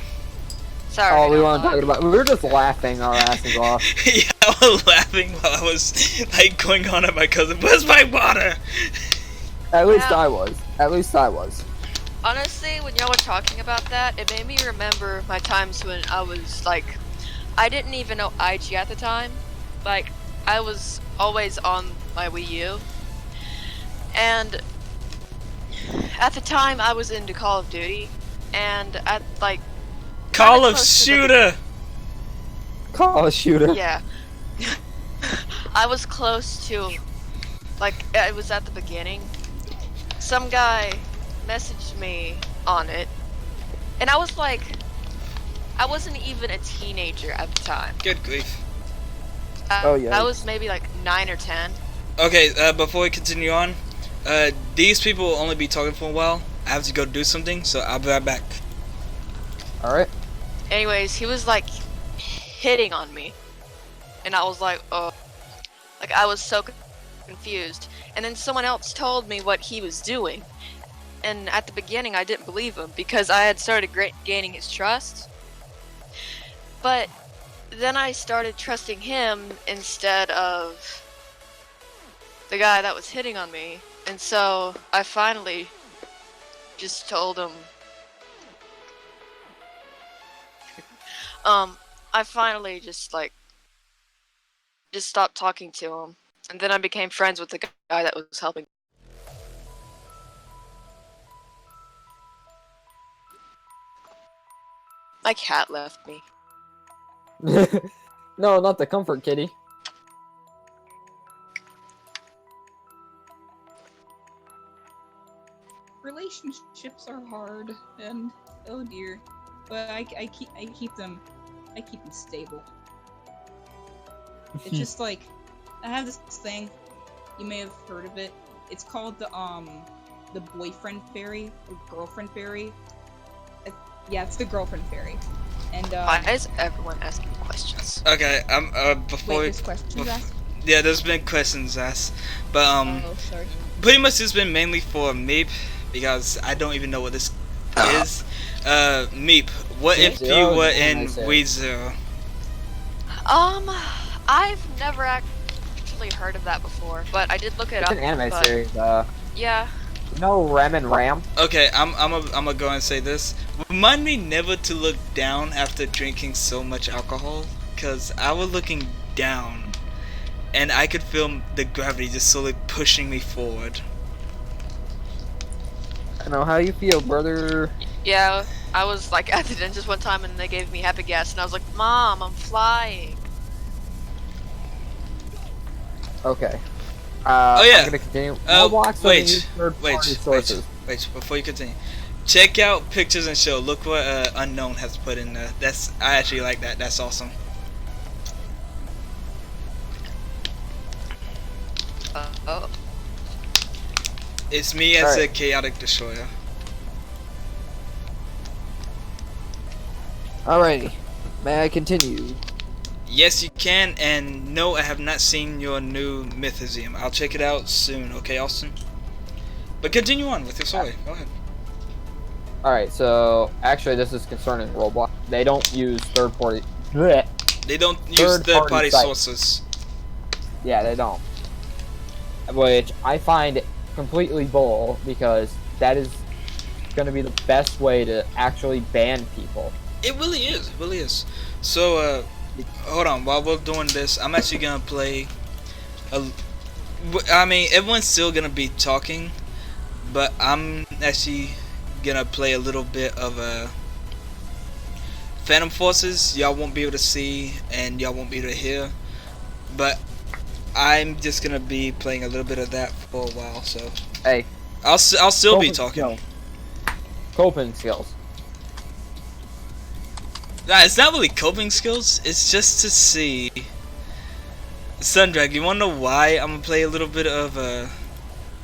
Saturday All we Night want to Live. talk about. We were just laughing our asses off. Yeah, I was laughing while I was like going on at my cousin. Where's my water? At least Yeah. I was. At least I was. Honestly, when y'all were talking about that, it made me remember my times when I was like, I didn't even know IG at the time. Like, I was always on my Wii U. And at the time, I was into Call of Duty. And at like, Call kinda of close to the Shooter. Call a shooter. yeah. I was close to, like, it was at the beginning. Some guy messaged me on it. And I was like, I wasn't even a teenager at the time. Good grief. Oh, yeah. I was maybe like 9 or 10. Okay, before we continue on, these people will only be talking for a while. I have to go do something, so I'll be right back. All right. Anyways, he was like hitting on me. And I was like, oh. Like, I was so confused. And then someone else told me what he was doing. And at the beginning, I didn't believe him because I had started gaining his trust. But then I started trusting him instead of the guy that was hitting on me. And so I finally just told him. I finally just stopped talking to him. And then I became friends with the guy that was helping. My cat left me. No, not the comfort kitty. Relationships are hard, and oh dear, but I keep them stable. It's just like I have this thing. You may have heard of it. It's called the boyfriend fairy or girlfriend fairy. Yeah, it's the girlfriend fairy. And Why is everyone asking questions? Okay, before wait, this question asked? yeah, there's been questions asked, but Oh, sorry. pretty much it's been mainly for Meep because I don't even know what this is. Meep, what if you Zero were is the one I in said. Weed Zero? I've never actually heard of that before, but I did look it It's up. an anime but series. Yeah. No Rem and Ram. Okay, I'm gonna go and say this. Remind me never to look down after drinking so much alcohol, cause I was looking down, and I could feel the gravity just slowly pushing me forward. I know how you feel, brother. Yeah, I was like at the dentist one time and they gave me happy gas and I was like, Mom, I'm flying. Okay. Oh, yeah. I'm gonna continue. Wait, Third-party sources. wait, before you continue. Check out Pictures and Show. Look what Unknown has put in there. I actually like that. That's awesome. Oh. It's me as Alright. a chaotic destroyer. Alrighty. May I continue? Yes, you can, and no, I have not seen your new Mythizium. I'll check it out soon, okay, Austin? But continue on with your story. Go ahead. Alright, so actually this is concerning Roblox. They don't use third-party... Bleh. They don't use third-party sites. sources. Yeah, they don't. Which I find completely bull, because that is going to be the best way to actually ban people. It really is. It really is. So, hold on. While we're doing this, I'm actually gonna play. I mean, everyone's still gonna be talking, but I'm actually gonna play a little bit of Phantom Forces. Y'all won't be able to see, and y'all won't be able to hear, but I'm just gonna be playing a little bit of that for a while. So, Hey, I'll still be coping talking. skills. Coping skills. Nah, it's not really coping skills. It's just to see. Sundrag, you wanna know why I'm gonna play a little bit of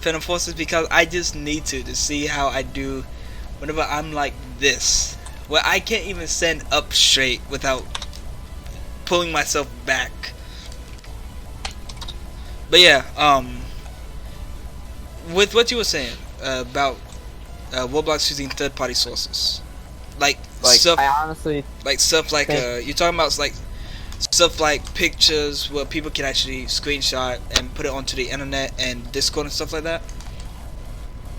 Phantom Forces? Because I just need to see how I do whenever I'm like this, where I can't even stand up straight without pulling myself back. But yeah, with what you were saying about Roblox using third-party sources, like stuff. I honestly Like stuff like you're talking about like stuff like pictures where people can actually screenshot and put it onto the internet and Discord and stuff like that.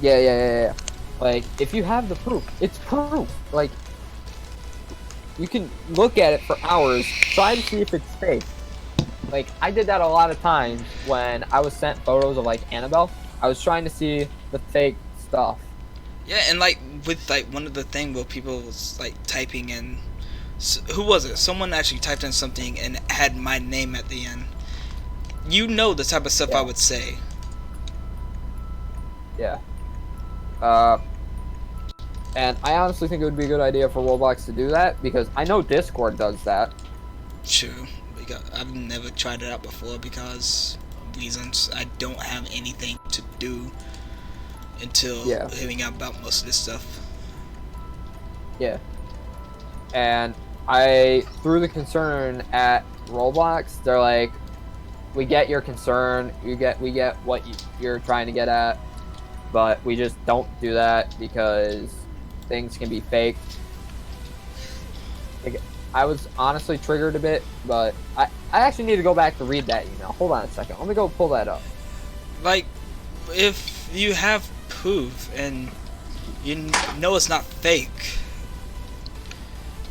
yeah. Like, if you have the proof, it's proof. Like, you can look at it for hours, try to see if it's fake. Like, I did that a lot of times when I was sent photos of, like, Annabelle. I was trying to see the fake stuff. Yeah, and like with like one of the thing where people was like typing in, who was it? Someone actually typed in something and had my name at the end. You know the type of stuff I would say. Yeah. And I honestly think it would be a good idea for Roblox to do that, because I know Discord does that. True. I've never tried it out before because reasons. I don't have anything to do until hearing out about most of this stuff. Yeah. And I threw the concern at Roblox. They're like, we get your concern, we get what you're trying to get at, but we just don't do that because things can be faked. Like, I was honestly triggered a bit, but I actually need to go back to read that email. Hold on a second. Let me go pull that up. Like, if you have proof and you know it's not fake,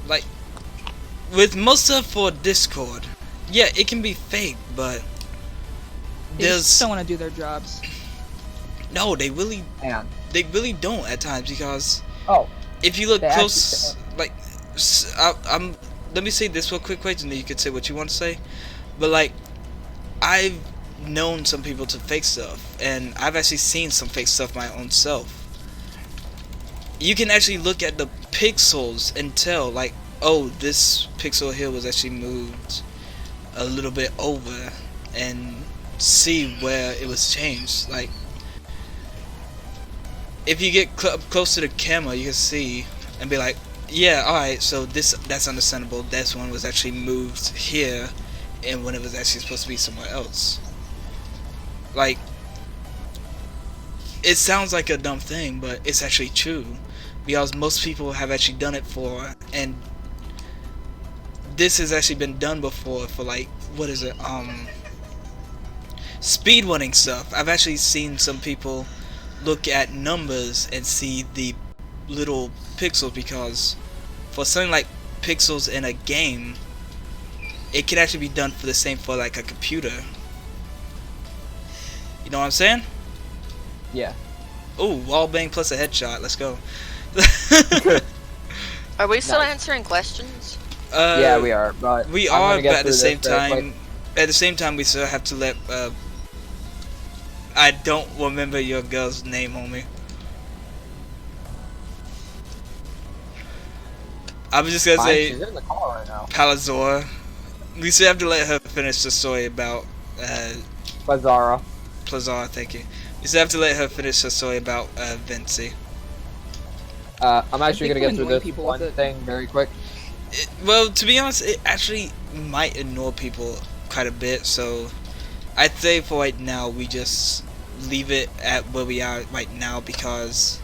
like with most stuff for Discord, yeah, it can be fake, but They just don't want to do their jobs. No, they really don't at times, because if you look close, like let me say this real quick, and then you could say what you want to say. But like, I've known some people to fake stuff, and I've actually seen some fake stuff my own self. You can actually look at the pixels and tell, like, oh, this pixel here was actually moved a little bit over, and see where it was changed. Like, if you get close to the camera, you can see and be like, yeah, alright, so that's understandable. This one was actually moved here, and when it was actually supposed to be somewhere else. Like, it sounds like a dumb thing, but it's actually true, because most people have actually done it for, and this has actually been done before for, like, what is it, speedrunning stuff. I've actually seen some people look at numbers and see the little pixels, because for something like pixels in a game, it can actually be done for the same for like a computer. You know what I'm saying? Yeah. Ooh, wallbang plus a headshot. Let's go. Are we still answering questions? Yeah, we are. But we are, but at the same time, we still have to let. I don't remember your girl's name, homie. I was just gonna say she's in the car right now. Plazara. We still have to let her finish the story about Plazara. Plazara, thank you. We still have to let her finish her story about Vinci. I'm actually gonna get through this one thing very quick. Well, to be honest, it actually might annoy people quite a bit, so I'd say for right now we just leave it at where we are right now because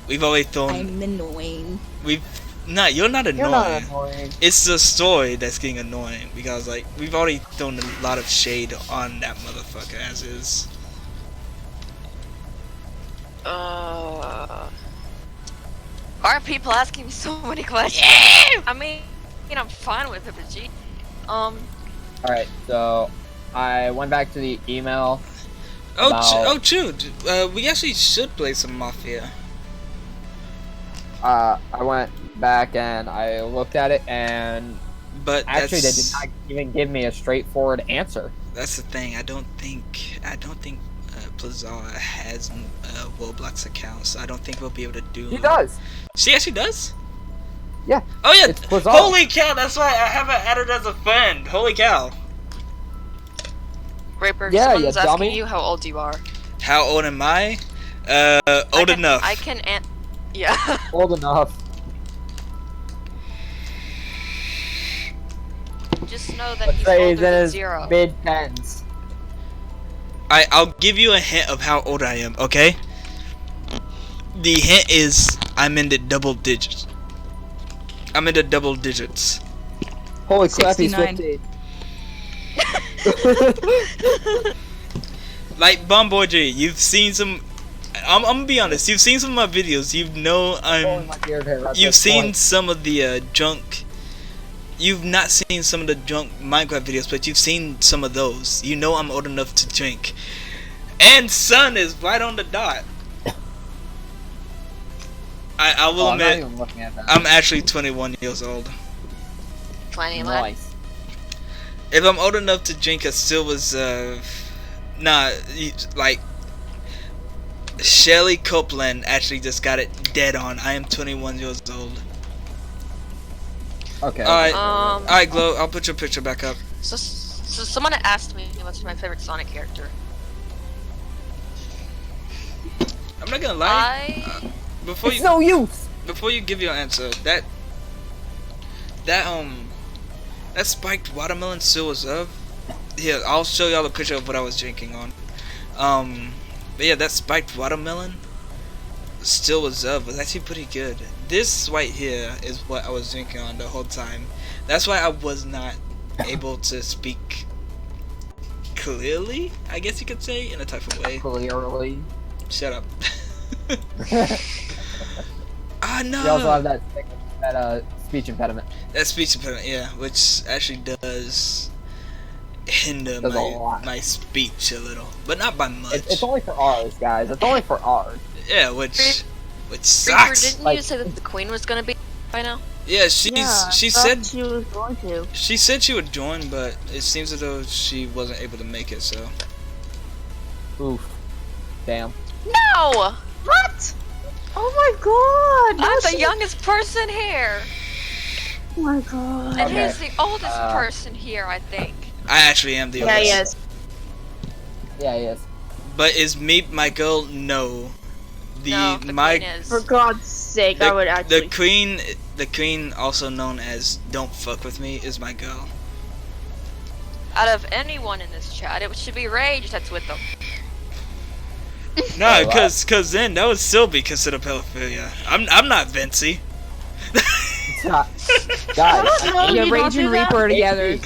we've already thrown. I'm annoying. You're not annoying. You're not annoying. It's the story that's getting annoying because like we've already thrown a lot of shade on that motherfucker as is. Why are people asking me so many questions? I mean, I'm fine with it, but gee. Alright, so I went back to the email. Dude. We actually should play some Mafia. I went back and I looked at it, and But actually they did not even give me a straightforward answer. That's the thing. I don't think Plazara has Roblox accounts. So I don't think we'll be able to do. He does. She actually does. Yeah. Oh yeah. It's Plazara. Holy cow! That's why I haven't added as a friend. Holy cow. Raper, Yeah, someone's you asking dummy. you how old you are. How old am I? Old enough. Yeah. Old enough. Just know that Let's he's say older he's in than his 0. mid-10s. I'll give you a hint of how old I am. Okay. The hint is I'm in the double digits. I'm in the double digits. Holy crap, he's 69. 50. Like Bomboy J, you've seen some. I'm gonna be honest. You've seen some of my videos. You know Pulling my beard hair at You've this seen point. some of the junk. You've not seen some of the junk Minecraft videos, but you've seen some of those. You know I'm old enough to drink. And sun is right on the dot. I will I'm not admit, even looking at that. I'm actually 21 years old. 21. Nice. If I'm old enough to drink, I still was, like, Shelly Copeland actually just got it dead on. I am 21 years old. Okay. Alright, Glow, I'll put your picture back up. So someone asked me what's my favorite Sonic character. I'm not gonna lie. Before It's no use. Before you give your answer, that spiked watermelon still was up. Here, I'll show y'all a picture of what I was drinking on. But yeah, that spiked watermelon still was up. Was actually pretty good. This right here is what I was drinking on the whole time. That's why I was not able to speak clearly, I guess you could say, in a type of way. Clearly. Shut up. Ah no. You also have that speech impediment. That speech impediment, yeah, which actually does hinder Does a lot. my speech a little, but not by much. It's only for ours, guys. It's only for ours. Yeah, which Reaper, sucks. didn't you Like- say that the Queen was gonna be by now? Yeah, Yeah, I she thought said she was going to. she said she would join, but it seems as though she wasn't able to make it. So Oof. Damn. No! What? Oh my god! I'm no, the she- youngest person here! Oh my god. And Okay. he's the oldest person here, I think. I actually am the Yeah, oldest. yes. Yeah, he is. But is Meep my girl? No. No, the Queen is. For God's sake, I would actually. The queen, also known as "Don't fuck with me," is my girl. Out of anyone in this chat, it should be Rage that's with them. No, Oh, wow. cause then that would still be considered pedophilia. I'm not Vinci. Guys, don't know. Yeah, you Rage don't and do that? Reaper are together.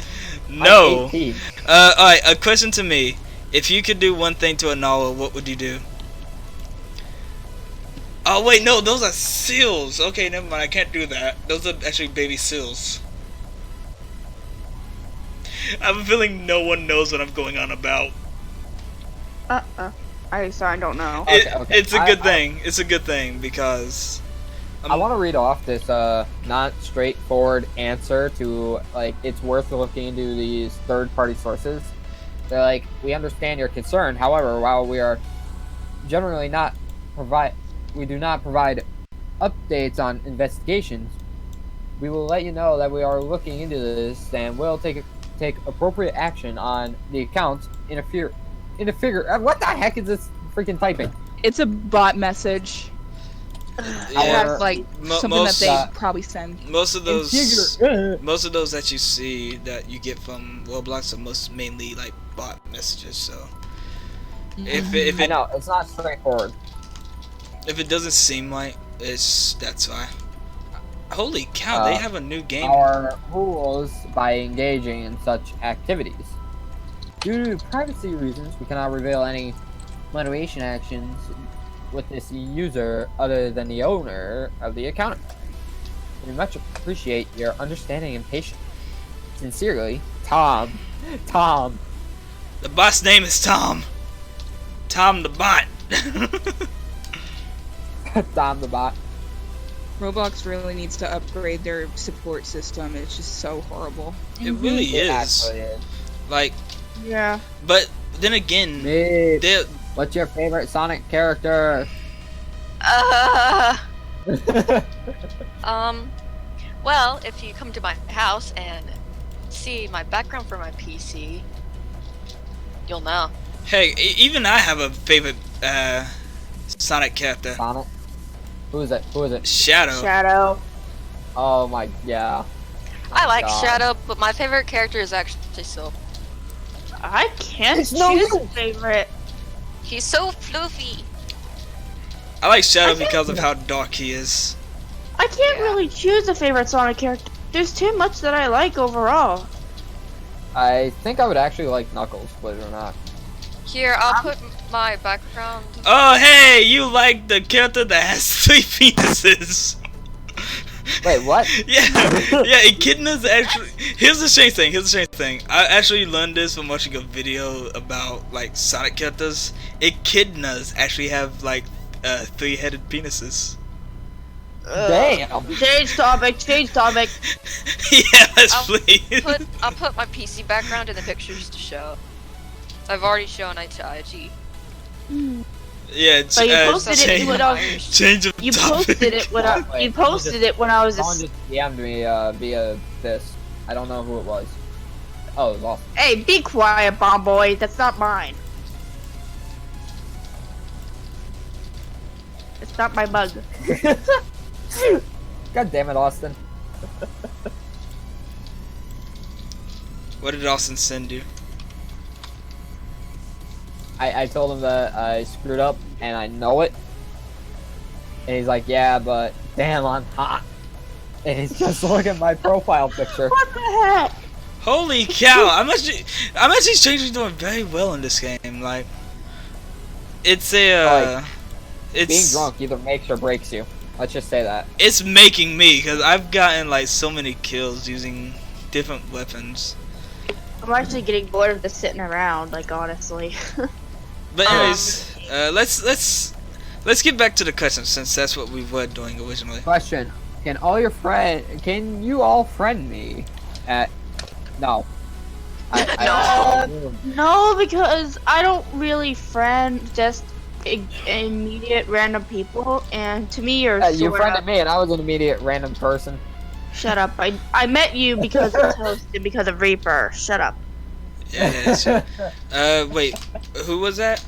No. I'm 18. Alright, a question to me. If you could do one thing to a Nala, what would you do? Oh wait, no, those are seals. Okay, never mind, I can't do that. Those are actually baby seals. I have a feeling no one knows what I'm going on about. I don't know. Okay. It's a good thing. It's a good thing because I want to read off this not straightforward answer to, like, it's worth looking into these third-party sources. They're like, we understand your concern. However, while we are generally we do not provide updates on investigations, we will let you know that we are looking into this and will take appropriate action on the accounts in a figure. What the heck is this freaking typing? It's a bot message. yeah, Or- Like something most- that they probably send. most of those Figure. most of those that you see that you get from Roblox are mainly like bot messages. So If I it know it's not straightforward. if it doesn't seem like that's why. Holy cow! They have a new game. Our rules by engaging in such activities. Due to privacy reasons, we cannot reveal any moderation actions with this user other than the owner of the account. We much appreciate your understanding and patience. Sincerely, Tom. Tom. The boss name is Tom. Tom the bot. Tom the bot. Roblox really needs to upgrade their support system. It's just so horrible. It really It is. actually is. Like, Yeah. but then again, Meep, they what's your favorite Sonic character? Well, if you come to my house and see my background for my PC, you'll know. hey, even I have a favorite Sonic character. Sonic? Who is it? Who is it? Shadow. Shadow. Oh my, yeah. I like God. Shadow, but my favorite character is actually Silk. I can't It's no choose a you. favorite. He's so fluffy. I like Shadow I think- because of how dark he is. I can't Yeah. really choose a favorite Sonic character. There's too much that I like overall. I think I would actually like Knuckles, believe it or not. Here, I'll put my background. Oh, hey, you like the character that has 3 penises? Wait, what? Yeah, yeah. Echidnas actually. Here's the strange thing. Here's the strange thing. I actually learned this from watching a video about like Sonic characters. Echidnas actually have like 3-headed penises. Damn. Change topic. Change topic. Yes, I'll please. I'll put my PC background in the pictures to show. I've already shown it to IG. Yeah, But you posted it change, when I was. change of You topic. posted it when I. Wait, You posted it when I was. Someone just DM'd me via this. I don't know who it was. Oh, it was awesome. Hey, be quiet, bomb boy. That's not mine. It's not my bug. God damn it, Austin. What did Austin send you? I told him that I screwed up and I know it. And he's like, yeah, but damn, I'm hot. And he's just looking at my profile picture. What the heck? Holy cow! I'm actually strangely doing very well in this game. Like, it's a it's Being drunk either makes or breaks you. Let's just say that. It's making me because I've gotten like so many kills using different weapons. I'm actually getting bored of this sitting around. Like honestly. But anyways, let's get back to the question since that's what we were doing originally. Question: Can you all friend me? No. No, because I don't really friend just immediate random people, and to me you're You sorta- friended me, and I was an immediate random person. Shut up! I met you because of Toast and because of Reaper. Shut up. Yeah, that's it. Wait, who was that?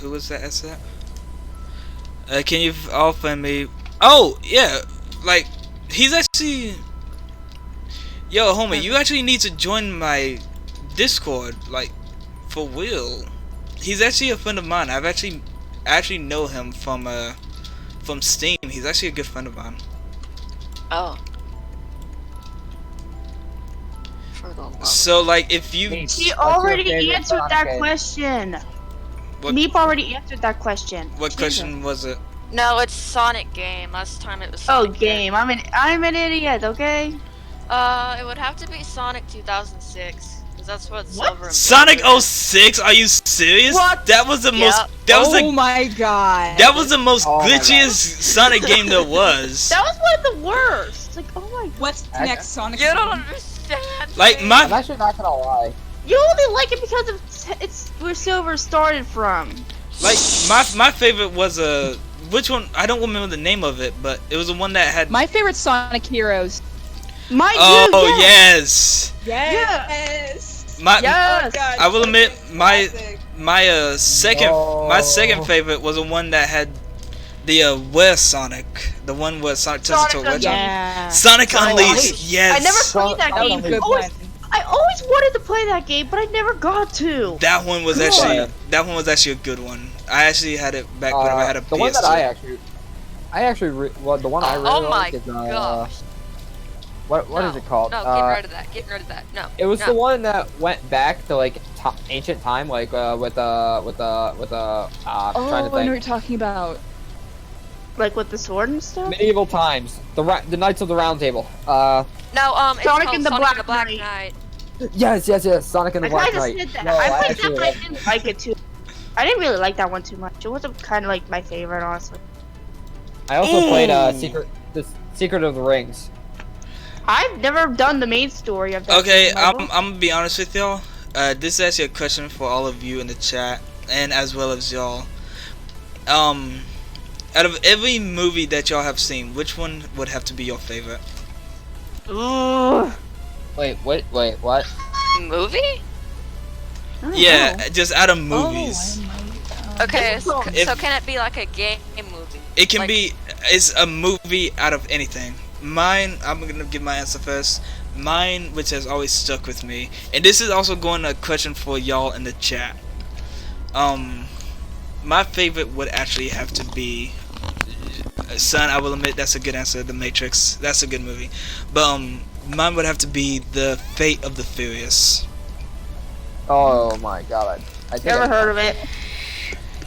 Who was that? That's that. Can you all friend me? Oh, yeah. Like, he's actually. Yo, homie, you actually need to join my Discord, like, for real. He's actually a friend of mine. I actually know him from Steam. He's actually a good friend of mine. Oh. For the love. So, like, if you. Meep, She what's your already favorite answered Sonic that game? question. What, Meep already answered that question. what question was it? No, it's Sonic game. Last time it was Oh, Sonic game. I'm an idiot. Okay. It would have to be Sonic 2006, because that's what Silver and Sonic Black are. 06? Are you serious? What? That was the Yeah. most. That was oh the. my god. That was the most Oh my God. glitchiest Sonic game there was. That was one of the worst. Like, oh my. What's I- next, Sonic? You don't understand. Like me. my I'm actually not gonna lie. You only like it because of it's where Silver started from. Like my favorite was which one? I don't remember the name of it, but it was the one that had. My favorite Sonic Heroes. Mine Oh too. Yeah. yes. Yes. My Yes. God, I will admit my classic. my second my second No. favorite was the one that had the where Sonic, the one where Sonic turns into a Sonic wedge. Yeah. Sonic Sonic Unleashed. Unleashed. Yes. I never played that Sonic game. Unleashed. Always, I always wanted to play that game, but I never got to. That one was actually a good one. I actually had it back when I had a PS2. The one that the one I really Oh my like is gosh. what is it called? No, getting rid of that. Getting rid of that. No. It was no. the one that went back to like ancient time, like with trying to I know think. what you're talking about. Like with the sword and stuff. Medieval times, the Knights of the Round Table. No, it's Sonic called and the Sonic and the Black Black Knight. Knight. Yes, Sonic and the I Black kinda Knight. said that. No, I played actually, that, but I didn't like it too. I didn't really like that one too much. It wasn't kind of like my favorite, honestly. I also played Ooh. Secret of the Rings. I've never done the main story of that. Okay, game, I'm ever. gonna be honest with y'all. This is actually a question for all of you in the chat, and as well as y'all. Out of every movie that y'all have seen, which one would have to be your favorite? Ugh. Wait, what? Movie? I don't Yeah, know. just out of Oh, movies. Okay, This so, is If- so can it be like a game movie? It can Like- be. It's a movie out of anything. Mine. I'm gonna give my answer first. Mine, which has always stuck with me, and this is also going to a question for y'all in the chat. My favorite would actually have to be. Son, I will admit that's a good answer. The Matrix. That's a good movie, but mine would have to be The Fate of the Furious. Oh my god, I think Never heard of it.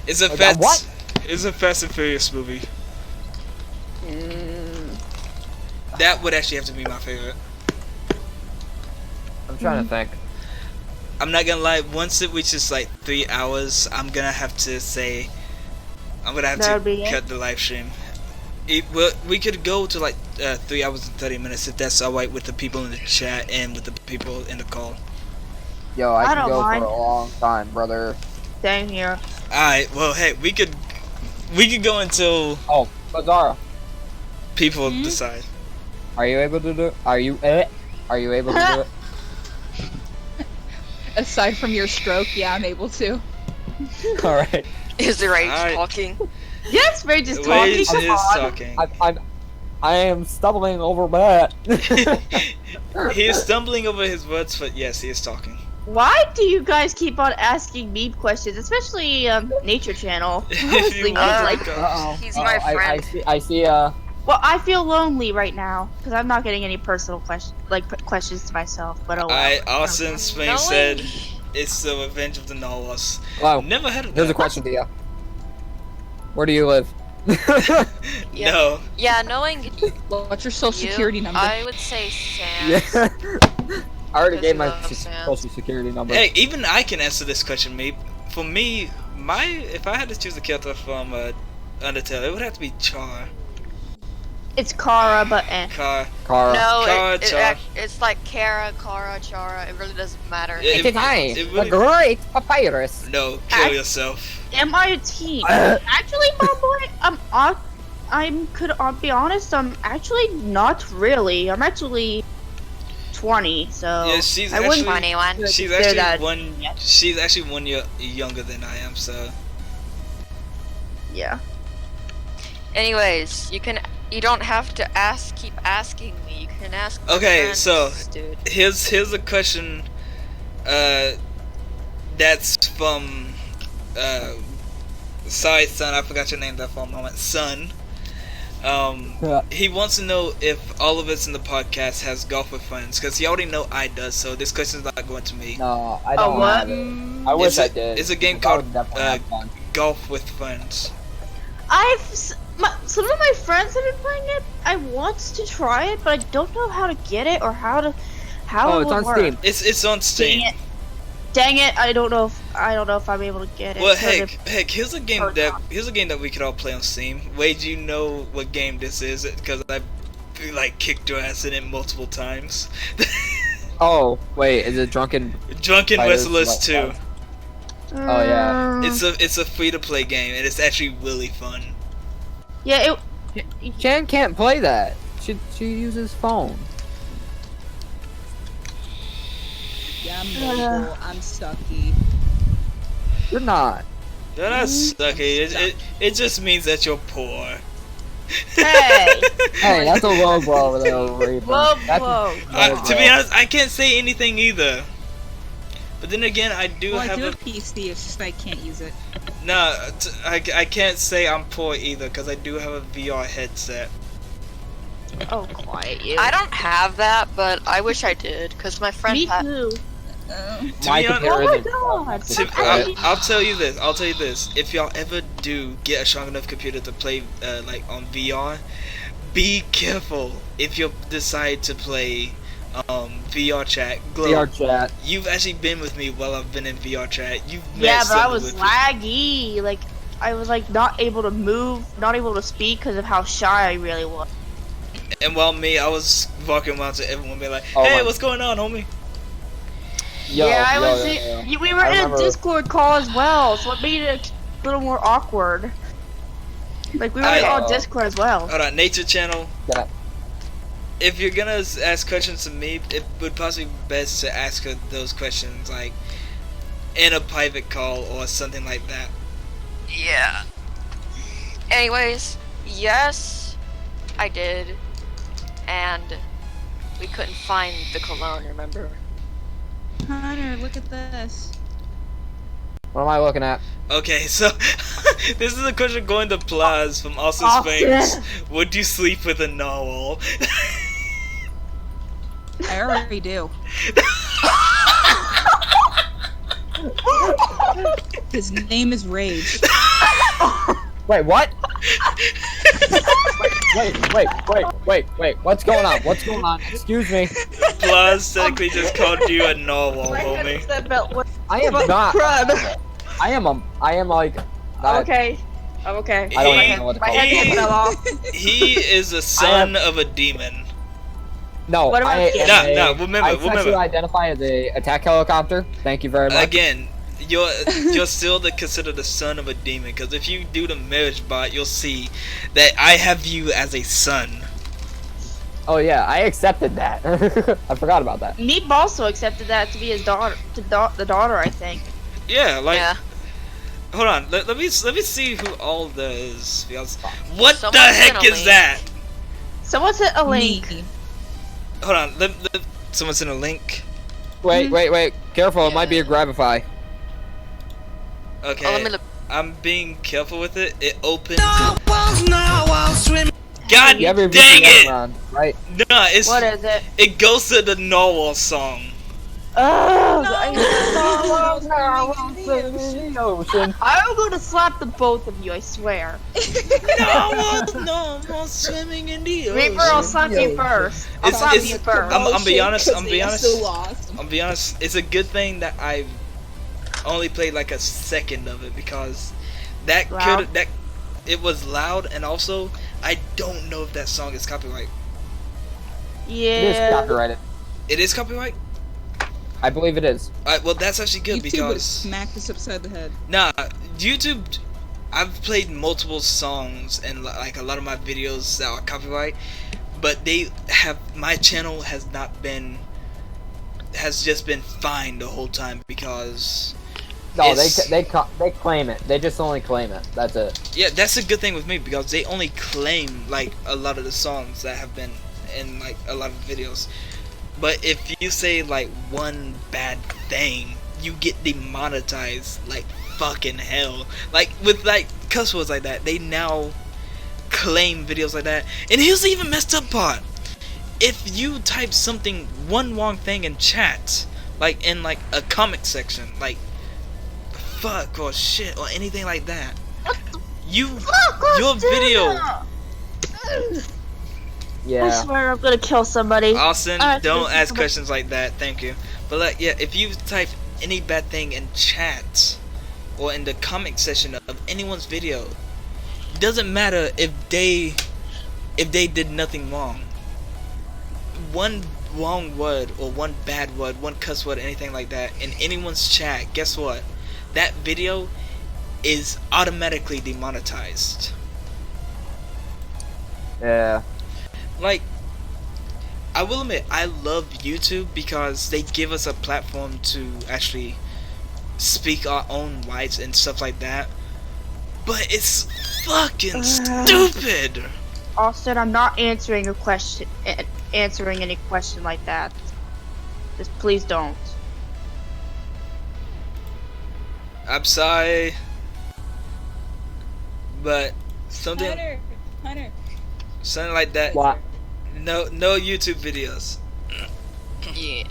It's a Okay, what? It's a Fast and Furious movie. Mm. That would actually have to be my favorite. I'm trying to think. I'm not gonna lie. Once it reaches like 3 hours, I'm gonna have to say, I'm gonna have That to would be it? cut the live stream. We could go to like 3 hours and 30 minutes if that's alright with the people in the chat and with the people in the call. Yo, I I can don't go mind. for a long time, brother. Same here. Alright, well, hey, we could go until Oh, Plazara, people decide. are you able to do it? Are you able to do it? Aside from your stroke, yeah, I'm able to. Alright. Is the rage Alright. talking? Yes, Rage is talking. Waze Come is on. talking. I am stumbling over that. He is stumbling over his words, but yes, he is talking. Why do you guys keep on asking me questions, especially Nature Channel? If Honestly, you kids want like. to go. Uh-oh. He's my friend. I see. Well, I feel lonely right now because I'm not getting any personal questions to myself. But oh well. Alright, Austin Spain Knowing- said it's the Revenge of the Nautilus. Wow. Never heard of Here's a that. question to you. Where do you live? Yeah. No. Yeah, knowing What's your social you, security number? I would say Sam. Yeah. I already Because gave he my loves Sam. social security number. Hey, even I can answer this question, Meep. For me, if I had to choose a character from Undertale, it would have to be Char. It's Kara, but Char. Kara. No, Chara, Chara. it's like Kara, Chara. It really doesn't matter. It- It is I, it the really- great papyrus. No, kill yourself. am I a teen? Actually, my boy, be honest, I'm actually not really. I'm actually 20, so Yeah, she's I wouldn't. actually- 21. She's consider actually that one. yet. She's actually 1 year younger than I am. So Yeah. Anyways, you don't have to keep asking me. You can ask my Okay, friends, so- dude. here's a question. That's from. Sorry, son. I forgot your name there for a moment. Son. He wants to know if all of us in the podcast has golf with friends, because he already know I does. So this question's not going to me. No, I don't what? have it. I wish I did. It's a game because I called would definitely have fun. Golf with Friends. Some of my friends have been playing it. I want to try it, but I don't know how to get it or how Oh, it it's would on work. Steam. It's on Steam. Dang it! I don't know if I'm able to get it. Well, 'cause heck, here's a game Or that not. we could all play on Steam. Wade, you know what game this is because I've like kicked your ass in it multiple times. Oh, wait, is it Drunken? Drunken Fighters, Wrestlers what, 2. Oh, yeah. It's a free to play game and it's actually really fun. Yeah, Jan can't play that. She uses phone. Yeah, I'm mobile. I'm sucky. You're not. You're not sucky. It just means that you're poor. Hey, Hey, that's a low blow there, Reaper. low That's a blow. low To be blow. honest, I can't say anything either. But then again, I do Well, I have do a have PC. It's just I can't use it. no. I can't say I'm poor either because I do have a VR headset. Oh, quiet you. I don't have that, but I wish I did, because my friend Me had. too. To My be honest, computer Oh my isn't God. strong enough to I'll, do it. I'll tell you this. I'll tell you this. If y'all ever do get a strong enough computer to play like on VR, be careful if you decide to play VR chat. Glow, VR chat. you've actually been with me while I've been in VR chat. You've Yeah, met but I something was with me. laggy. Like, I was like not able to move, not able to speak because of how shy I really was. And while me, I was walking around to everyone, being like, Oh "Hey, my- what's going on, homie?" Yo, yeah, I yo, was. yo, yo. We were I in remember- a Discord call as well, so it made it a little more awkward. Like we were on Discord as well. Hold on, Nature Channel. Yeah. If you're gonna ask questions to me, it would possibly be best to ask her those questions like in a private call or something like that. Yeah. Anyways, yes, I did. And we couldn't find the cologne, remember? Hunter, look at this. What am I looking at? Okay, so this is a question going to Plaz from Austin Austin. Springs. Would you sleep with a narwhal? I already do. His name is Rage. Wait, what? wait. What's going on? What's going on? Excuse me. Plaz technically just called you a narwhal, homie. I am not. I am like. Not, Okay. I'm okay. I don't He- even know what to My call head it. fell off. He is a son of a demon. No, What about I you? am No, a- remember, I sexually remember. identify as a attack helicopter. Thank you very much. Again, you're still considered the son of a demon, because if you do the marriage bot, you'll see that I have you as a son. Oh yeah, I accepted that. I forgot about that. Meep also accepted that to be his daughter, the daughter, I think. Yeah, like Yeah. hold on, let me see who all that is. Because what Someone the heck sent a is link. that? Someone sent a link. Me. Hold on, someone sent a link. Wait. Careful, it might be a Grabify. Okay, Oh, let me look. I'm being careful with it. It opens. No, God You have your dang VPN it! on, right? Nah, What is it? it goes to the Narwhal song. I'm gonna slap the both of you, I swear. Narwhal swimming in the Reaper, I'll slap you first. I'll slap you first. I'm be honest. I'm be honest. So lost. I'll be honest. It's a good thing that I've only played like a second of it because that Loud? could it was loud, and also I don't know if that song is copyright. It is Yeah. copyrighted. It is copyright. I believe it is. Well, that's actually good YouTube would have because smacked us upside the head. nah, YouTube. I've played multiple songs and like a lot of my videos that are copyright, but they have my channel has just been fine the whole time because No, it's- they claim it. They just only claim it. That's it. yeah, that's a good thing with me because they only claim like a lot of the songs that have been in like a lot of videos. But if you say like one bad thing, you get demonetized like fucking hell. Like with like cuss words like that, they now claim videos like that. And here's the even messed up part. If you type something one wrong thing in chat, like in like a comic section, like fuck or shit or anything like that, your video. I Yeah. swear I'm gonna kill somebody. Austin, Alright, don't thank you ask so much. questions like that. Thank you. But like, yeah, if you type any bad thing in chat or in the comment section of anyone's video, doesn't matter if they did nothing wrong. One wrong word or one bad word, one cuss word, anything like that in anyone's chat, guess what? That video is automatically demonetized. Yeah. Like, I will admit, I love YouTube because they give us a platform to actually speak our own rights and stuff like that. But it's fucking stupid. Austin, I'm not answering a question. Answering any question like that. Just please don't. I'm sorry, but something Hunter. something like that. What? No YouTube videos. Yeah.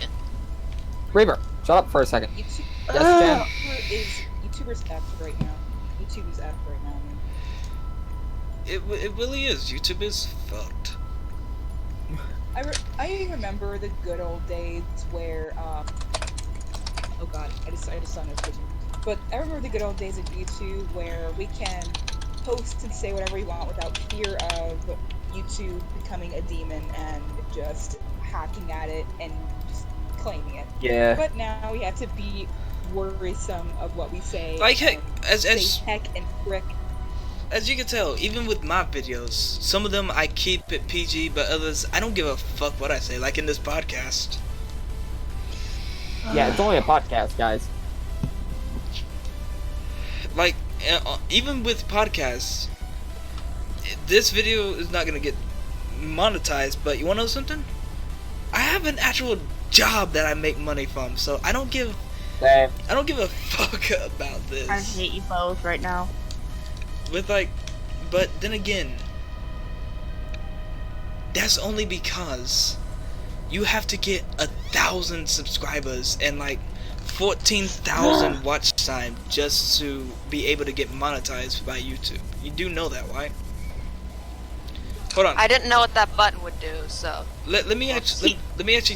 Reaper, shut up for a second. YouTube, Yes, YouTuber's F right now. YouTube is F right now. It really is. YouTube is fucked. I remember the good old days where oh god, I just saw a notification. But I remember the good old days of YouTube where we can post and say whatever we want without fear of YouTube becoming a demon and just hacking at it and just claiming it. Yeah. But now we have to be worrisome of what we say. Like, heck, and say as heck and frick. as you can tell, even with my videos, some of them I keep it PG, but others I don't give a fuck what I say. Like in this podcast. Yeah, it's only a podcast, guys. Like, even with podcasts, this video is not gonna get monetized. But you wanna know something? I have an actual job that I make money from, so I don't give Same. a fuck about this. I hate you both right now. With like, but then again, that's only because you have to get 1,000 subscribers and like 14,000 watch time just to be able to get monetized by YouTube. You do know that, right? Hold on. I didn't know what that button would do, so. Let me actually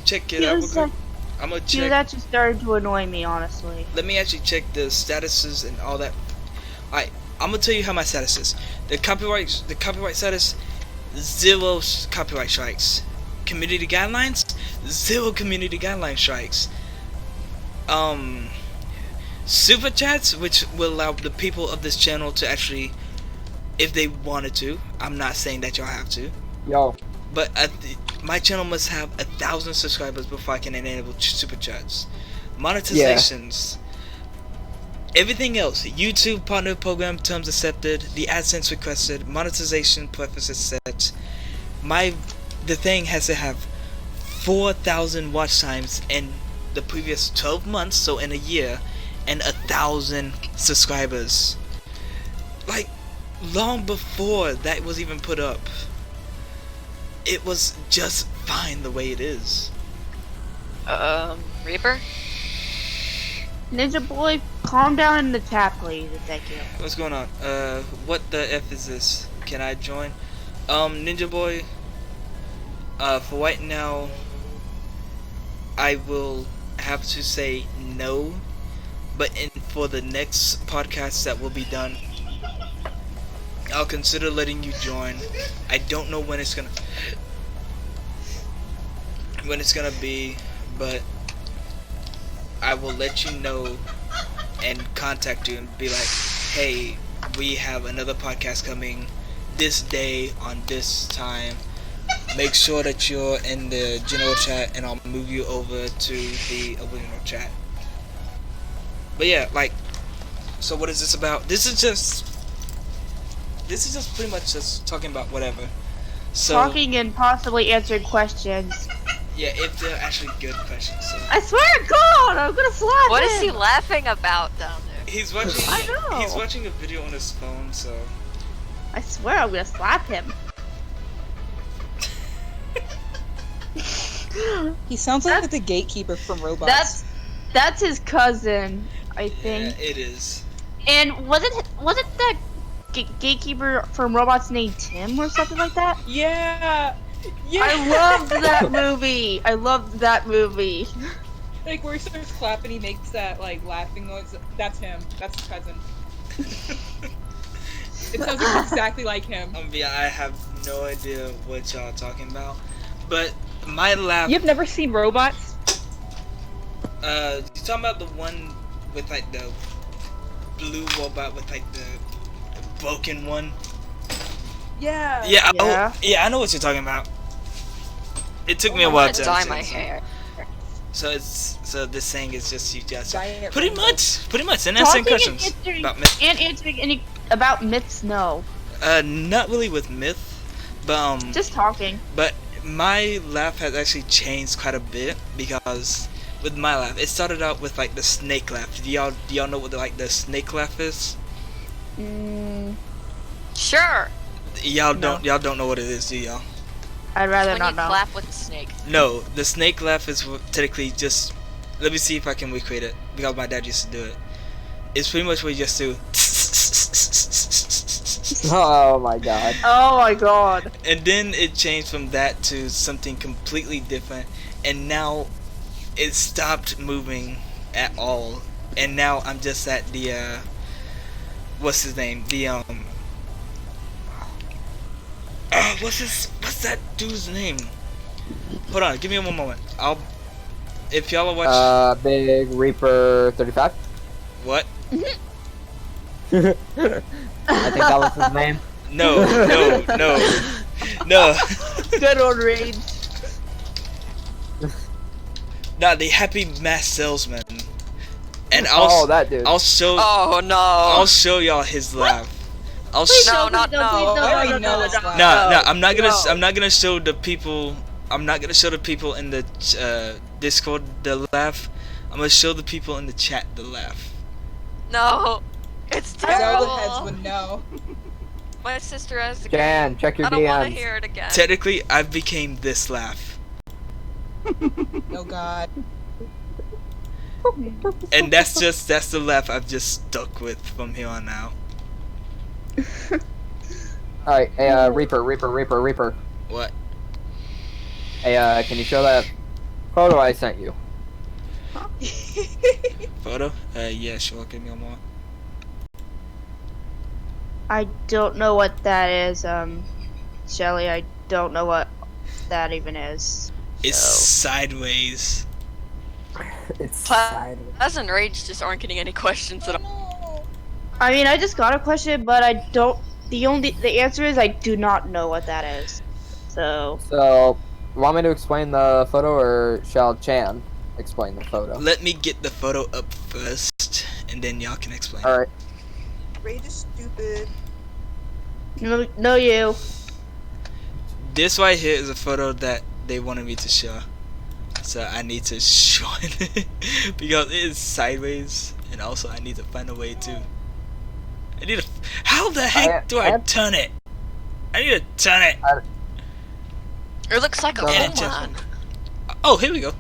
check it He out. was, real quick. I'm gonna He was check. actually starting to annoy me, honestly. Let me actually check the statuses and all that. Alright, I'm gonna tell you how my status is. The copyright status, 0 copyright strikes. Community guidelines, 0 community guideline strikes. Super chats, which will allow the people of this channel to actually, if they wanted to, I'm not saying that y'all have to, Yo. but my channel must have 1,000 subscribers before I can enable super chats. Monetizations. Everything else, YouTube partner program terms accepted, the AdSense requested, monetization preferences set. The thing has to have 4,000 watch times in the previous 12 months, so in a year, and 1,000 subscribers. Like, long before that was even put up, it was just fine the way it is. Reaper? Ninja Boy, calm down in the chat, please. Thank you. What's going on? What the F is this? Can I join? Ninja Boy, for right now, I will have to say no, but for the next podcast that will be done, I'll consider letting you join. I don't know when it's gonna be, but I will let you know and contact you and be like, hey, we have another podcast coming this day on this time. Make sure that you're in the general chat and I'll move you over to the original chat. But yeah, like, so what is this about? This is just pretty much just talking about whatever. So, Talking and possibly answering questions. yeah, if they're actually good questions. So. I swear to God, I'm gonna slap What him. is he laughing about down there? He's watching. I know. He's watching a video on his phone, so. I swear I'm gonna slap him. He sounds like the gatekeeper from Robots. That's his cousin, I think. Yeah, it is. And wasn't that gatekeeper from Robots named Tim or something like that? Yeah. I loved that movie. I loved that movie. Like where he starts clapping, he makes that like laughing noise. That's him. That's his cousin. It sounds exactly like him. Yeah, I have no idea what y'all are talking about, but my laugh. You've never seen Robots? You talking about the one with like the blue robot with like the broken one? Yeah. Yeah, Yeah. yeah, I know what you're talking about. It took me a I while want to to dye understand, my so- hair. So this saying is just you just Dye it pretty rainbow. much, and answering Talking questions and answering, about myth. and answering any about myths. No. Not really with myth, But Just talking. but my laugh has actually changed quite a bit because with my laugh, it started out with like the snake laugh. Do y'all know what the snake laugh is? Mm, Sure. Y'all No. don't know what it is, do y'all? I'd rather When not you know. clap with a snake. No, the snake laugh is technically just. Let me see if I can recreate it because my dad used to do it. It's pretty much what you just do. Oh my god. Oh my god. And then it changed from that to something completely different, and now it stopped moving at all. And now I'm just at the what's his name? The what's that dude's name? Hold on, give me one moment. If y'all are watching Big Reaper 35. what? I think that was his name. No. Good old rage. Nah, the happy mass salesman. And that dude. I'll show Oh no. I'll show y'all his laugh. I'll Please No, no, not please no, please no. no, I no, already no, know no, it's no, not. No, I'm not gonna. No. I'm not gonna show the people. I'm not gonna show the people in the Discord the laugh. I'm gonna show the people in the chat the laugh. No. It's Zelda terrible. heads would know. My sister has the Jan, game. check your I don't want to DMs. hear it again. Technically, I became this laugh, Oh god. and that's the laugh I've just stuck with from here on now. Alright, hey, Reaper. What? Hey, can you show that photo I sent you? Photo? Yeah, sure. Give me a moment. I don't know what that is, Shelly. I don't know what that even is. It's So. Sideways. It's Plazara and Rage just aren't getting any questions at all. I mean, I just got a question, but I don't. The answer is I do not know what that is. So. So, want me to explain the photo, or shall Chan explain the photo? Let me get the photo up first, and then y'all can explain. Alright. Rage is stupid. No, you. This right here is a photo that they wanted me to show, so I need to show it because it is sideways, and also I need to find a way to. I need to. How the heck do I turn it? I need to turn it. It looks like a Edit home adjustment. run. Oh, here we go.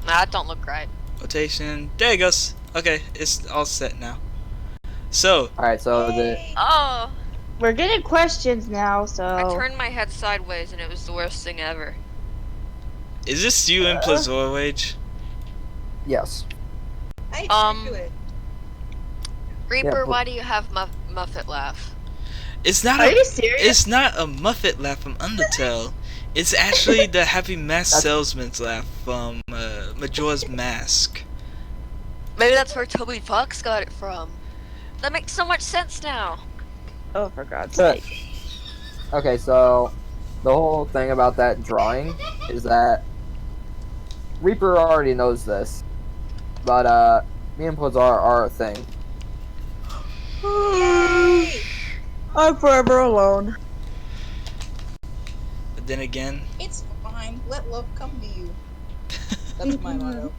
Nah, it don't look right. Rotation. There it goes. Okay, it's all set now. So, Alright, so Oh, We're getting questions now, so. I turned my head sideways and it was the worst thing ever. is this you in Plazara Wage? yes. I do it. Reaper, but- why do you have Muffet laugh? It's not Are a. you serious? It's not a Muffet laugh from Undertale. It's actually the Happy Mask Salesman's laugh from Majora's Mask. Maybe that's where Toby Fox got it from. That makes so much sense now. Oh, for God's But- sake. Okay, so the whole thing about that drawing is that Reaper already knows this, but me and Plazara are a thing. I'm forever alone. But then again, It's fine. Let love come to you. That's my motto.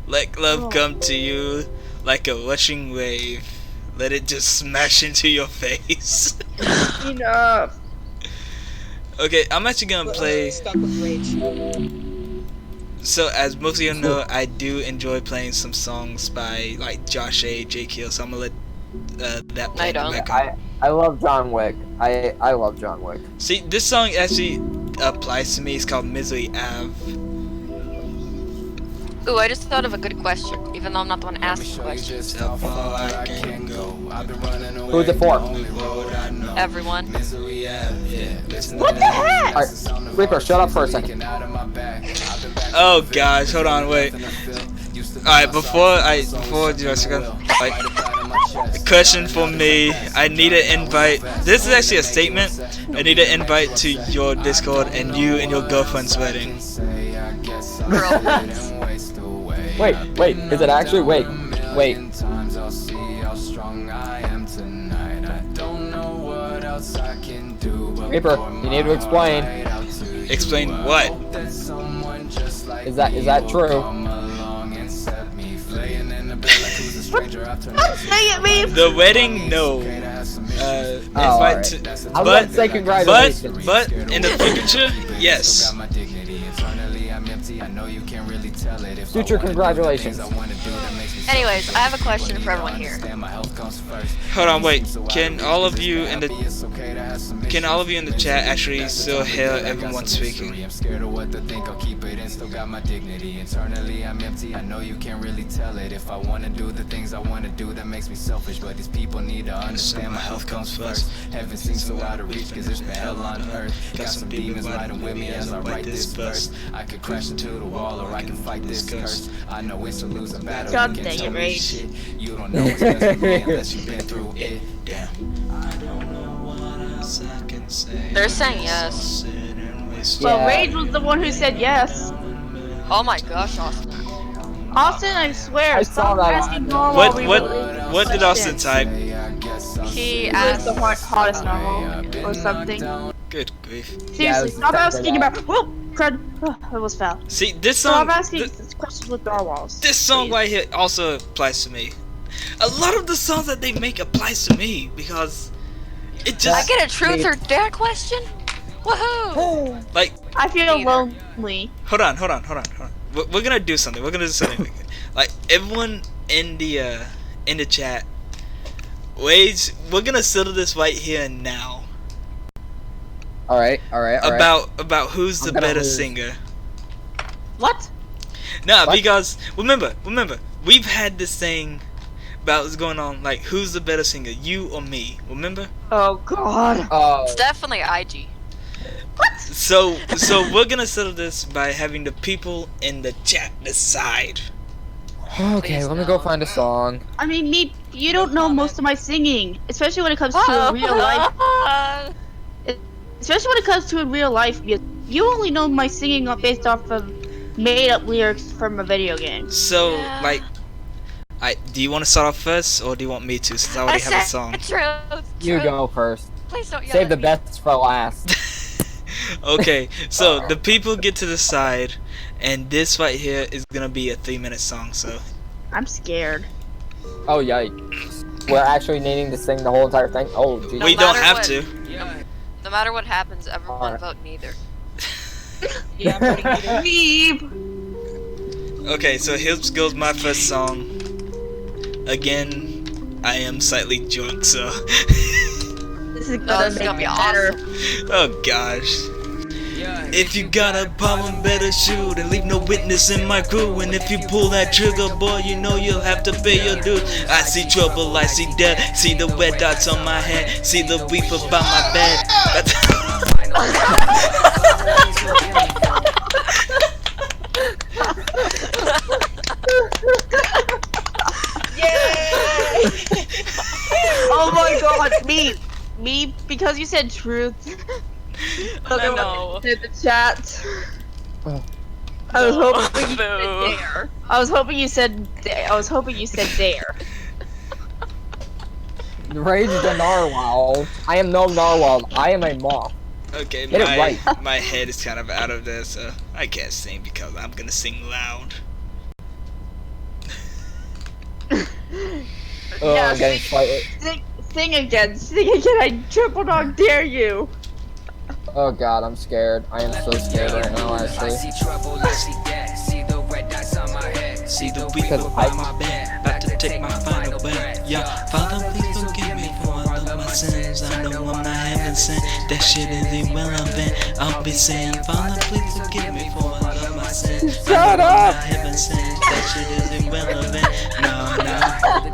let love come to you like a rushing wave. Let it just smash into your face. Enough. Okay, I'm actually gonna play. Stuck with rage. So, as most of you know, I do enjoy playing some songs by like Josh A, J Kill. So I'm gonna let that play I in the don't. background. I love John Wick. I love John Wick. See, this song actually applies to me. It's called Misery Ave. Ooh, I just thought of a good question, even though I'm not the one asking the question. How far I can go. Who's it for? Everyone. What the heck? Alright, Reaper, shut up for a second. Oh gosh, hold on, wait. Alright, before Jessica, like, a question for me. I need an invite. This is actually a statement. I need an invite to your Discord and you and your girlfriend's wedding. Girlfriends. Wait, is it actually? Wait. Reaper, you need to explain. Explain what? Is that true? Dang it, me! The wedding, no. alright. I was about to say congratulations. but in the future, yes. Future congratulations. Anyways, I have a question for everyone here. Hold on, wait. Can all of you in the chat actually still hear everyone speaking? Internally I'm empty, I know you can't really tell it. If I wanna do the things I wanna do, that makes me selfish. But these people need to understand my health comes first. Heaven seems so out of reach, cause it's been hell on earth. Got some demons riding with me as I write this verse. I could crash into the wall or I can fight this curse. I know it's a losing battle. God You dang can it, tell me Rage. shit. You don't know what's best for me unless you've been through it. Damn. They're saying yes. Well, Yeah. Rage was the one who said yes. Oh my gosh, Austin. Austin, I swear, I saw stop that. asking normal. What did Austin type? He It was asked. the hottest normal or something. Good grief. Seriously, Yeah, it was stop exactly asking that. about. Whoa, crud. It was foul. See, this Stop song, asking questions with narwhals. this song please. right here also applies to me. A lot of the songs that they make applies to me because it I just get a truth or dare question? Woohoo! like. I feel Peter. lonely. Hold on. We're gonna do something. Like everyone in the chat. Wait, we're gonna settle this right here and now. Alright. About who's the I'm gonna better lose. singer. What? Nah, What? because remember, we've had this thing about what's going on. Like, who's the better singer, you or me? Remember? Oh God. It's definitely IG. So we're gonna settle this by having the people in the chat decide. Okay, Please let me go no. find a song. I mean, me. You don't know most of my singing, especially when it comes to real life. Especially when it comes to real life, you only know my singing based off of made-up lyrics from a video game. So Yeah. like, do you want to start off first, or do you want me to? Since I already have a song. Truth. You go first. Please don't yell Save at the me. best for last. Okay, so the people get to decide, and this right here is gonna be a 3-minute song. So I'm scared. Oh yikes. We're actually needing to sing the whole entire thing? Oh geez. No we don't matter have what- to. No matter what happens, everyone Alright. vote neither. Yeah, I'm voting either. Leave. Okay, so here goes my first song. Again, I am slightly drunk, so. This is Oh, gonna this is make gonna be it better. Oh gosh. If you got a problem, better shoot and leave no witness in my crew. And if you pull that trigger, boy, you know you'll have to pay your dues. I see trouble, I see death, see the red dots on my head, see the reaper by my bed. Oh my God, me, because you said truth. Oh, no. In the chat. Oh. I was hoping you Boo. said dare. I was hoping you said dare. Rage the narwhal. I am no narwhal. I am a moth. Okay, Get it right. my head is kind of out of this, so I can't sing because I'm gonna sing loud. Oh, Yeah, I'm getting slightly. Sing again. I triple dog dare you. Oh god, I'm scared. I am so scared right now, actually. trouble, I see death. See the red dots on my head. See the Because reaper I- by my bed, about to take my final breath. Yeah, Father, please forgive me for all of my sins. I know I'm not having sin. That shit is irrelevant. I'll be saying, Father, please forgive me for all of my sins. Shut up! I'm not having sin. That shit is irrelevant. No,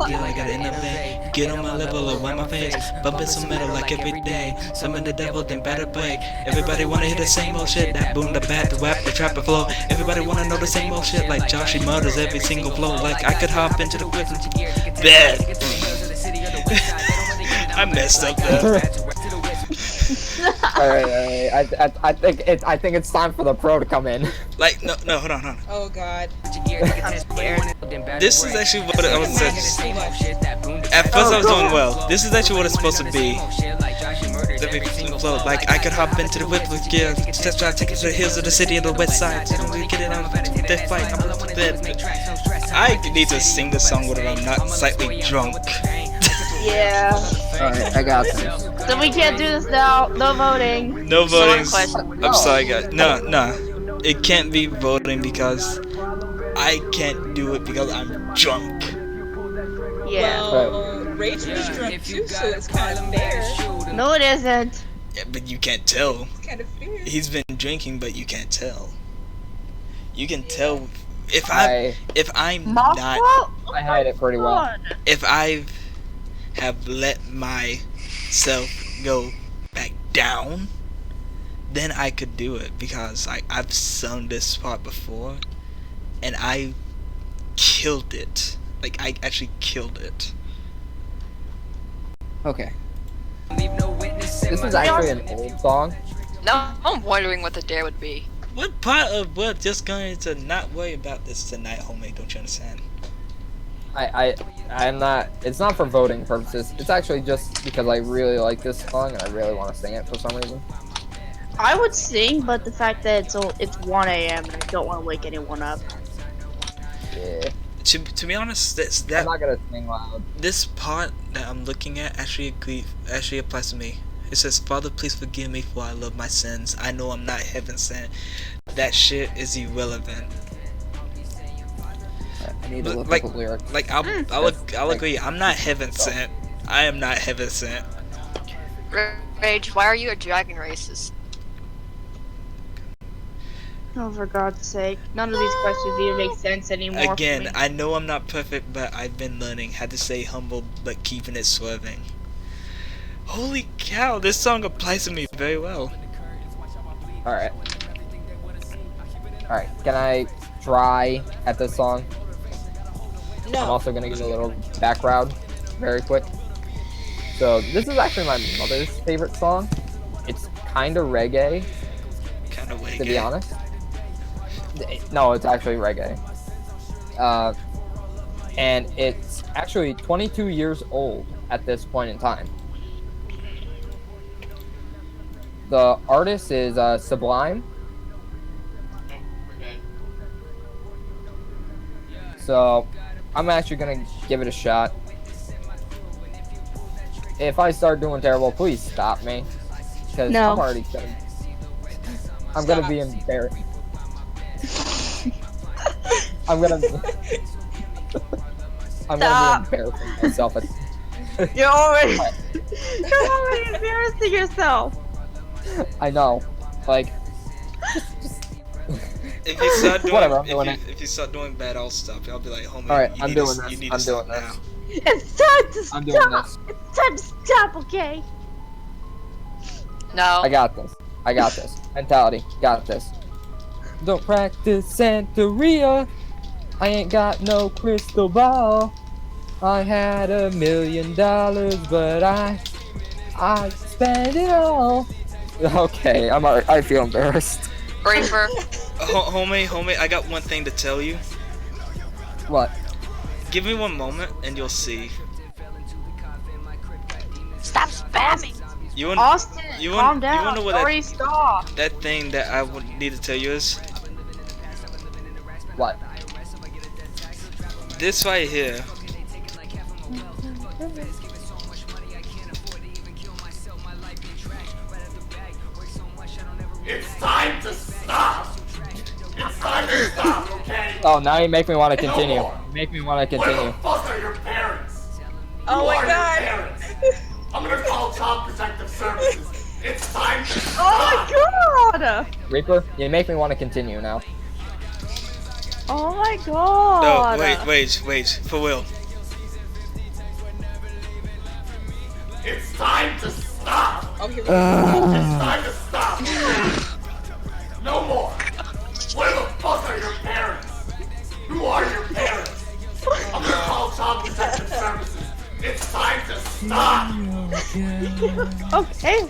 yeah, I gotta innovate. Get on my level or wipe my face. Bumping some metal like every day. Summon the devil, then better break. Everybody wanna hear the same old shit. That boom, the bat, the rap, the trap, the flow. Everybody wanna know the same old shit. Like Josh, he murders every single flow. Like I could hop into the prison. Bad. I messed up there. Alright. I think it's time for the pro to come in. Like no, hold on. Oh God. I'm scared. This is actually what I was saying. So much. At first I was doing well. This is actually what it's supposed to be. let me flow. Like I could hop into the whip with gear. Test drive, take it to the hills of the city of the west side. And we get it on that fight. I'm dead. I need to sing this song when I'm not slightly drunk. Yeah. Alright, I got this. So we can't do this now. No voting. No voting. question. I'm sorry, guys. No. It can't be voting because I can't do it because I'm drunk. Yeah. Well, Rage is drunk too, so it's kind of fair. No, it isn't. Yeah, but you can't tell. It's kind of fair. He's been drinking, but you can't tell. You can tell if I'm My not. fault? I hide it pretty well. God. If I have let myself go back down, then I could do it because I've sung this part before, and I killed it. Like I actually killed it. Okay. This is actually an old song. Now I'm wondering what the dare would be. What part of we're just going to not worry about this tonight, homie? Don't you understand? I'm not. It's not for voting purposes. It's actually just because I really like this song and I really want to sing it for some reason. I would sing, but the fact that it's 1 a.m. and I don't want to wake anyone up. Yeah. To be honest, I'm not gonna sing loud. this part that I'm looking at actually applies to me. It says, "Father, please forgive me for I love my sins. I know I'm not heaven sent." That shit is irrelevant. I need to look Like, up the lyrics. like I'll agree. I'm not heaven sent. I am not heaven sent. Rage, why are you a dragon racist? Oh, for God's sake. None of these questions even make sense anymore. for Again, me. I know I'm not perfect, but I've been learning how to stay humble but keeping it swerving. Holy cow, this song applies to me very well. Alright. Alright, can I try at this song? I'm No. also gonna give a little background very quick. So, this is actually my mother's favorite song. It's kinda reggae, Kind of way. to be honest. No, it's actually reggae. And it's actually 22 years old at this point in time. The artist is Sublime. So, I'm actually gonna give it a shot. If I start doing terrible, please stop me. Because No. I'm already gonna... I'm gonna be embarrassed. I'm gonna be embarrassing myself. You're already embarrassing yourself. I know. Like, If you start doing, Whatever, I'm doing it. if you start doing bad, I'll stop you. I'll be like, homie, Alright, you I'm need doing to, this. You need I'm to stop doing this. now. It's time to I'm doing stop. this. It's time to stop, okay? No. I got this. I got this. Mentality. Got this. Don't practice Santeria. I ain't got no crystal ball. I had $1 million, but I spent it all. Okay, I feel embarrassed. Reaper. Homie, I got one thing to tell you. What? Give me one moment and you'll see. Stop spamming. You want, Austin, you calm want, down. you wanna know what Already stop. that thing that I would need to tell you is? What? This right here. It's time to stop! It's time to stop, okay? Oh, now you make me want to continue. more. You make me want to Where continue. the fuck are your parents? Oh Who my are God. your parents? I'm gonna call Child Protective Services. It's time to stop! Oh my God. Reaper, you make me want to continue now. Oh my God. No, wait, for Will. It's time to stop! Oh, here we go. It's time to stop! No more! Where the fuck are your parents? Who are your parents? I'm gonna call Child Protective Services. It's time to stop! Okay.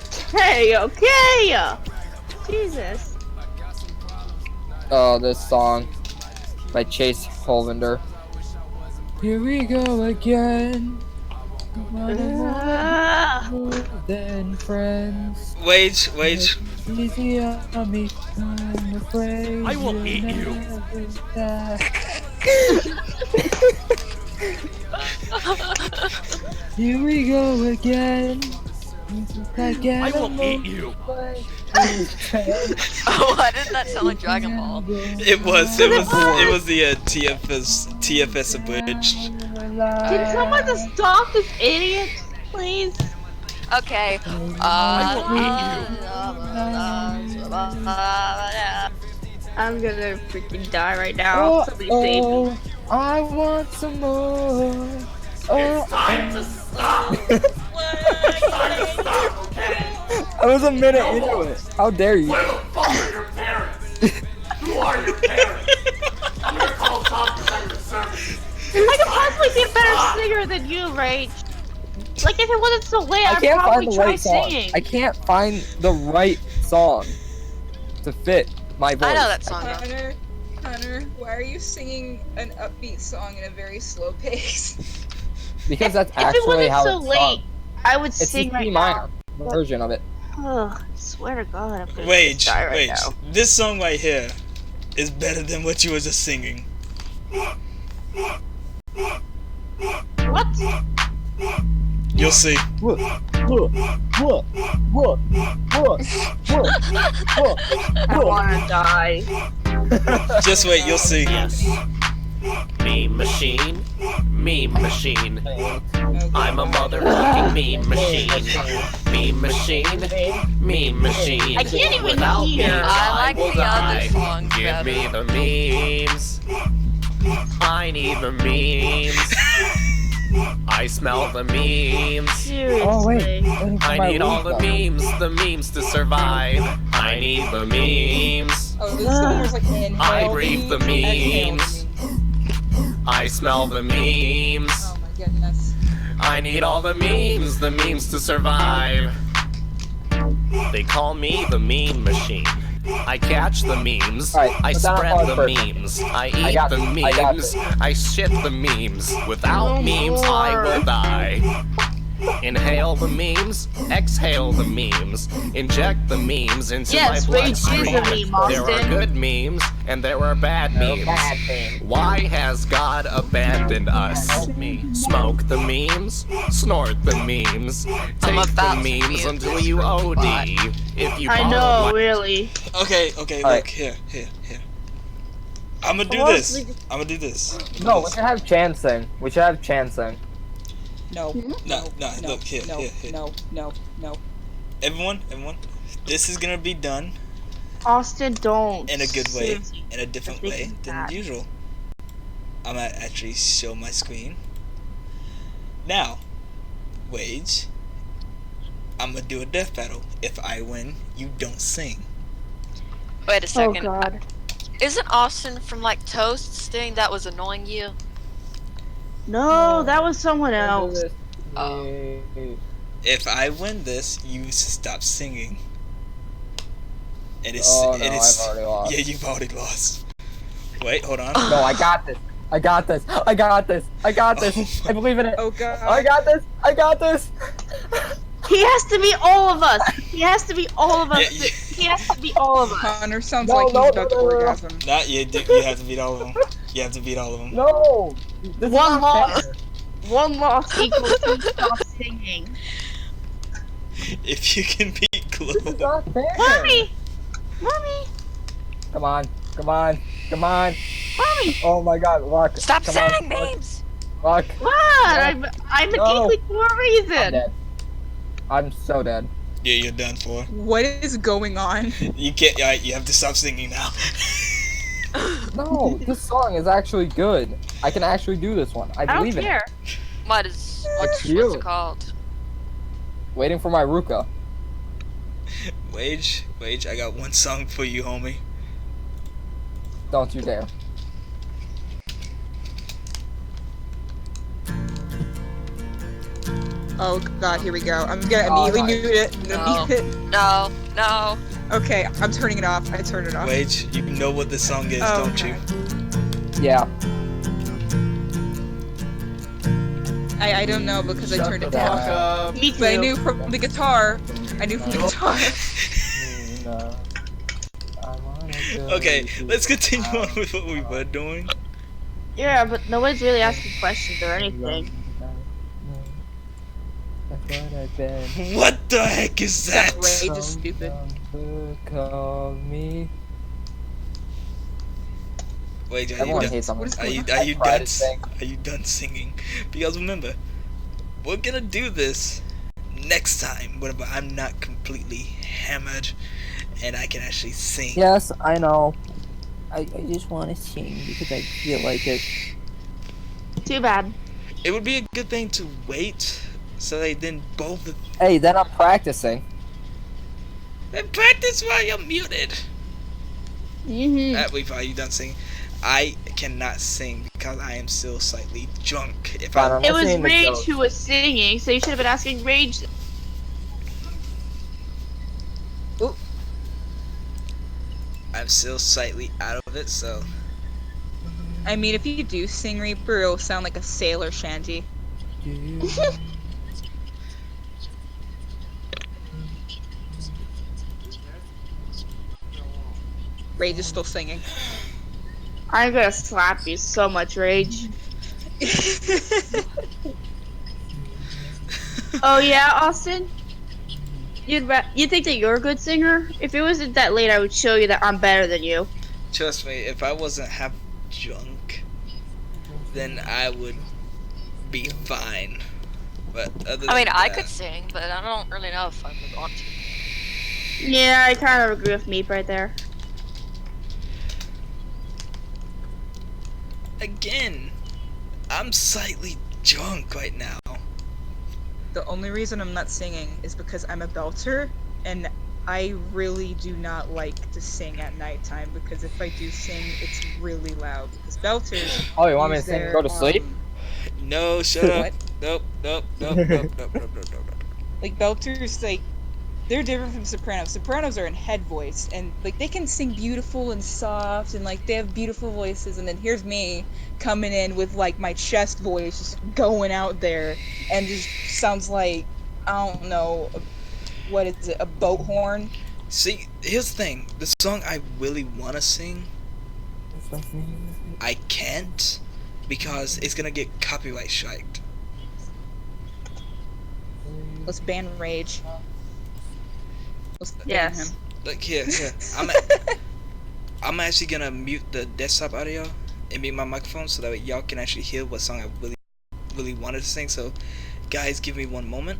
Jesus. Oh, this song by Chase Holvinder. Here we go again. More than friends. Wage. Easy on me. I'm afraid I will eat you. never die. Here we go again. I will eat you. Why did that sound like Dragon Ball? It was the TFS abridged. Can someone just stop this idiot, please? Okay. I'm gonna freaking die right now. Somebody save me. I want some more. It's time to stop. It's time to stop, okay? I was a minute into it. How dare you? Where the fuck are your parents? Who are your parents? I'm gonna call Child Protective Services. I could possibly be a better singer than you, Rage. Like, if it wasn't so late, I I'd can't probably find the try right song. singing. I can't find the right song to fit my voice. I know that song. Hunter, why are you singing an upbeat song in a very slow pace? Because that's If it actually wasn't how so it's late, sung. I would It's sing the right C now. minor version of it. Ugh, I swear to God, I'm gonna Wage. die right now. This song right here is better than what you were just singing. What? You'll see. What? I wanna die. Just wait, you'll see. Yes. Meme machine. Meme machine. I'm a motherfucking meme machine. Meme machine. Meme machine. I can't even Without hear. memes, I like will the other die. songs Give better. me the memes. I need the memes. I smell the memes. Seriously. Oh wait, waiting for I my need all the wisdom. memes to survive. I need the memes. Oh, this one was like inhale. I breathe the exhale memes. I smell the memes. Oh my goodness. I need all the memes to survive. They call me the meme machine. I catch the memes. Alright, I put that on spread pause the first. memes. I eat got the this, I got memes. this. I shit the memes. Without No memes, I more. will die. Inhale the memes, exhale the memes, inject the memes into Yes, my Rage is a bloodstream. meme, There are Austin. good memes and there are bad memes. Why has God abandoned us? Me. Smoke the memes, snort the memes, take the about to memes mute until this you robot. OD. If you I follow know, my really. Okay, Alright. look, here. I'ma do Well, this. we- I'ma do this. No, we should have Chan sing. We should have Chan sing. No. No, look, here. No. Everyone, this is gonna be done Austin, don't. in a good way, Seriously. in a different You're way thinking than that. usual. I'm gonna actually show my screen. Now, Wage, I'm gonna do a death battle. If I win, you don't sing. Wait a Oh second. God. Isn't Austin from like Toast's thing that was annoying you? No, that was someone else. Oh. If I win this, you stop singing. And it's Oh no, and it's I've already lost. yeah, you've already lost. Wait, hold on. No, I got this. I got this. I got this. I got this. Oh I believe in it. Oh god. I got this. I got this. He has to be all of us. He has to be all of us. Yeah, yeah. He has to be all of us. Hunter sounds No, like no, he's no, about to no, no, no. orgasm. Not you. You have to beat all of them. You have to beat all of them. No. This is One not loss. fair. One loss equals two stop singing. If you can beat This is Glow. not fair. Mommy! Mommy! Come on. Come on. Come on. Mommy! Oh my God, luck. Stop Come saying on. memes! Luck. What? I'm an No. inkling for a I'm reason. dead. I'm so dead. Yeah, you're done for. What is going on? You can't. You have to stop singing now. No, this song is actually good. I can actually do this one. I I don't believe in it. care. What's you. it called? Waiting for my Ruka. Wage, I got one song for you, homie. Don't you dare. Oh god, here we go. I'm gonna Oh, immediately nice. mute it. I'm gonna mute it. No. Okay, I'm turning it off. I turned it off. Wage, you know what this song is, Oh, don't you? okay. Yeah. I don't know because I Shut turned the it fuck down. up. Me too. But I knew from the guitar. I knew from the guitar. Okay, let's continue on with what we were doing. Yeah, but nobody's really asking questions or anything. That's what I've been. What the heck is that? Rage is stupid. Call me. Wait, are you Everyone done? hates someone. What is Are you going are you I tried done? to sing. Are you done singing? Because remember, we're gonna do this next time whenever I'm not completely hammered and I can actually sing. Yes, I know. I just want to sing because I feel like it. Too bad. It would be a good thing to wait so they then both Hey, then I'm practicing. and practice while you're muted. Wait, are you done singing? I cannot sing because I am still slightly drunk. If Fine, I I'm It was listening to Rage Ghost. who was singing, so you should have been asking Rage. I'm still slightly out of it, so I mean, if you do sing Reaper, it'll sound like a sailor shanty. Rage is still singing. I'm gonna slap you so much, Rage. Oh yeah, Austin? You think that you're a good singer? If it wasn't that late, I would show you that I'm better than you. trust me, if I wasn't half drunk, then I would be fine. But other than I mean, I that- could sing, but I don't really know if I would want to. Yeah, I kind of agree with Meep right there. Again, I'm slightly drunk right now. The only reason I'm not singing is because I'm a belter, and I really do not like to sing at nighttime because if I do sing, it's really loud. Because belters. Oh, you want me to use sing their, Go to Sleep? No, shut up. What? Nope, nope, nope, nope, nope, nope, nope, nope, nope. Like belters, like they're different from sopranos. Sopranos are in head voice, and like they can sing beautiful and soft, and like they have beautiful voices. And then here's me coming in with like my chest voice, just going out there, and just sounds like I don't know, what is it, a boat horn? See, here's the thing. The song I really want to sing, I can't because it's gonna get copyright striked. Let's ban Rage. Let's ban Yes. him. Like here. I'm actually gonna mute the desktop audio and mute my microphone so that y'all can actually hear what song I really wanted to sing. So, guys, give me one moment.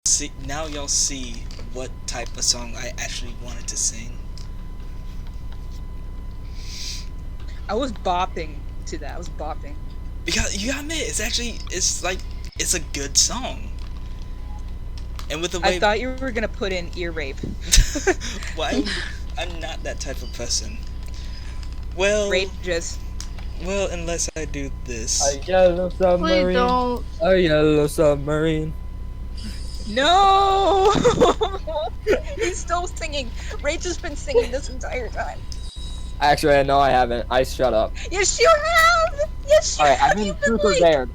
See, now y'all see what type of song I actually wanted to sing. I was bopping to that. I was bopping. Because you gotta admit, it's a good song. And with the way I thought you were gonna put in ear rape. why I'm not that type of person. Well, Rape just. well, unless I do this. A yellow Please submarine. don't. A yellow submarine. No! He's still singing. Rage has been singing this entire time. Actually, no, I haven't. I shut up. Yes, you have. Yes, you All right, I've have. been You've truth or like- dare.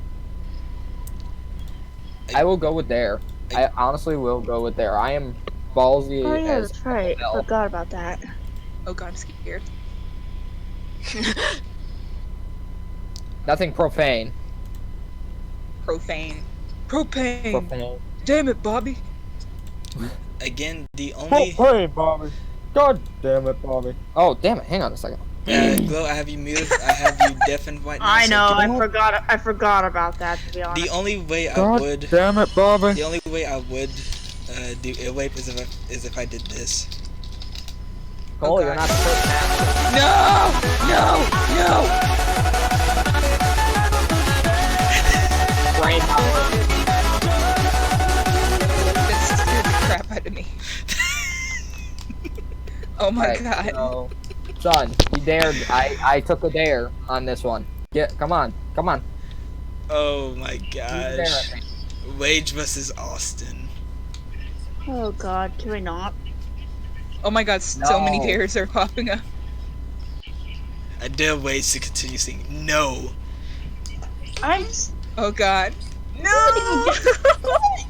I will go with dare. I honestly will go with dare. I am ballsy Oh yeah, as that's right. I hell. forgot about that. Oh god, I'm scared. Nothing profane. Profane. Propane. Profane. Damn it, Bobby. Again, the only Profane, Bobby. God damn it, Bobby. Oh, damn it. Hang on a second. Glow, I have you muted. I have you deafened right now. I so know. give I me- forgot. I forgot about that. To be honest. The only way I God would, damn it, Bobby. the only way I would do airwave is if I did this. Cole, you're God. not the first man. No! Brain power. This scared the crap out of me. Oh my Alright, god. so, son, you dared. I took a dare on this one. Come on. Oh my You dare gosh. at me. Wage versus Austin. Oh God, can we not? Oh my god, so many No. dares are popping up. I dare Wage to continue saying no. I'm. Oh god. No.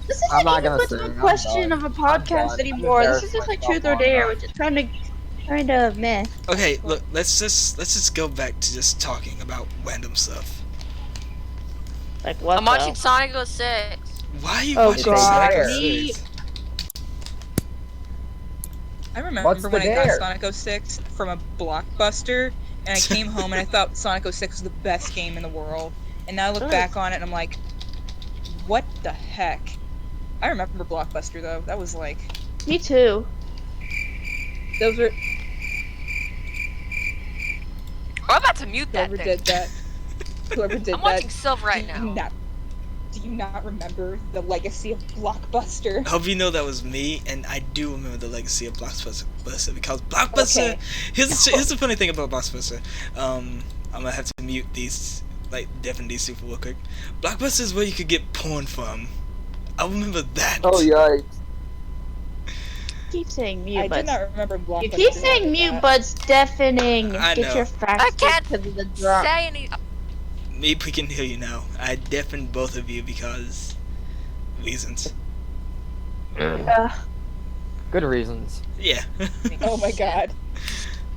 This isn't I'm not even gonna much say, of a I'm question done. of a I'm podcast done. I'm anymore. This is embarrassed just like myself truth or on dare, that. which is kind of meh. Okay, look, let's just go back to just talking about random stuff. Like what? I'm watching Sonic 06. Why are you Oh, watching God. Sonic Dare. 06? I remember What's the when I dare? got Sonic 06 from a Blockbuster, and I came home and I thought Sonic 06 was the best game in the world. And now I look Good. back on it and I'm like, what the heck? I remember Blockbuster though. That was like, Me too. those were I'm about to mute that whoever thing. did that. Whoever did I'm that. watching Silver right do you now. do you not remember the legacy of Blockbuster? I hope you know that was me, and I do remember the legacy of Blockbuster because Blockbuster. Okay. Here's the funny thing about Blockbuster. I'm gonna have to mute these, like, deafen these super real quick. Blockbuster is where you could get porn from. I remember that. Oh, yikes. Keep saying mute, I but did not remember Blockbuster. you keep saying having mute, that. but it's deafening. I Get know. your facts I can't because of the drum. Say any. Meep, we can hear you now. I deafened both of you because reasons. Good reasons. Yeah. Oh my god.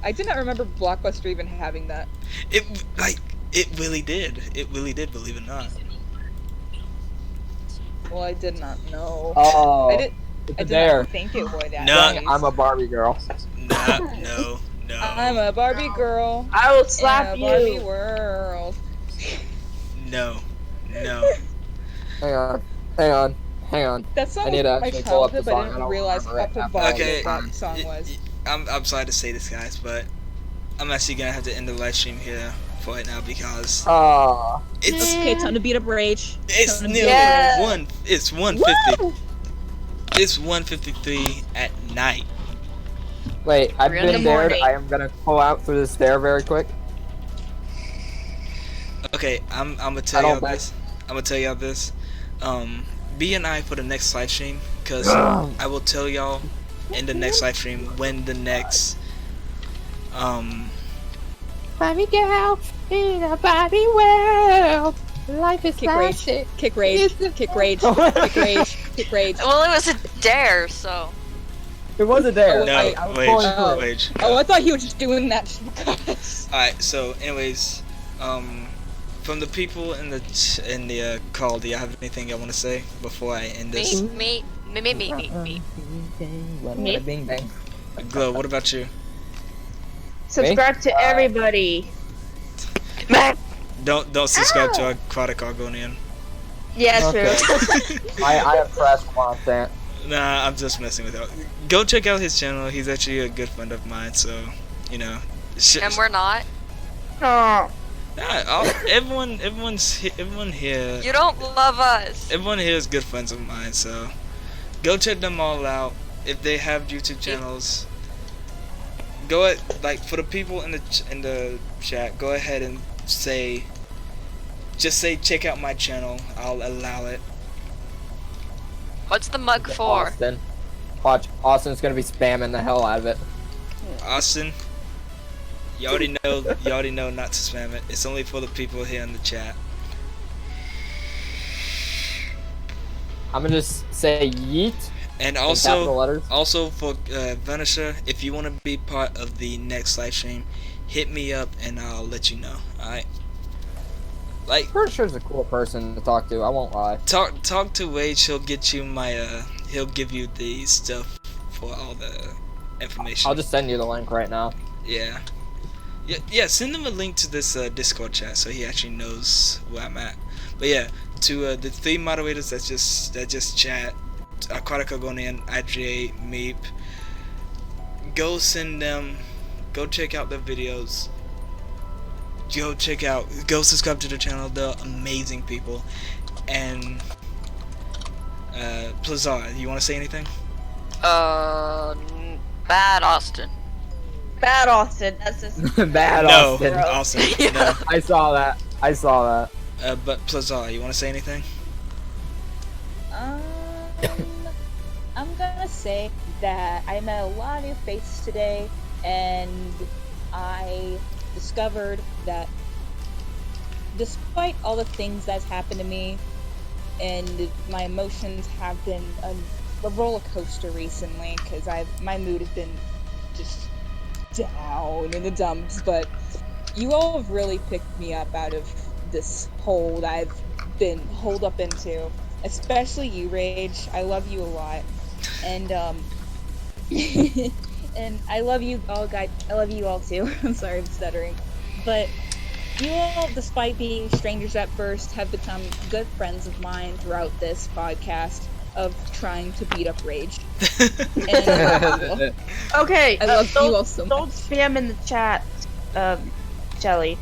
I did not remember Blockbuster even having that. It really did. It really did. Believe it or not. Well, I did not know. Oh, I did it's a not dare. think it would. No. Dang, I'm a Barbie girl. Nah, no. I'm a Barbie girl. I will slap in a Barbie you. world. No. Hang on. That song I need to was my actually pull up the childhood, but song. I I didn't don't realize remember how it now. provocative Okay. that song was. I'm sorry to say this, guys, but I'm actually gonna have to end the live stream here for right now because Oh, it's Okay, time to beat up Rage. it's Time to nearly Yeah. one. It's 1:50. It's 1:53 at night. wait, I've We're in the been dared. morning. I am gonna pull out through this dare very quick. Okay, I'm gonna I tell don't y'all think- this. I'm gonna tell y'all this. B and I for the next live stream, because I will tell y'all in the next live stream when the next Barbie girl in a Barbie world. Life is Kick Rage. Kick Rage. Kick Rage. Kick Rage. Kick Rage. Well, it was a dare, so. It was a dare. no I was wage pulling through it. wage. Oh, I thought he was just doing that just because. Alright, so anyways, from the people in the call, do y'all have anything y'all want to say before I end this? Me. Bada bing bang. Glow, what about you? Subscribe to everybody. Don't subscribe to Aquatic Argonian. Yeah, Okay. true. I have pressed content. Nah, I'm just messing with you. Go check out his channel. He's actually a good friend of mine, so you know. And we're not. Oh, Everyone here. You don't love us. Everyone here is good friends of mine, so go check them all out. If they have YouTube channels, go at, like, for the people in the chat, go ahead and just say check out my channel. I'll allow it. What's the mug for? Austin. Watch, Austin's gonna be spamming the hell out of it. Austin, You already know. You already know not to spam it. It's only for the people here in the chat. I'm gonna just say yeet. And capital letters. also for Vanisher, if you want to be part of the next live stream, hit me up and I'll let you know. All right. Like, Vanisher's a cool person to talk to. I won't lie. talk to Wage. He'll get you my he'll give you the stuff for all the information. I'll just send you the link right now. Yeah. Yeah, send him a link to this Discord chat so he actually knows where I'm at. But yeah, to the 3 moderators that just chat, Aquatica Gonian, IJ, Meep, go check out their videos. Go subscribe to the channel. They're amazing people. And Plazara, you want to say anything? Bad Austin. Bad Austin. That's just Bad No, Austin. Austin. Yeah. No. I saw that. But Plazara, you want to say anything? I'm gonna say that I met a lot of new faces today, and I discovered that despite all the things that's happened to me, and my emotions have been a roller coaster recently, because my mood has been just down in the dumps, but you all have really picked me up out of this hole that I've been holed up into. Especially you, Rage. I love you a lot. And, and I love you all, guys. I love you all too. I'm sorry, I'm stuttering. But you all, despite being strangers at first, have become good friends of mine throughout this podcast of trying to beat up Rage. And I love you all. okay. I love you all so Don't much. spam in the chat, Shelly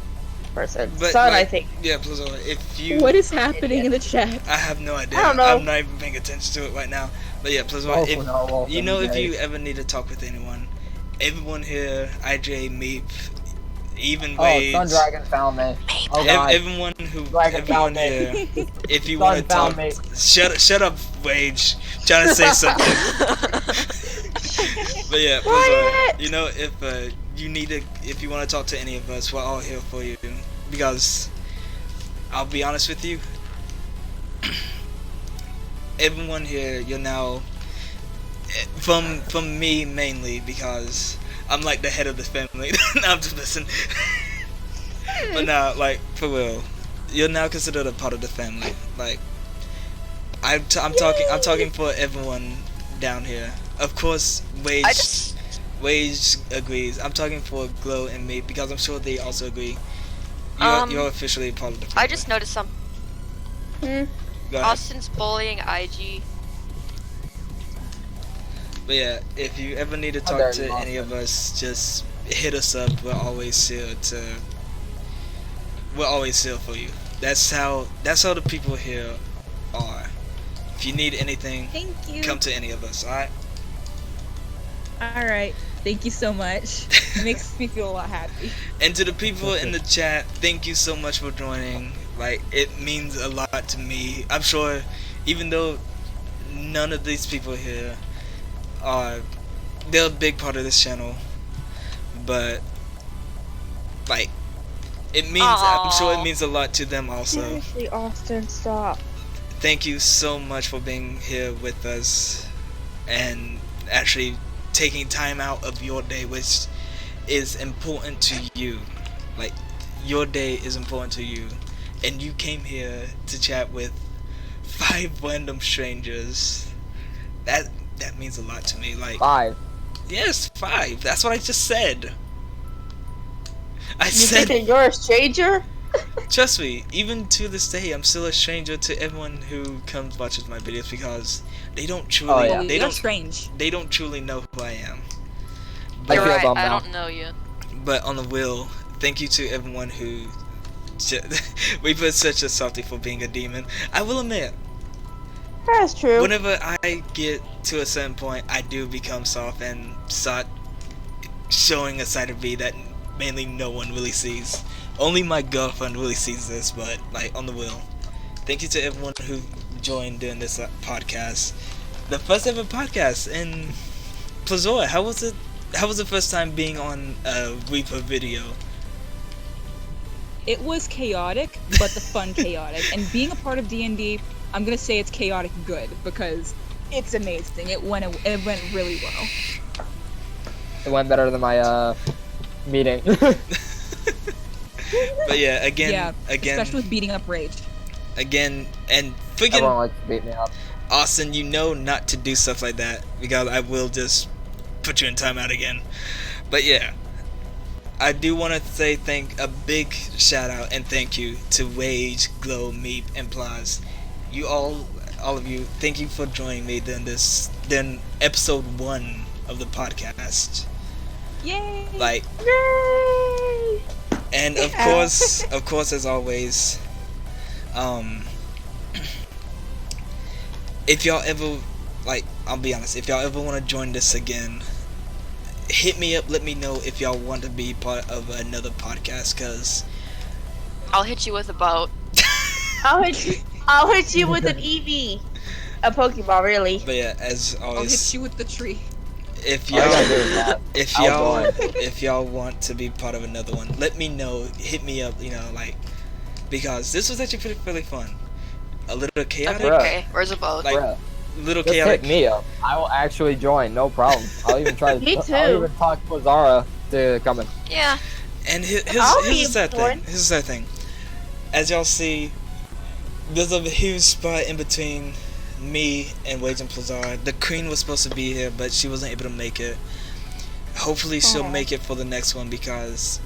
person. But, Son, like, I think. Yeah, Plazara, if you... What is happening in the chat? I have no idea. I don't know. I'm not even paying attention to it right now. But yeah, Plazara, Oh, if no, you know, if okay. you ever need to talk with anyone, everyone here, IJ, Meep, even Oh, Wage, Sun Dragon found me. Oh god. everyone Dragon found here, me. if you Sun want to talk, found me. shut up, Wage, trying to say something. But yeah, Plazara, you know, if you want to talk to any of us, we're all here for you. Because I'll be honest with you, everyone here, you're now from me mainly, because I'm like the head of the family. No, I'm just messing. But now, like, for real, you're now considered a part of the family. Like, I'm talking for everyone down here. Of course, Wage agrees. I'm talking for Glow and me, because I'm sure they also agree. You're officially a part of the family. I just noticed something. Go ahead. Austin's bullying IG. But yeah, if you ever need to How talk dare to you, any of us, just hit us up. We're always here for you. That's how the people here are. If you need anything, Thank you. come to any of us, alright? Alright. Thank you so much. It makes me feel a lot happy. And to the people in the chat, thank you so much for joining. Like, it means a lot to me. I'm sure, even though none of these people here they're a big part of this channel, but like, it means, I'm sure it means a lot to them also. Seriously, Austin, stop. Thank you so much for being here with us and actually taking time out of your day, which is important to you. Like, your day is important to you, and you came here to chat with 5 random strangers. That means a lot to me. Like, 5. yes, 5. That's what I just said. I You said, think that you're a stranger? trust me, even to this day, I'm still a stranger to everyone who comes watches my videos, because they don't truly, Oh, yeah. they You're don't, strange. they don't truly know who I am. I You're feel right, bummed I now. don't know you. But on the wheel, thank you to everyone who we put such a softy for being a demon. I will admit, That's true. whenever I get to a certain point, I do become soft and start showing a side of me that mainly no one really sees. Only my girlfriend really sees this, but like, on the wheel. Thank you to everyone who joined during this podcast. The first ever podcast. And Plazara, how was it how was the first time being on a Reaper video? It was chaotic, but the fun chaotic. And being a part of D&D, I'm gonna say it's chaotic good because it's amazing. It went really well. It went better than my meeting. But yeah, again, especially with beating up Rage. and Everyone freaking likes to beat me up. Austin, you know not to do stuff like that because I will just put you in timeout again. But yeah, I do want to say a big shout out and thank you to Rage, Glow, Meep, and Plaz. You all of you, thank you for joining me during episode 1 of the podcast. Yay! Like, Yay! and of course, as always, if y'all ever, like, I'll be honest, if y'all ever want to join this again, hit me up, let me know if y'all want to be part of another podcast, cause I'll hit you with a boat. I'll hit you with an EV. A Pokeball, really. but yeah, as I'll always, hit you with the tree. if All I gotta do y'all is that. if I'll y'all join. if y'all want to be part of another one, let me know, hit me up, like, because this was actually really fun, a little chaotic, Bruh. Okay, where's a boat? like, Bruh, little just chaotic. hit me up. I will actually join, no problem. I'll even try to. Me too. I'll even talk to Plazara to come in. Yeah. And I'll here's be the sad born. thing. Here's the sad thing. As y'all see, there's a huge spot in between me and Wage and Plazara. The Queen was supposed to be here, but she wasn't able to make it. Hopefully she'll Aw. make it for the next one because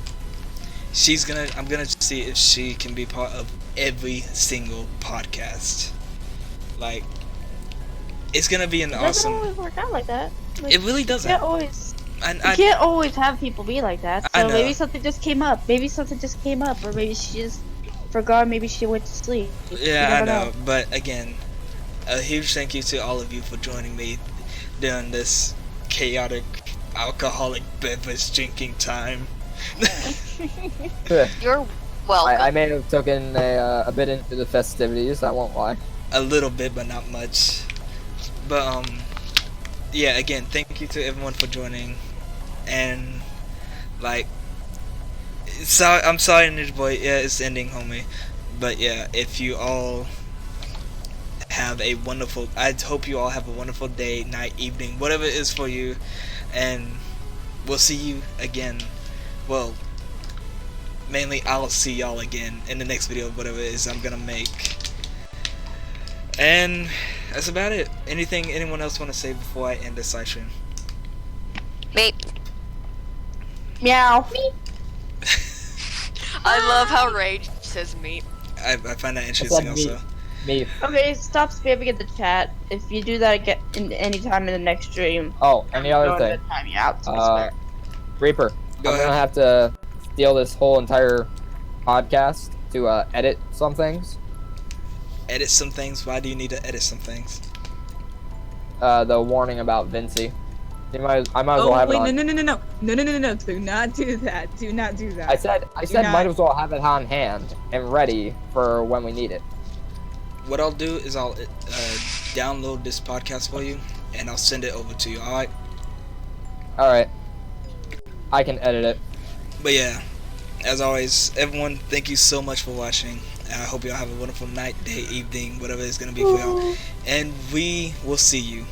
I'm gonna see if she can be part of every single podcast. Like, it's gonna be an It doesn't awesome. always work out like that. Like, It really you doesn't. can't always. And You can't always have people be like that. I So know. maybe something just came up. Or maybe she just forgot. Maybe she went to sleep. You yeah, I never know. But again, a huge thank you to all of you for joining me during this chaotic alcoholic beverage drinking time. You're welcome. I may have taken a bit into the festivities. I won't lie. A little bit, but not much. But yeah. Again, thank you to everyone for joining, and like, I'm sorry, Ninja Boy. Yeah, it's ending, homie. But yeah, if you all have a wonderful, I hope you all have a wonderful day, night, evening, whatever it is for you, and we'll see you again. Well, mainly I'll see y'all again in the next video, whatever it is I'm gonna make. And that's about it. Anyone else want to say before I end this live stream? Meep. Meow. I love how Rage says meep. I find that interesting me. also. Me. Okay, stop spamming in the chat. If you do that again any time in the next stream, Oh, and the other I'm thing. going to time you out. So I swear. Reaper, Go I'm ahead. gonna have to steal this whole entire podcast to edit some things. Edit some things. Why do you need to edit some things? The warning about Vinci. I might as well Oh have wait, it on. no! Do not do that. Do not do that. I said not- might as well have it on hand and ready for when we need it. What I'll do is I'll download this podcast for you, and I'll send it over to you. All right. All right. I can edit it. But yeah, as always, everyone, thank you so much for watching. I hope y'all have a wonderful night, day, evening, whatever it's gonna be for y'all. And we will see you.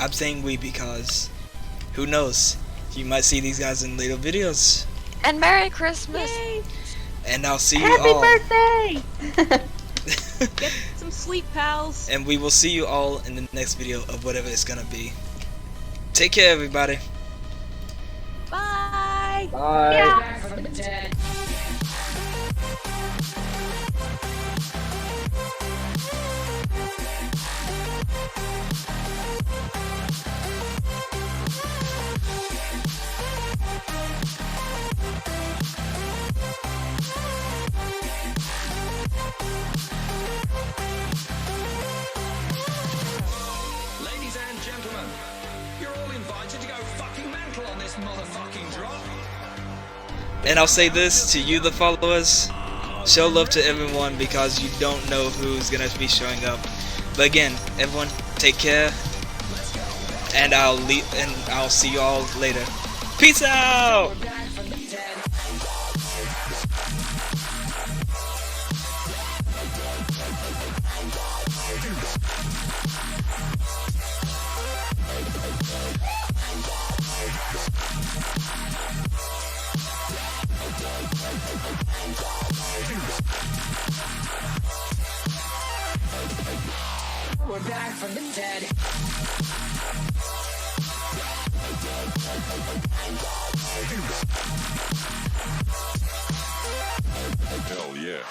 I'm saying we because who knows? You might see these guys in later videos. And Merry Christmas. Yay! And I'll see you Happy all. birthday! Get some sleep, pals. And we will see you all in the next video of whatever it's gonna be. Take care, everybody. Bye. Bye. Ladies and gentlemen, you're all invited to go fucking mental on this motherfucking drop. And I'll say this to you, the followers: show love to everyone because you don't know who's gonna be showing up. But again, everyone, take care, and I'll see you all later. Peace out. We're back from the dead. Hell yeah.